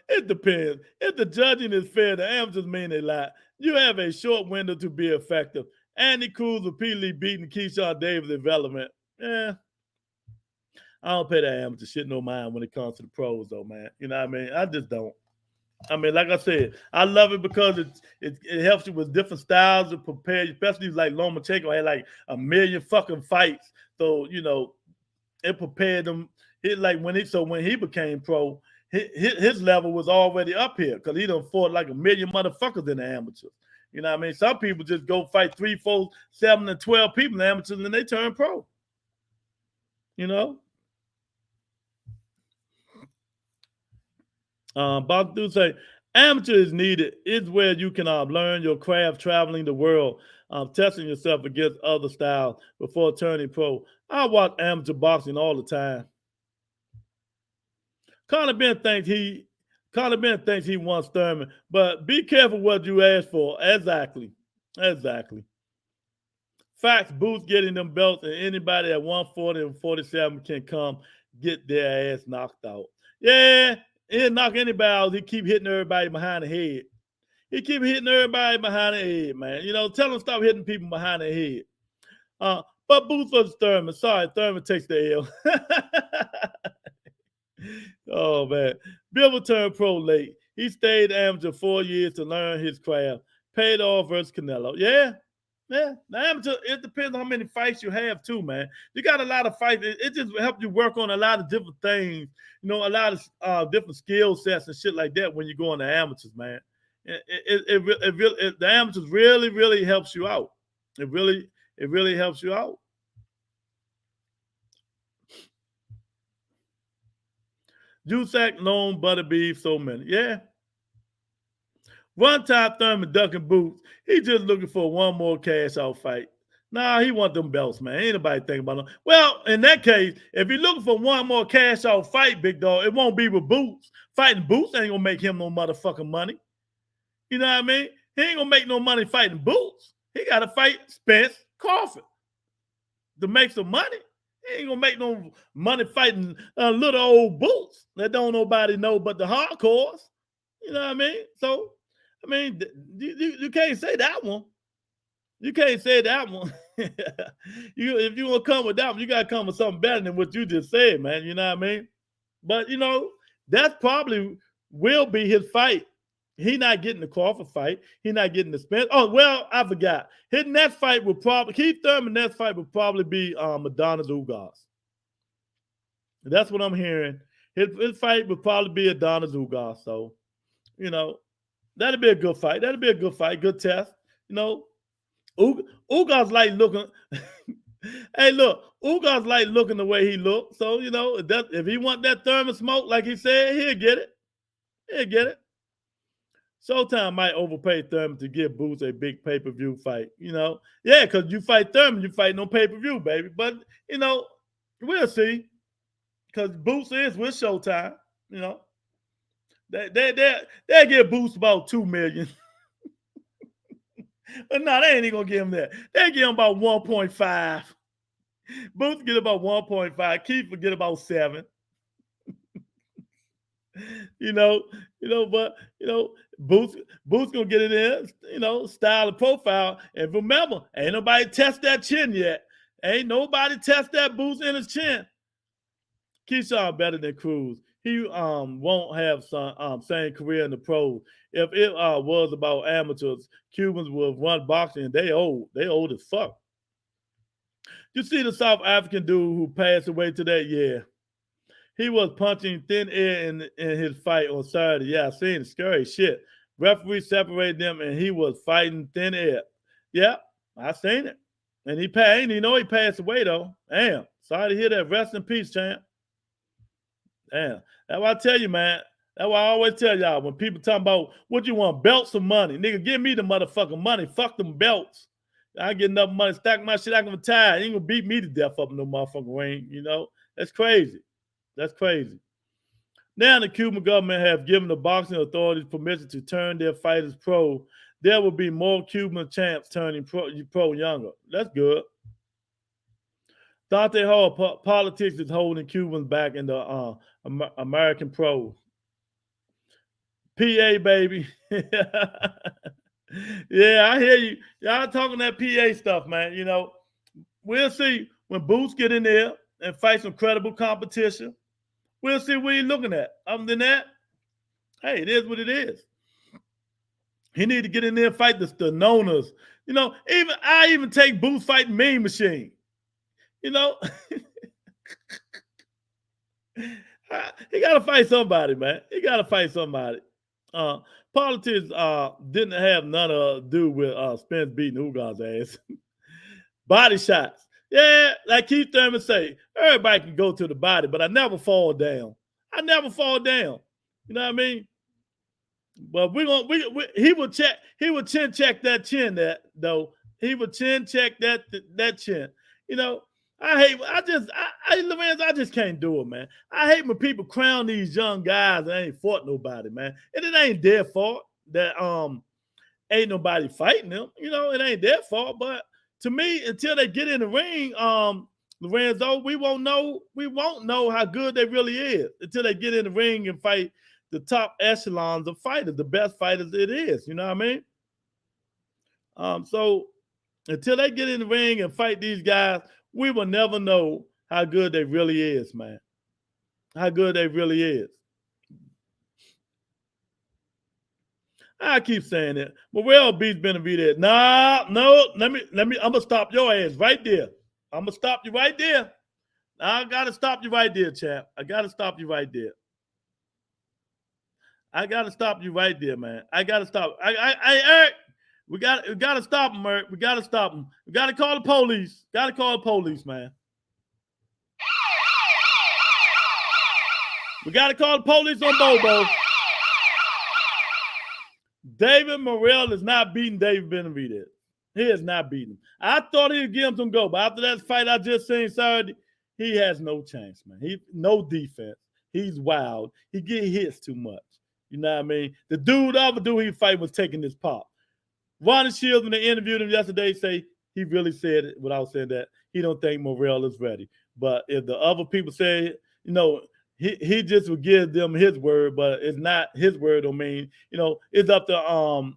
It depends. If the judging is fair, the amateurs mean they lie. You have a short window to be effective. Andy Cruz repeatedly beating Keyshawn Davis' development. Yeah. I don't pay that amateur shit no mind when it comes to the pros, though, man. You know what I mean? I just don't. I mean, like I said, I love it because it helps you with different styles to prepare you, especially like Lomachenko had like a million fucking fights. So, you know, it prepared him. When he became pro, his level was already up here because he done fought like a million motherfuckers in the amateurs. You know what I mean? Some people just go fight 3, 4, 7, and 12 people in the amateurs and then they turn pro. You know? Bob do say, amateur is needed. It's where you can learn your craft traveling the world, testing yourself against other styles before turning pro. I watch amateur boxing all the time. Conor Ben thinks he wants Thurman, but be careful what you ask for. Exactly. Facts, Boots getting them belts, and anybody at 140 and 47 can come get their ass knocked out. Yeah. He didn't knock anybody out. He keep hitting everybody behind the head. Man. You know, tell him stop hitting people behind the head. But Boots versus Thurman. Sorry, Thurman takes the L. Oh, man. Bill will turn pro late. He stayed amateur 4 years to learn his craft. Paid off versus Canelo. Yeah. The amateur, it depends on how many fights you have too, man. You got a lot of fights. It just helps you work on a lot of different things, you know, a lot of different skill sets and shit like that when you go on the amateurs, man. The amateurs really helps you out. It really helps you out. Jusac, Lone, Butterbeef, so many. Yeah. One time Thurman ducking Boots. He just looking for one more cash out fight. Nah, he want them belts, man. Ain't nobody thinking about them. Well, in that case, if you're looking for one more cash out fight, big dog, it won't be with Boots. Fighting Boots ain't gonna make him no motherfucking money. You know what I mean? He ain't gonna make no money fighting Boots. He gotta fight Spence Crawford to make some money. He ain't gonna make no money fighting little old Boots that don't nobody know but the hardcores. You know what I mean? So, I mean, you can't say that one. You can't say that one. If you want to come with that one, you got to come with something better than what you just said, man. You know what I mean? But, you know, that's probably will be his fight He not getting the Crawford fight. He not getting the Spence. Oh, well, I forgot. His next fight would probably, Keith Thurman's next fight would probably be Adonis Ugas. That's what I'm hearing. His fight would probably be Adonis Ugas. So, you know, that'd be a good fight. That'd be a good fight. Good test. You know, Ugas like looking. Hey, look, Ugas like looking the way he looked. So, you know, if he want that Thurman smoke, like he said, he'll get it. He'll get it. Showtime might overpay Thurman to give Boots a big pay-per-view fight. You know, yeah, because you fight Thurman, you fight no pay-per-view, baby. But, you know, we'll see. Because Boots is with Showtime, you know. They'll give Boots about $2 million. But no, they ain't even gonna give him that. They give him about 1.5. Boots get about 1.5. Keith will get about 7. But Boots gonna get it in, style and profile. And remember, ain't nobody test that chin yet. Ain't nobody test that Boots in his chin. Keyshawn better than Cruz. He won't have some same career in the pros. If it was about amateurs, Cubans would run boxing. They old as fuck. You see the South African dude who passed away today? Yeah. He was punching thin air in his fight on Saturday. Yeah, I seen it. Scary shit. Referee separated them and he was fighting thin air. Yeah, I seen it. And he passed. He passed away though. Damn. Sorry to hear that. Rest in peace, champ. Damn. That's why I tell you, man. That's why I always tell y'all when people talking about what you want, belts or money. Nigga, give me the motherfucking money. Fuck them belts. I get enough money, stack my shit, I can retire. You ain't gonna beat me to death up in no motherfucking ring, That's crazy. That's crazy. Now the Cuban government have given the boxing authorities permission to turn their fighters pro. There will be more Cuban champs turning pro younger. That's good. Dante Hall, politics is holding Cubans back in the American pros. PA, baby. Yeah, I hear you. Y'all talking that PA stuff, man. We'll see when Boots get in there and fight some credible competition. We'll see what he's looking at. Other than that, hey, it is what it is. He need to get in there and fight the Nonas. I even take Boots fighting Mean Machine. He got to fight somebody, man. He got to fight somebody. Politics didn't have none to do with Spence beating Ugas' ass. Body shots. Yeah, like Keith Thurman say, everybody can go to the body, but I never fall down. I never fall down. You know what I mean? But he would chin check that chin though. He would chin check that chin. Lorenz, I just can't do it, man. I hate when people crown these young guys that ain't fought nobody, man. And it ain't their fault that ain't nobody fighting them. It ain't their fault. But to me, until they get in the ring, Lorenzo, we won't know how good they really is until they get in the ring and fight the top echelons of fighters, the best fighters it is. You know what I mean? So until they get in the ring and fight these guys, we will never know how good they really is, man. How good they really is. I keep saying it. Morrell beats Benavidez. No. Let me. I'm gonna stop your ass right there. I'm gonna stop you right there. I gotta stop you right there, champ. I gotta stop you right there. I gotta stop you right there, man. I gotta stop. Eric, we gotta stop him, Eric. We gotta stop him. We gotta call the police. Gotta call the police, man. We gotta call the police on Bobo. David Morrell is not beating David Benavidez. He is not beating him. I thought he'd give him some go, but after that fight I just seen Saturday, he has no chance, man. No defense. He's wild. He get hits too much. You know what I mean? The other dude he fight was taking this pop. Ronnie Shields, when they interviewed him yesterday, say he really said it without saying that he don't think Morrell is ready. But if the other people say, he just would give them his word, but it's not his word. Don't mean, it's up to Al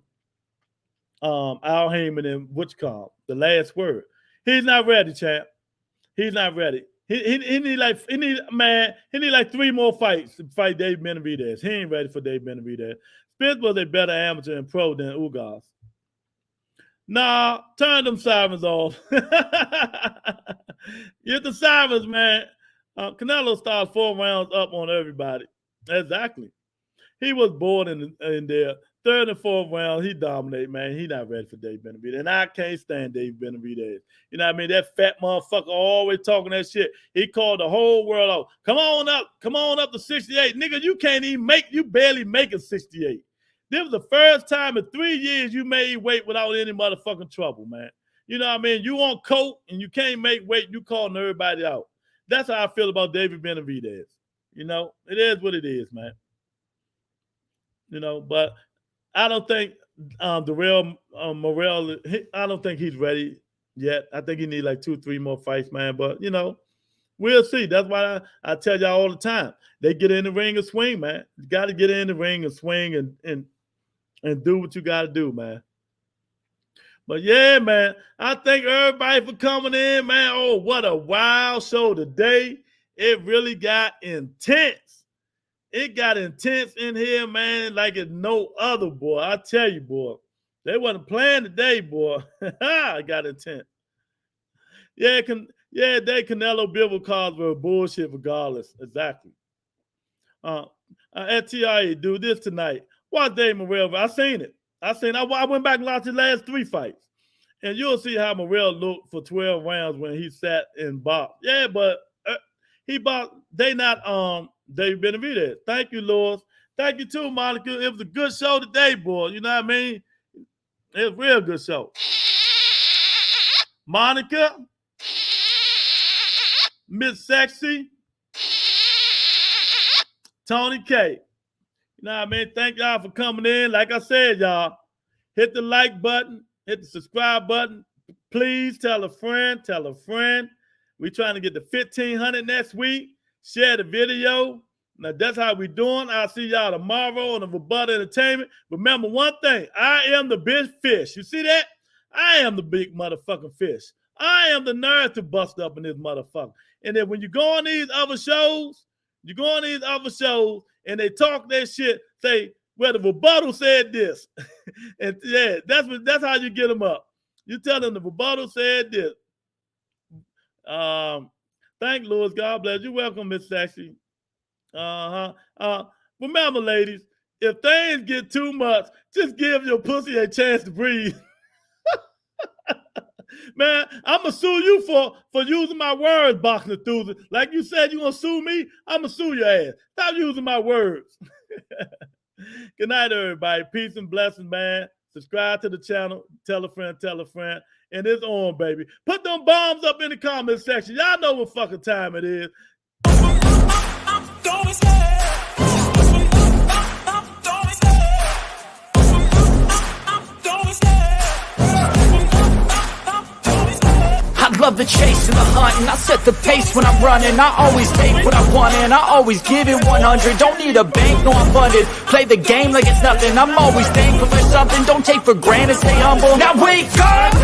Heyman and the last word. He's not ready, champ. He's not ready. He need like 3 more fights to fight Dave Benavidez. He ain't ready for Dave Benavidez. Spence was a better amateur and pro than Ugas. Nah, turn them sirens off. Get the sirens, man. Canelo started 4 rounds up on everybody. Exactly. He was born in there. 3rd and 4th round, he dominated, man. He not ready for Dave Benavidez. And I can't stand Dave Benavidez. You know what I mean? That fat motherfucker always talking that shit. He called the whole world out. Come on up to 68. Nigga, you can't even you barely make it 68. This was the first time in 3 years you made weight without any motherfucking trouble, man. You know what I mean? You on coke and you can't make weight, you calling everybody out. That's how I feel about David Benavidez. You know, it is what it is, man. You know, but I don't think Morrell, I don't think he's ready yet. I think he needs like 2-3 more fights, man. But, you know, we'll see. That's why I tell y'all all the time. They get in the ring and swing, man. You got to get in the ring and swing and do what you got to do, man. But, yeah, man, I thank everybody for coming in, man. Oh, what a wild show today. It really got intense. It got intense in here, man, like it's no other, boy. I tell you, boy. They wasn't playing today, boy. It got intense. Yeah, Canelo Bivol calls were bullshit regardless. Exactly. At TIA, do this tonight. Watch Dave Morrell. I seen it. I went back and watched his last 3 fights. And you'll see how Morrell looked for 12 rounds when he sat and boxed. Yeah, but he boxed. They not David Benavidez. Thank you, Lord. Thank you too, Monica. It was a good show today, boy. You know what I mean? It was a real good show. Monica, Miss Sexy, Tony K. You know what I mean? Thank y'all for coming in. Like I said, y'all, hit the like button, hit the subscribe button. Please tell a friend, tell a friend. We're trying to get to 1,500 next week. Share the video. Now, that's how we doing. I'll see y'all tomorrow on the Rebuttal Entertainment. Remember one thing. I am the big fish. You see that? I am the big motherfucking fish. I am the nerd to bust up in this motherfucker. And then when you go on these other shows, and they talk that shit, say, well, the rebuttal said this. And yeah, that's how you get them up. You tell them the rebuttal said this. Thank Lord. God bless you. Welcome, Miss Sexy. Remember, ladies, if things get too much, just give your pussy a chance to breathe. Man, I'm going to sue you for using my words, Boxing Enthusiast. Like you said, you going to sue me? I'm going to sue your ass. Stop using my words. Good night, everybody. Peace and blessings, man. Subscribe to the channel. Tell a friend, tell a friend. And it's on, baby. Put them bombs up in the comment section. Y'all know what fucking time it is. I love the chase and the hunt, and I set the pace when I'm running. I always take what I want and I always give it 100. Don't need a bank, no I'm funded. Play the game like it's nothing. I'm always thankful for something. Don't take for granted, stay humble. Now wake up!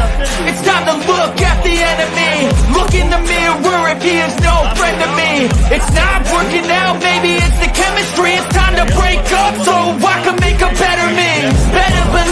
It's time to look at the enemy. Look in the mirror if he is no friend to me. It's not working out, maybe it's the chemistry. It's time to break up so I can make a better me. Better believe